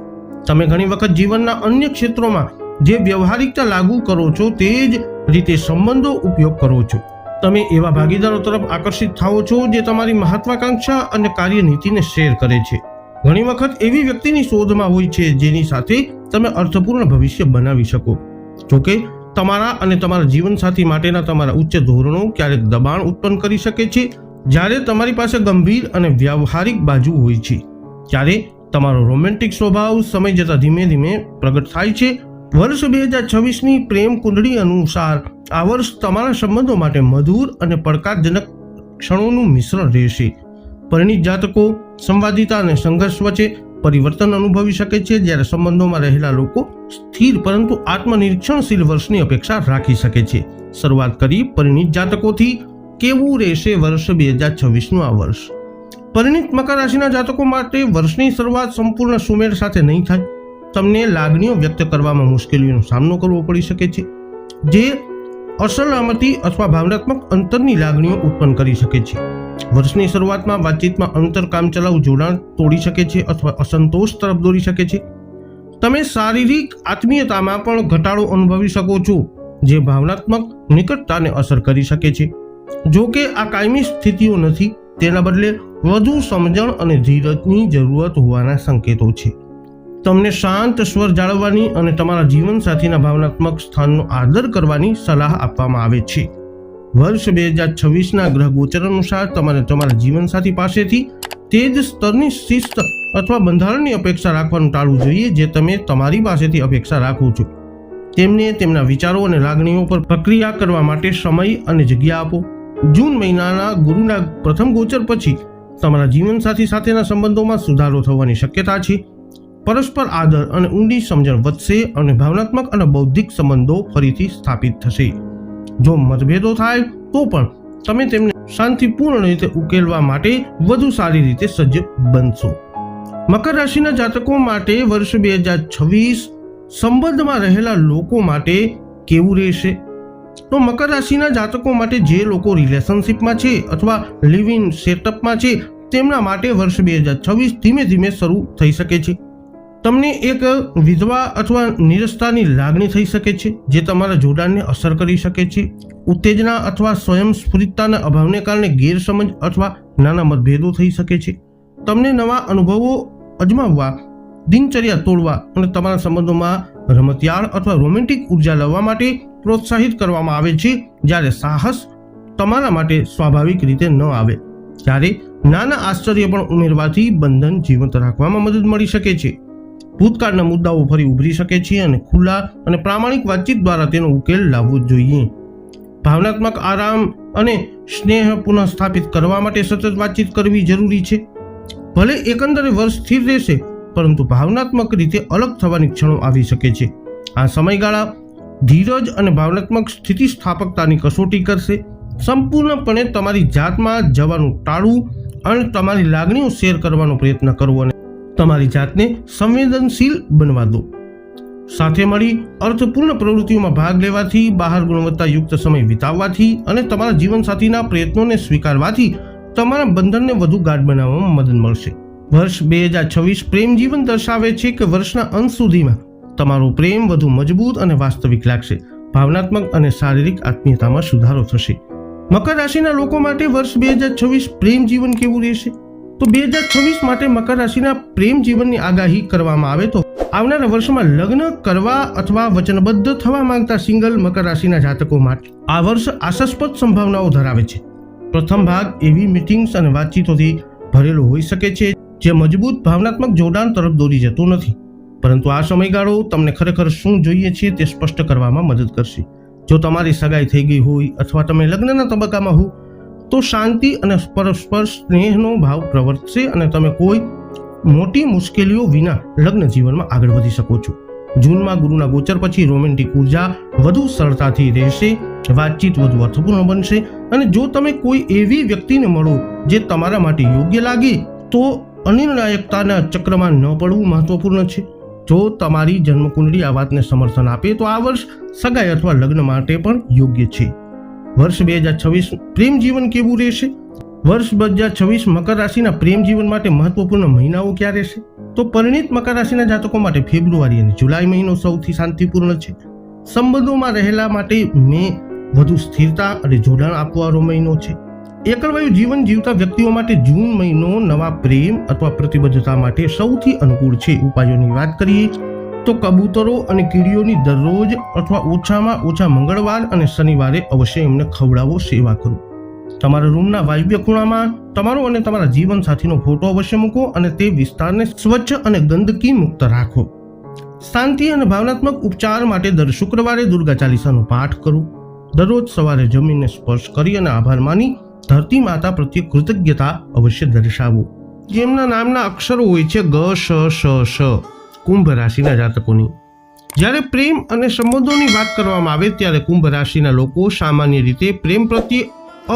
તમે ઘણી વખત જીવનના અન્ય ક્ષેત્રોમાં જે વ્યવહારિકતા લાગુ કરો છો તે જ રીતે સંબંધો ઉપયોગ કરો છો. તમે એવા ભાગીદારો તરફ આકર્ષિત થાઓ છો જે તમારી મહત્વાકાંક્ષા અને કાર્યનીતિને શેર કરે છે. ઘણી વખત એવી વ્યક્તિની શોધમાં હોય છે જેની સાથે તમે અર્થપૂર્ણ ભવિષ્ય બનાવી શકો. જોકે તમારા અને તમારા જીવનસાથી માટેના તમારા ઉચ્ચ ધોરણો ક્યારેક દબાણ ઉત્પન્ન કરી શકે છે. જ્યારે તમારી પાસે ગંભીર અને વ્યવહારિક બાજુ હોય છે ત્યારે તમારો રોમેન્ટિક સ્વભાવ સમય જતાં ધીમે ધીમે પ્રગટ થાય છે. વર્ષ 2026ની પ્રેમ કુંડળી અનુસાર આ વર્ષ તમારા સંબંધો માટે મધુર અને પડકારજનક ક્ષણોનું મિશ્રણ રહેશે. પરિણીત જાતકો સંવાદિતા અને સંઘર્ષ વચ્ચે પરિવર્તન અનુભવી શકે છે, જ્યારે સંબંધોમાં રહેલા લોકો સ્થિર પરંતુ આત્મનિરીક્ષણશીલ વર્ષની અપેક્ષા રાખી શકે છે. શરૂઆત કરી પરિણીત જાતકોથી, કેવું રહેશે વર્ષ 2026નું આ વર્ષ? પરિણીત મકર રાશિના જાતકો માટે વર્ષની શરૂઆત સંપૂર્ણ સુમેળ સાથે નહીં થાય. તમને લાગણીઓ વ્યક્ત કરવામાં મુશ્કેલીઓનો સામનો કરવો પડી શકે છે, જે અસલામતી અથવા ભાવનાત્મક અંતરની લાગણીઓ ઉત્પન્ન કરી શકે છે. વર્ષની શરૂઆતમાં વાતચીતમાં અંતર કામચલાઉ જોડાણ તોડી શકે છે અથવા અસંતોષ તરફ દોરી શકે છે. તમે શારીરિક આત્મીયતામાં પણ ઘટાડો અનુભવી શકો છો, જે ભાવનાત્મક નિકટતાને અસર કરી શકે છે. જો કે આ કાયમી સ્થિતિઓ નથી, તેના બદલે વધુ સમજણ અને ધીરજની જરૂરત હોવાના સંકેતો છે. તમને શાંત સ્વર જાળવવાની અને તમારા જીવનસાથીના ભાવનાત્મક સ્થાનનો આદર કરવાની સલાહ આપવામાં આવે છે. વર્ષ 2026ના ગ્રહ ગોચર અનુસાર તમારે તમારા જીવનસાથી પાસેથી તે જ સ્તરની શિસ્ત અથવા બંધારણની અપેક્ષા રાખવાનું ટાળવું જોઈએ જે તમે તમારી પાસેથી અપેક્ષા રાખો છો. તેમને તેમના વિચારો અને લાગણીઓ પર પ્રક્રિયા કરવા માટે સમય અને જગ્યા આપો. જૂન મહિનાના ગુરુના પ્રથમ ગોચર પછી તમારા જીવનસાથી સાથેના સંબંધોમાં સુધારો થવાની શક્યતા છે. પરસ્પર આદર અને ઊંડી સમજણ વધશે અને ભાવનાત્મક અને બૌદ્ધિક સંબંધો ફરીથી સ્થાપિત થશે. જો મતભેદો થાય તો પણ તમે તેમને શાંતિપૂર્ણ રીતે ઉકેલવા માટે વધુ સારી રીતે સજ્જ બનશો. મકર રાશિના જાતકો માટે વર્ષ 2026 સંબંધમાં રહેલા લોકો માટે કેવું રહેશે? તો મકર રાશિના જાતકો માટે જે લોકો રિલેશનશિપમાં છે અથવા લિવ ઇન સેટઅપમાં છે તેમના માટે વર્ષ 2026 ધીમે ધીમે શરૂ થઈ શકે છે. તમને એક વિધવા અથવા નિરસતાની લાગણી થઈ શકે છે જે તમારા જોડાણને અસર કરી શકે છે. ઉત્તેજના અથવા સ્વયંસ્ફુરિતતાના અભાવને કારણે ગેરસમજ અથવા નાના મતભેદો થઈ શકે છે. તમને નવા અનુભવો અજમાવવા, દિનચર્યા તોડવા અને તમારા સંબંધોમાં રમતિયાળ અથવા રોમેન્ટિક ઉર્જા લાવવા માટે પ્રોત્સાહિત કરવામાં આવે છે, જ્યારે સાહસ તમારા માટે સ્વાભાવિક રીતે ન આવે. ત્યારે નાના આશ્ચર્ય પણ ઉમેરવાથી બંધન જીવંત રાખવામાં મદદ મળી શકે છે. ભૂતકાળના મુદ્દાઓ ફરી ઉભરી શકે છે અને ખુલ્લા અને પ્રામાણિક વાતચીત દ્વારા તેનો ઉકેલ લાવવો જોઈએ. ભાવનાત્મક આરામ અને સ્નેહ પુનઃસ્થાપિત કરવા માટે સતત વાતચીત કરવી જરૂરી છે. ભલે એકંદરે વર્ષ સ્થિર રહેશે, પરંતુ ભાવનાત્મક રીતે અલગ થવાની ક્ષણો આવી શકે છે. આ સમયગાળા ધીરજ અને ભાવનાત્મક સ્થિતિસ્થાપકતાની કસોટી કરશે. સંપૂર્ણપણે તમારી જાતમાં જવાનું ટાળવું અને તમારી લાગણીઓ શેર કરવાનો પ્રયત્ન કરવો અને તમારી જાતને સંવેદનશીલ બનવા દો. સાથે મળી અર્થપૂર્ણ પ્રવૃત્તિઓમાં ભાગ લેવાથી, બહાર ગુણવત્તાયુક્ત સમય વિતાવવાથી અને તમારા જીવનસાથીના પ્રયત્નોને સ્વીકારવાથી તમારા બંધનને વધુ ગાઢ બનાવવામાં મદદ મળશે. વર્ષ 2026 પ્રેમ જીવન દર્શાવે છે કે વર્ષના અંત સુધીમાં તમારો પ્રેમ વધુ મજબૂત અને વાસ્તવિક લાગશે. ભાવનાત્મક અને શારીરિક આત્મીયતામાં સુધારો થશે. મકર રાશિના લોકો માટે વર્ષ 2026 પ્રેમ જીવન કેવું રહેશે? તો 2026 માટે મકર રાશિના પ્રેમ જીવનની આગાહી કરવામાં આવે તો આવનારા વર્ષમાં લગ્ન કરવા અથવા વચનબદ્ધ થવા માંગતા સિંગલ મકર રાશિના જાતકો માટે આ વર્ષ આશાસ્પદ સંભાવનાઓ ધરાવે છે. પ્રથમ ભાગ એવી મીટિંગ્સ અને વાતચીતોથી ભરેલો હોઈ શકે છે જે મજબૂત ભાવનાત્મક જોડાણ તરફ દોરી જતો નથી, પરંતુ આ સમયગાળો તમને ખરેખર શું જોઈએ છે તે સ્પષ્ટ કરવામાં મદદ કરશે. જો તમારી સગાઈ થઈ ગઈ હોય અથવા તમે લગ્નના તબક્કામાં હો તો શાંતિ અને પરસ્પર સ્નેહનો ભાવ પ્રવર્તશે અને તમે કોઈ મોટી મુશ્કેલીઓ વિના લગ્ન જીવનમાં આગળ વધી શકો છો. જૂનમાં ગુરુના ગોચર પછી રોમેન્ટિક ઉર્જા વધુ સરળતાથી રહેશે, વાતચીત વધુ અર્થપૂર્ણ બનશે અને જો તમે કોઈ એવી વ્યક્તિને મળો જે તમારા માટે યોગ્ય લાગે તો અનિર્ણાયકતાના ચક્રમાં ન પડવું મહત્વપૂર્ણ છે. જો તમારી જન્મકુંડળી આ વાતને સમર્થન આપે તો આ વર્ષ સગાઈ અથવા લગ્ન માટે પણ યોગ્ય છે. વર્ષ 2026 પ્રેમ જીવન કેવું રહેશે? વર્ષ 2026 મકર રાશિના પ્રેમ જીવન માટે મહત્વપૂર્ણ મહિનાઓ ક્યાં રહેશે? તો પરિણીત મકર રાશિના જાતકો માટે ફેબ્રુઆરી અને જુલાઈ મહિનો સૌથી શાંતિપૂર્ણ છે. સંબંધોમાં રહેલા માટે મે વધુ સ્થિરતા અને જોડાણ આપવાનો મહિનો છે. એકલવાયુ જીવન જીવતા વ્યક્તિઓ માટે જૂન મહિનો નવા પ્રેમ અથવા પ્રતિબદ્ધતા માટે સૌથી અનુકૂળ છે. ઉપાયોની વાત કરીએ તો કબૂતરો અને કીડીઓની દરરોજ અથવા ઓછામાં ઓછા મંગળવાર અને શનિવારે અવશ્ય એમને ખવડાવો, સેવા કરો. તમારા રૂમના વાયવ્ય ખૂણામાં તમારો અને તમારા જીવન સાથીનો ફોટો અવશ્ય મૂકો અને તે વિસ્તારને સ્વચ્છ અને ગંદકી મુક્ત રાખો. શાંતિ અને ભાવનાત્મક ઉપચાર માટે દર શુક્રવારે દુર્ગા ચાલીસાનો પાઠ કરો. દરરોજ સવારે જમીનને સ્પર્શ કરી અને આભાર માની ધરતી માતા પ્રત્યે કૃતજ્ઞતા અવશ્ય દર્શાવો. જેમના નામના અક્ષરો હોય છે ગ, શ, શ, શ. કુંભ રાશિના જાતકોની જ્યારે પ્રેમ અને સંબંધોની વાત કરવામાં આવે ત્યારે કુંભ રાશિના લોકો સામાન્ય રીતે પ્રેમ પ્રત્યે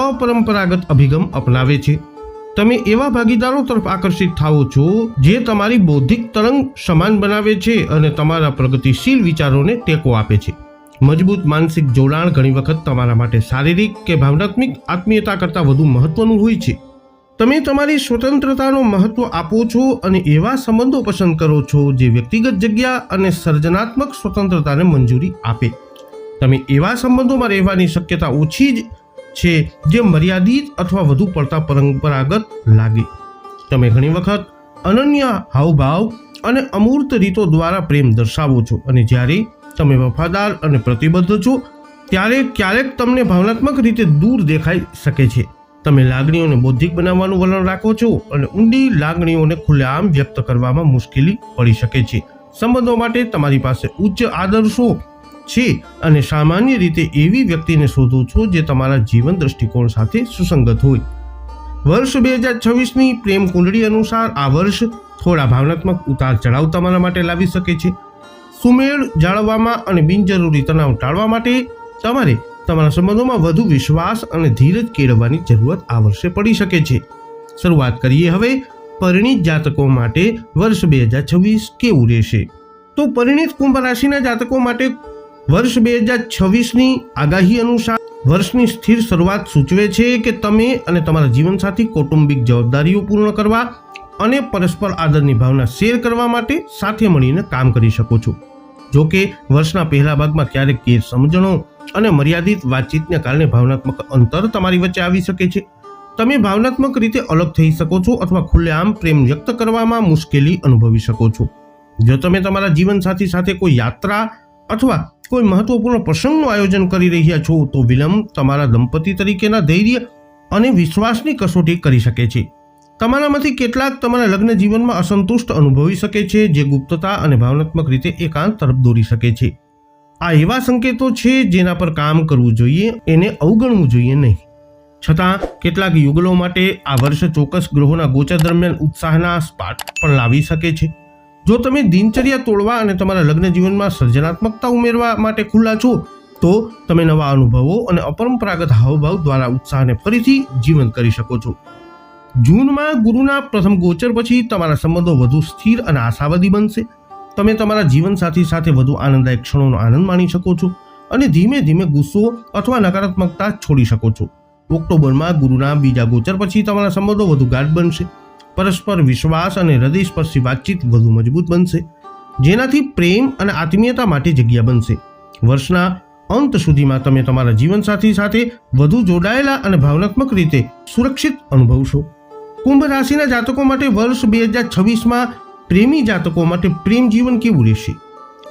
અપરંપરાગત અભિગમ અપનાવે છે. તમે એવા ભાગીદારો તરફ આકર્ષિત થાઓ છો જે તમારી બૌદ્ધિક તરંગ સમાન બનાવે છે અને તમારા પ્રગતિશીલ વિચારોને ટેકો આપે છે. મજબૂત માનસિક જોડાણ ઘણી વખત તમારા માટે શારીરિક કે ભાવનાત્મક આત્મીયતા કરતાં વધુ મહત્વનું હોય છે. તમે તમારી સ્વતંત્રતાનો મહત્વ આપો છો અને એવા સંબંધો પસંદ કરો છો જે વ્યક્તિગત જગ્યા અને સર્જનાત્મક સ્વતંત્રતાને મંજૂરી આપે. તમે એવા સંબંધોમાં રહેવાની શક્યતા ઓછી જ છે જે મર્યાદિત અથવા વધુ પડતા પરંપરાગત લાગે. તમે ઘણી વખત અનન્ય હાવભાવ અને અમૂર્ત રીતો દ્વારા પ્રેમ દર્શાવો છો અને જ્યારે તમે વફાદાર અને પ્રતિબદ્ધ છો ત્યારે ક્યારેક તમને ભાવનાત્મક રીતે દૂર દેખાઈ શકે છે. તમે લાગણીઓને બૌદ્ધિક બનાવવાનું વલણ રાખો છો અને ઊંડી લાગણીઓને ખુલ્લેઆમ વ્યક્ત કરવામાં મુશ્કેલી પડી શકે છે. સંબંધો માટે તમારી પાસે ઉચ્ચ આદર્શો છે અને સામાન્ય રીતે એવી વ્યક્તિને શોધો છો જે તમારા જીવન દ્રષ્ટિકોણ સાથે સુસંગત હોય. વર્ષ 2026ની પ્રેમ કુંડળી અનુસાર આ વર્ષ થોડા ભાવનાત્મક ઉતાર ચઢાવ તમારા માટે લાવી શકે છે. સુમેળ જાળવવામાં અને બિનજરૂરી તણાવ ટાળવા માટે તમારે તમારા સંબંધોમાં વધુ વિશ્વાસ અને ધીરજ કેળવવાની જરૂરત આ વર્ષે પડી શકે છે. શરૂઆત કરીએ હવે પરિણીત જાતકો માટે વર્ષ 2026 કેવું રહેશે. તો પરિણીત કુંભ રાશિના જાતકો માટે વર્ષ 2026ની આગાહી અનુસાર વર્ષની સ્થિર શરૂઆત સૂચવે છે કે તમે અને તમારા જીવનસાથી કૌટુંબિક જવાબદારીઓ પૂર્ણ કરવા અને પરસ્પર આદરની ભાવના શેર કરવા માટે સાથે મળીને કામ કરી શકો છો. જો કે વર્ષના પહેલા ભાગમાં ક્યારેક ગેરસમજણો અને મર્યાદિત વાતચીતને કારણે ભાવનાત્મક અંતર તમારી વચ્ચે આવી શકે છે. તમે ભાવનાત્મક રીતે અલગ થઈ શકો છો અથવા ખુલ્લેઆમ પ્રેમ વ્યક્ત કરવામાં મુશ્કેલી અનુભવી શકો છો. જો તમે તમારા જીવનસાથી સાથે કોઈ યાત્રા અથવા કોઈ મહત્વપૂર્ણ પ્રસંગનું આયોજન કરી રહ્યા છો તો વિલંબ તમારા દંપતી તરીકેના ધૈર્ય અને વિશ્વાસની કસોટી કરી શકે છે. તમારામાંથી કેટલાક તમારા લગ્ન જીવનમાં અસંતુષ્ટ અનુભવી શકે છે, જે ગુપ્તતા અને ભાવનાત્મક રીતે એકાંત તરફ દોરી શકે છે. આ એવા સંકેતો છે જેના પર કામ કરવું જોઈએ, એને અવગણવું જોઈએ નહીં. છતાં કેટલાક યુગલો માટે આ વર્ષ ચોક્કસ ગ્રહોના ગોચર દરમિયાન ઉત્સાહના સ્પાર્ક પણ લાવી શકે છે. જો તમે દિનચર્યા તોડવા અને તમારા લગ્ન જીવનમાં સર્જનાત્મકતા ઉમેરવા માટે ખુલ્લા છો તો તમે નવા અનુભવો અને અપરંપરાગત હાવભાવ દ્વારા ઉત્સાહને ફરીથી જીવંત કરી શકો છો. જૂનમાં ગુરુના પ્રથમ ગોચર પછી તમારા સંબંધો વધુ સ્થિર અને આશાવાદી બનશે. તમે તમારા જીવનસાથી સાથે વધુ આનંદદાયક ક્ષણોનો આનંદ માણી શકો છો અને ધીમે ધીમે ગુસ્સો અથવા નકારાત્મકતા છોડી શકો છો. ઓક્ટોબરમાં ગુરુના બીજા ગોચર પછી તમારા સંબંધો વધુ ગાઢ બનશે. પરસ્પર વિશ્વાસ અને હૃદયસ્પર્શી વાતચીત વધુ મજબૂત બનશે, જેનાથી પ્રેમ અને આત્મીયતા માટે જગ્યા બનશે. વર્ષના અંત સુધીમાં તમે તમારા જીવનસાથી સાથે વધુ જોડાયેલા અને ભાવનાત્મક રીતે સુરક્ષિત અનુભવશો. કુંભ રાશિના જાતકો માટે વર્ષ 2026માં પ્રેમી જાતકો માટે પ્રેમ જીવન કેવું રહેશે?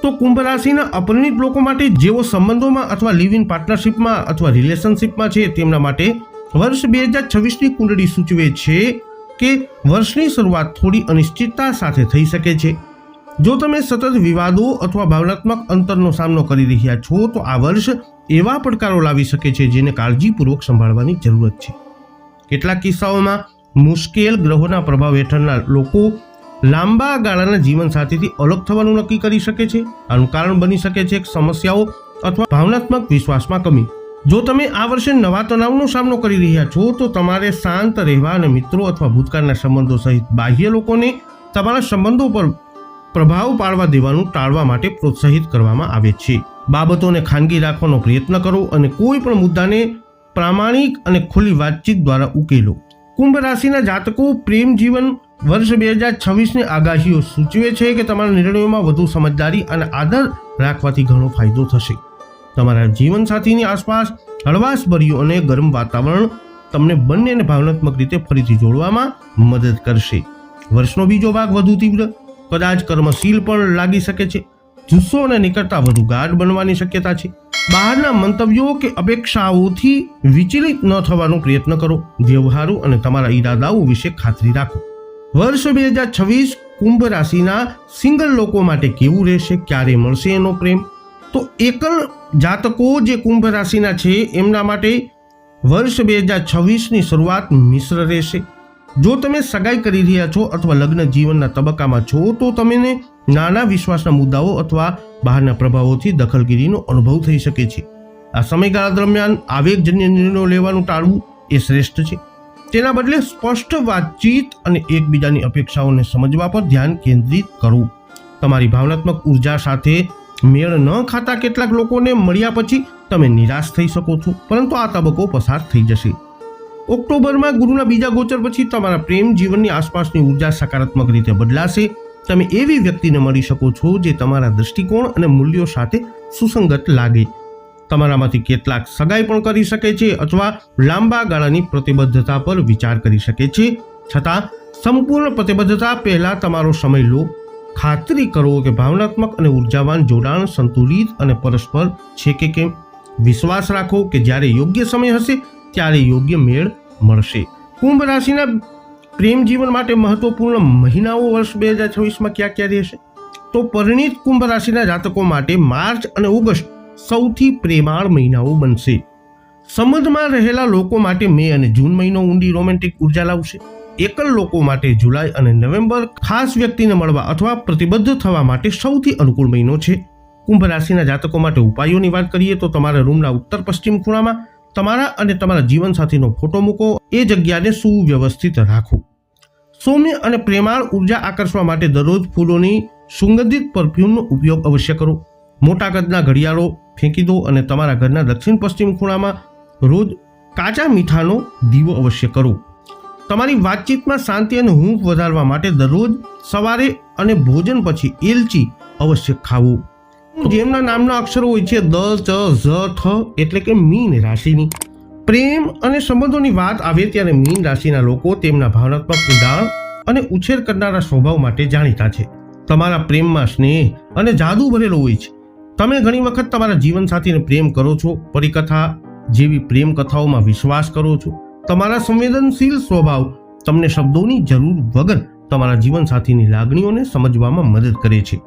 તો કુંભ રાશિના અપરિણિત લોકો માટે જેઓ સંબંધોમાં અથવા લિવ ઇન પાર્ટનરશિપમાં અથવા રિલેશનશિપમાં છે તેમના માટે વર્ષ 2026ની કુંડળી સૂચવે છે કે વર્ષની શરૂઆત થોડી અનિશ્ચિતતા સાથે થઈ શકે છે. જો તમે સતત વિવાદો અથવા ભાવનાત્મક અંતરનો સામનો કરી રહ્યા છો તો આ વર્ષ એવા પડકારો લાવી શકે છે જેને કાળજીપૂર્વક સંભાળવાની જરૂરત છે. કેટલાક કિસ્સાઓમાં મુશ્કેલ ગ્રહોના પ્રભાવ હેઠળના લોકો લાંબા ગાળાના જીવનસાથીથી અલગ થવાનું નક્કી કરી શકે છે. આનું કારણ બની શકે છે સમસ્યાઓ અથવા ભાવનાત્મક વિશ્વાસમાં કમી. જો તમે આ વર્ષે નવા તણાવનો સામનો કરી રહ્યા છો તો તમારે શાંત રહેવા અને મિત્રો અથવા ભૂતકાળના સંબંધો સહિત બાહ્ય લોકોને તમારા સંબંધો પર પ્રભાવ પાડવા દેવાનું ટાળવા માટે પ્રોત્સાહિત કરવામાં આવે છે. બાબતોને ખાનગી રાખવાનો પ્રયત્ન કરો અને કોઈ પણ મુદ્દાને પ્રામાણિક અને ખુલ્લી વાતચીત દ્વારા ઉકેલો. કુંભ રાશિના જાતકો પ્રેમ જીવન વર્ષ 2026ની આગાહીઓ સૂચવે છે કે તમારા નિર્ણયોમાં વધુ સમજદારી અને આદર રાખવાથી ઘણો ફાયદો થશે. તમારા જીવનસાથીની આસપાસ હળવાશભર્યું અને ગરમ વાતાવરણ તમને બંનેને ભાવનાત્મક રીતે ફરીથી જોડવામાં મદદ કરશે. વર્ષનો બીજો ભાગ વધુ તીવ્ર, કદાચ કર્મશીલ પણ લાગી શકે છે. જુસ્સો અને નિકટતા વધુ ગાઢ બનવાની શક્યતા છે. બહારના મંતવ્યો કે અપેક્ષાઓથી વિચલિત ન થવાનો પ્રયત્ન કરો. વ્યવહારો અને તમારા ઈરાદાઓ વિશે ખાતરી રાખો. વર્ષ 2026 કુંભ રાશિના સિંગલ લોકો માટે કેવું રહેશે? ક્યારે મળશે એનો પ્રેમ? તો એકલ જાતકો જે કુંભ રાશિના છે એમના માટે વર્ષ 2026ની શરૂઆત મિશ્ર રહેશે. જો તમે સગાઈ કરી રહ્યા છો અથવા લગ્ન જીવનના તબક્કામાં છો તો તમને નાના વિશ્વાસના મુદ્દાઓ અથવા બહારના પ્રભાવોથી દખલગીરીનો અનુભવ થઈ શકે છે. આ સમયગાળા દરમિયાન આવેગજન્ય નિર્ણયો લેવાનું ટાળવું એ શ્રેષ્ઠ છે. તેના બદલે સ્પષ્ટ વાતચીત અને એકબીજાની અપેક્ષાઓને સમજવા પર ધ્યાન કેન્દ્રિત કરો. તમારી ભાવનાત્મક ઉર્જા સાથે મેળ ન ખાતા કેટલાક લોકોને મળ્યા પછી તમે નિરાશ થઈ શકો છો, પરંતુ આ તબક્કો પસાર થઈ જશે. ઓક્ટોબરમાં ગુરુના બીજા ગોચર પછી તમારા પ્રેમ જીવનની આસપાસની ઉર્જા સકારાત્મક રીતે બદલાશે. તમે એવી વ્યક્તિને મળી શકો છો જે તમારા દૃષ્ટિકોણ અને મૂલ્યો સાથે સુસંગત લાગે. તમારામાંથી કેટલાક સગાઈ પણ કરી શકે છે અથવા લાંબા ગાળાની પ્રતિબદ્ધતા પર વિચાર કરી શકે છે. છતાં સંપૂર્ણ પ્રતિબદ્ધતા પહેલા તમારો સમય લો. ખાતરી કરો કે ભાવનાત્મક અને ઉર્જાવાન જોડાણ સંતુલિત અને પરસ્પર છે કે કેમ. વિશ્વાસ રાખો કે જ્યારે યોગ્ય સમય હશે ત્યારે યોગ્ય મેળ મળશે. કુંભ રાશિના પ્રેમ જીવન માટે મહત્વપૂર્ણ મહિનાઓ વર્ષ 2026માં ક્યાં ક્યાં રહેશે? તો પરિણીત કુંભ રાશિના જાતકો માટે માર્ચ અને ઓગસ્ટ સૌથી પ્રેમાળ મહિનાઓ બનશે. સંબંધમાં રહેલા લોકો માટે મે અને જૂન મહિનો ઊંડી રોમેન્ટિક ઉર્જા લાવશે. એકલ લોકો માટે જુલાઈ અને નવેમ્બર ખાસ વ્યક્તિને મળવા અથવા પ્રતિબદ્ધ થવા માટે સૌથી અનુકૂળ મહિનો છે. કુંભ રાશિના જાતકો માટે ઉપાયોની વાત કરીએ તો તમારા રૂમના ઉત્તર પશ્ચિમ ખૂણામાં તમારા અને તમારા જીવનસાથીનો ફોટો મૂકો. એ જગ્યાને સુવ્યવસ્થિત રાખો. સૌમ્ય અને પ્રેમાળ ઉર્જા આકર્ષવા માટે દરરોજ ફૂલોની સુગંધિત પરફ્યુમનો ઉપયોગ અવશ્ય કરો. મોટા કદના ઘડિયાળો ફેંકી દો અને તમારા ઘરના દક્ષિણ પશ્ચિમ ખૂણામાં રોજ કાચા મીઠાનો દીવો અવશ્ય કરો. તમારી વાતચીતમાં શાંતિ અને હૂંફ વધારવા માટે દરરોજ સવારે અને ભોજન પછી એલચી અવશ્ય ખાવું. જેમના નામના અક્ષરો હોય છે દ, ચ, ઝ, ઠ એટલે કે મીન રાશિની. પ્રેમ અને સંબંધોની વાત આવે ત્યારે મીન રાશિના લોકો તેમના ભાવનાત્મક ઉડાણ અને ઉછેર કરનારા સ્વભાવ માટે જાણીતા છે. તમારા પ્રેમમાં સ્નેહ અને જાદુ ભરેલો હોય છે. તમે ઘણી વખત તમારા જીવનસાથીને પ્રેમ કરો છો, પરિકથા જેવી પ્રેમ કથાઓમાં વિશ્વાસ કરો છો. તમારા સંવેદનશીલ સ્વભાવ તમને શબ્દોની જરૂર વગર તમારા જીવનસાથીની લાગણીઓને સમજવામાં મદદ કરે છે.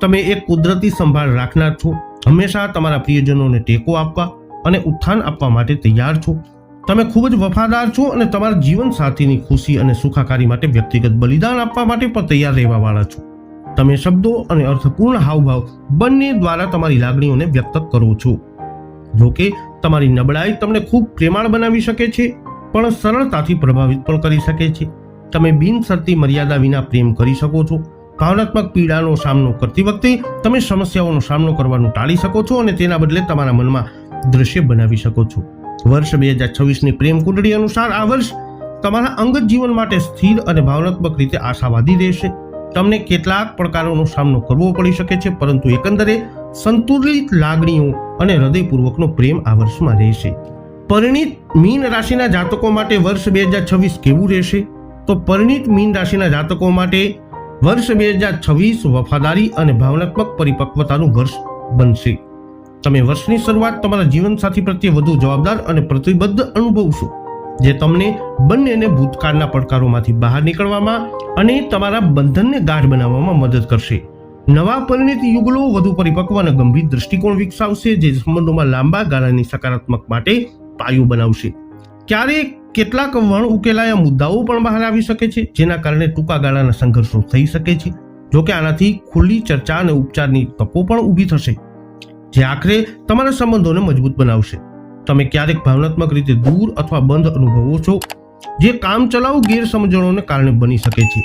તમે એક કુદરતી સંભાળ રાખનાર છો, હંમેશા તમારા પ્રિયજનોને ટેકો આપવા અને ઉત્થાન આપવા માટે તૈયાર છો. તમે ખૂબ જ વફાદાર છો અને તમારા જીવનસાથીની ખુશી અને સુખાકારી માટે વ્યક્તિગત બલિદાન આપવા માટે પણ તૈયાર રહેવાવાળા છો. તમે શબ્દો અને અર્થપૂર્ણ હાવભાવ બંને દ્વારા તમારી લાગણીઓને વ્યક્ત કરો છો. જો કે તમારી નબળાઈ તમને ખૂબ પ્રેમાળ બનાવી શકે છે, પણ સરળતાથી પ્રભાવિત પણ કરી શકે છે. તમે બિનશરતી મર્યાદા વિના પ્રેમ કરી શકો છો. ભાવનાત્મક પીડાનો સામનો કરતી વખતે તમે સમસ્યાઓનો સામનો કરવાનું ટાળી શકો છો અને તેના બદલે તમારા મનમાં દ્રશ્ય બનાવી શકો છો. વર્ષ 2026ની પ્રેમ કુંડળી અનુસાર આ વર્ષ તમારા અંગત જીવન માટે સ્થિર અને ભાવનાત્મક રીતે આશાવાદી રહેશે. તમને કેટલાક પડકારોનો સામનો કરવો પડી શકે છે, પરંતુ એકંદરે સંતુલિત લાગણીઓ અને હૃદયપૂર્વકનો પ્રેમ આ વર્ષમાં રહેશે. પરિણીત મીન રાશિના જાતકો માટે વર્ષ 2026 કેવું રહેશે? તો પરિણીત મીન રાશિના જાતકો માટે વર્ષ 2026 વફાદારી અને ભાવનાત્મક પરિપક્વતાનું વર્ષ બનશે. તમે વર્ષની શરૂઆત તમારા જીવનસાથી પ્રત્યે વધુ જવાબદાર અને પ્રતિબદ્ધ અનુભવશો, જે તમને બંનેને ભૂતકાળના પડકારોમાંથી બહાર નીકળવામાં અને તમારા બંધનને ગાઢ બનાવવામાં મદદ કરશે. નવા પરિણીત યુગલો વધુ પરિપક્વ અને ગંભીર દૃષ્ટિકોણ વિકસાવશે, જે સંબંધોમાં લાંબા ગાળાની સકારાત્મક માટે પાયો બનાવશે. ક્યારેક કેટલાક વણ ઉકેલાયા મુદ્દાઓ પણ બહાર આવી શકે છે, જેના કારણે ટૂંકા ગાળાના સંઘર્ષો થઈ શકે છે. જોકે આનાથી ખુલ્લી ચર્ચા અને ઉપચારની તકો પણ ઊભી થશે, જે આખરે તમારા સંબંધોને મજબૂત બનાવશે. તમે ક્યારેક ભાવનાત્મક રીતે દૂર અથવા બંધ અનુભવો છો, જે કામચલાઉ ગેરસમજણોને કારણે બની શકે છે.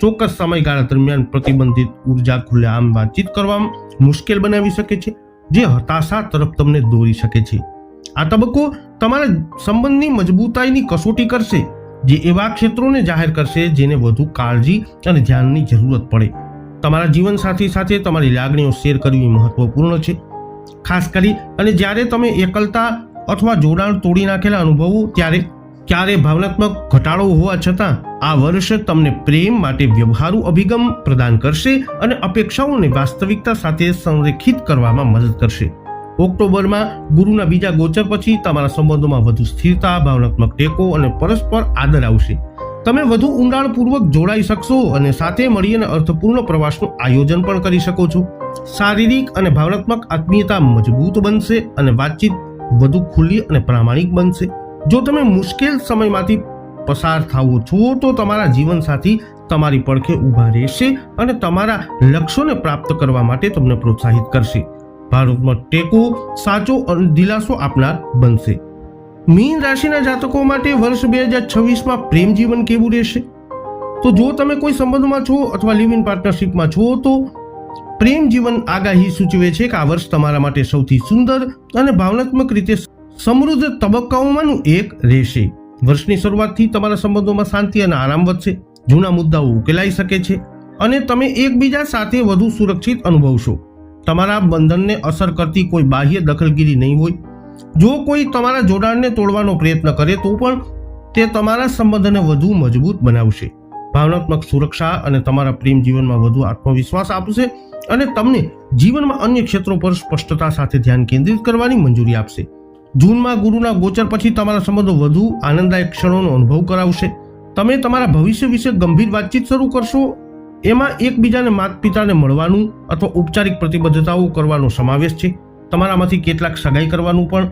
ચોક્કસ સમયગાળા દરમિયાન પ્રતિબંધિત ઉર્જા ખુલ્લેઆમ વાતચીત કરવામાં મુશ્કેલ બનાવી શકે છે, જે હતાશા તરફ તમને દોરી શકે છે. આ તબક્કો તમારા સંબંધની મજબૂતાઈની કસોટી કરશે, જે એવા ક્ષેત્રોને જાહેર કરશે જેને વધુ કાળજી અને ધ્યાનની જરૂરત પડે. તમારા જીવનસાથી સાથે તમારી લાગણીઓ શેર કરવી મહત્વપૂર્ણ છે, ખાસ કરી અને જ્યારે તમે એકલતા અથવા જોડાણ તોડી નાખેલા અનુભવો ત્યારે. ક્યારે ભાવનાત્મક ઘટાડો હોવા છતાં આ વર્ષ તમને પ્રેમ માટે વ્યવહારુ અભિગમ પ્રદાન કરશે અને અપેક્ષાઓને વાસ્તવિકતા સાથે સંરેખિત કરવામાં મદદ કરશે. ઓક્ટોબરમાં ગુરુના બીજા ગોચર પછી તમારા સંબંધોમાં વધુ સ્થિરતા, ભાવનાત્મક ટેકો અને પરસ્પર આદર આવશે. તમે વધુ ઊંડાણપૂર્વક જોડાઈ શકશો અને સાથે મળીને અર્થપૂર્ણ પ્રવાસનું આયોજન પણ કરી શકો છો. શારીરિક અને ભાવનાત્મક આત્મીયતા મજબૂત બનશે અને વાતચીત વધુ ખુલ્લી અને પ્રામાણિક બનશે. જો તમે મુશ્કેલ સમયમાંથી પસાર થાઓ છો, તો તમારા જીવનસાથી તમારી પડખે ઊભા રહેશે અને તમારા લક્ષ્યોને પ્રાપ્ત કરવા માટે તમને પ્રોત્સાહિત કરશે. ભાવનાત્મક ટેકો સાચો દિલાસો આપનાર બનશે. મીન રાશિના જાતકો માટે વર્ષ 2026માં પ્રેમ જીવન કેવું રહેશે? તો જો તમે કોઈ સંબંધમાં છો અથવા લિવ ઇન પાર્ટનરશિપમાં છો, તો પ્રેમ જીવન આગાહી સૂચવે છે કે આ વર્ષ તમારા માટે સૌથી સુંદર અને ભાવનાત્મક રીતે સમૃદ્ધ તબક્કાઓમાંનું એક રહેશે. વર્ષની શરૂઆતથી તમારા સંબંધોમાં શાંતિ અને આરામ વધશે. જૂના મુદ્દાઓ ઉકેલાઈ શકે છે અને તમે એકબીજા સાથે વધુ સુરક્ષિત અનુભવશો. તમારા બંધનને અસર કરતી કોઈ બાહ્ય દખલગીરી નહીં હોય. જો કોઈ તમારા જોડાણને તોડવાનો પ્રયત્ન કરે તો પણ તે તમારા સંબંધને વધુ મજબૂત બનાવશે. ભાવનાત્મક સુરક્ષા અને તમારા પ્રેમ જીવનમાં વધુ આત્મવિશ્વાસ આપશે અને તમને જીવનમાં અન્ય ક્ષેત્રો પર સ્પષ્ટતા સાથે ધ્યાન કેન્દ્રિત કરવાની મંજૂરી આપશે. જૂનમાં ગુરુના ગોચર પછી તમારા સંબંધો વધુ આનંદદાયક ક્ષણોનો અનુભવ કરાવશે. તમે તમારા ભવિષ્ય વિશે ગંભીર વાતચીત શરૂ કરશો. એમાં એકબીજાને માતા પિતાને મળવાનું અથવા ઔપચારિક પ્રતિબદ્ધતાઓ કરવાનો સમાવેશ છે. તમારામાંથી કેટલાક સગાઈ કરવાનું પણ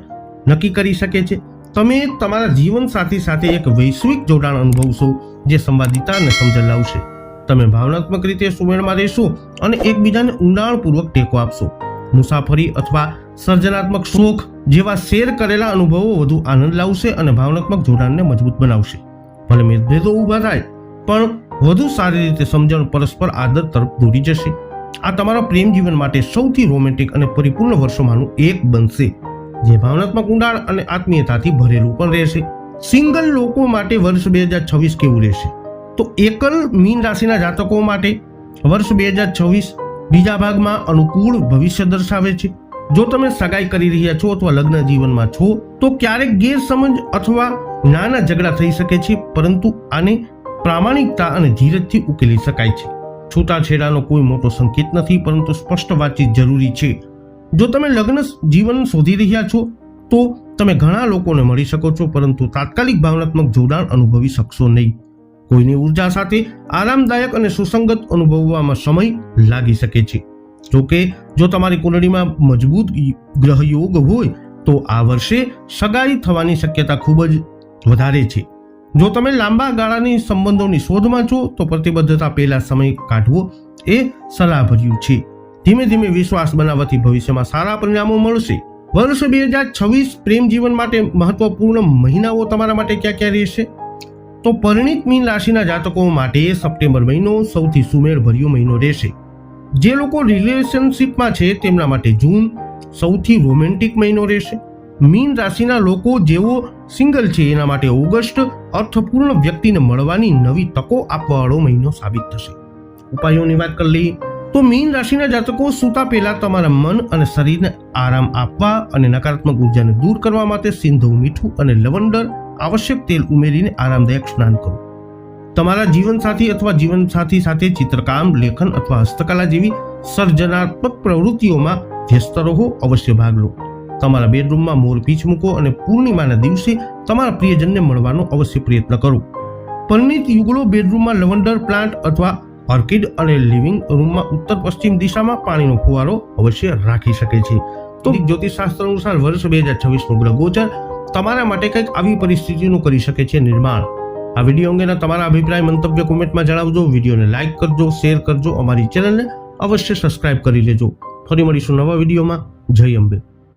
નક્કી કરી શકે છે. તમે તમારા જીવનસાથી સાથે એક વૈશ્વિક જોડાણ અનુભવશો, જે સંવાદિતા અને સમજણ લાવશે. તમે ભાવનાત્મક રીતે સુમેળમાં રહેશો અને એકબીજાને ઊંડાણપૂર્વક ટેકો આપશો. મુસાફરી અથવા સર્જનાત્મક શોખ જેવા શેર કરેલા અનુભવો વધુ આનંદ લાવશે અને ભાવનાત્મક જોડાણને મજબૂત બનાવશે. ભલે મતભેદો ઊભા થાય, પણ વધુ સારી રીતે સમજણ પરસ્પર આદર તરફ દોરી જશે. આ તમારા પ્રેમ જીવન માટે સૌથી રોમેન્ટિક અને પરિપૂર્ણ વર્ષોમાંનું એક બનશે, જે ભાવનાત્મક ઊંડાણ અને આત્મીયતાથી ભરેલું પણ રહેશે. સિંગલ લોકો માટે વર્ષ 2026 કેવું રહેશે? તો એકલ મીન રાશિના જાતકો માટે વર્ષ 2026 બીજા ભાગમાં અનુકૂળ ભવિષ્ય દર્શાવે છે. જો તમે સગાઈ કરી રહ્યા છો અથવા લગ્ન જીવનમાં છો, તો ક્યારેક ગેરસમજ અથવા નાના ઝઘડા થઈ શકે છે, પરંતુ આને પ્રામાણિકતા અને ધીરજથી ઉકેલી શકાય છે. છૂટાછેડાનો કોઈ મોટો સંકેત નથી, પરંતુ સ્પષ્ટ વાતચીત જરૂરી છે. જો તમે લગ્ન જીવન શોધી રહ્યા છો તો તમે ઘણા લોકોને મળી શકો છો, પરંતુ તાત્કાલિક ભાવનાત્મક જોડાણ અનુભવી શકશો નહીં. કોઈની ઉર્જા સાથે આરામદાયક અને સુસંગત અનુભવવામાં સમય લાગી શકે છે. જોકે જો તમારી કુંડળીમાં મજબૂત ગ્રહયોગ હોય તો આ વર્ષે સગાઈ થવાની શક્યતા ખૂબ જ વધારે છે. જો તમે લાંબા ગાળાની સંબંધોની શોધમાં છો તો પ્રતિબદ્ધતા પહેલા સમય કાઢવો એ સલાહભર્યું છે. ધીમે ધીમે વિશ્વાસ બનાવવાથી ભવિષ્યમાં સારા પરિણામો મળશે. વર્ષ 2026 પ્રેમ જીવન માટે મહત્વપૂર્ણ મહિનાઓ તમારા માટે ક્યાં ક્યાં રહેશે? તો પરિણીત મીન રાશિના જાતકો માટે સપ્ટેમ્બર મહિનો સૌથી સુમેળભર્યો મહિનો રહેશે. જે લોકો રિલેશનશિપમાં છે તેમના માટે જૂન સૌથી રોમેન્ટિક મહિનો રહેશે. મીન રાશિના લોકો જેઓ સિંગલ છે એના માટે ઓગસ્ટ અર્થપૂર્ણ વ્યક્તિને મળવાની નવી તકો આપવાવાળો મહિનો સાબિત થશે. ઉપાયોની વાત કરી લઈએ તો મીન રાશિના જાતકો સૂતા પહેલા તમારા મન અને શરીરને આરામ આપવા અને નકારાત્મક ઉર્જાને દૂર કરવા માટે સિંધુ મીઠું અને લવંડર આવશ્યક તેલ ઉમેરીને આરામદાયક સ્નાન કરો. તમારા જીવનસાથી અથવા જીવનસાથી સાથે ચિત્રકામ, લેખન અથવા હસ્તકલા જેવી સર્જનાત્મક પ્રવૃત્તિઓમાં વ્યસ્ત રહો. અવશ્ય ભાગ લો. તમારા બેડરૂમમાં મોરપીંછ મૂકો અને પૂર્ણિમાના દિવસે તમારા પ્રિયજનને મળવાનો અવશ્ય પ્રયત્ન કરો. પરિણીત યુગલો બેડરૂમમાં લવંડર પ્લાન્ટ અથવા ઓર્કિડ અને લિવિંગ રૂમમાં ઉત્તર પશ્ચિમ દિશામાં પાણીનો ફુવારો અવશ્ય રાખી શકે છે. તો જ્યોતિષશાસ્ત્ર અનુસાર વર્ષ 2026 ગ્રહ ગોચર તમારા માટે કંઈક આવી પરિસ્થિતિનું કરી શકે છે નિર્માણ. આ વિડીયો અંગેના તમારા અભિપ્રાય મંતવ્ય કોમેન્ટમાં જણાવજો. વિડીયોને લાઇક કરજો, શેર કરજો, અમારી ચેનલને અવશ્ય સબસ્ક્રાઇબ કરી લેજો. ફરી મળીશું નવા વિડીયોમાં. જય અંબે.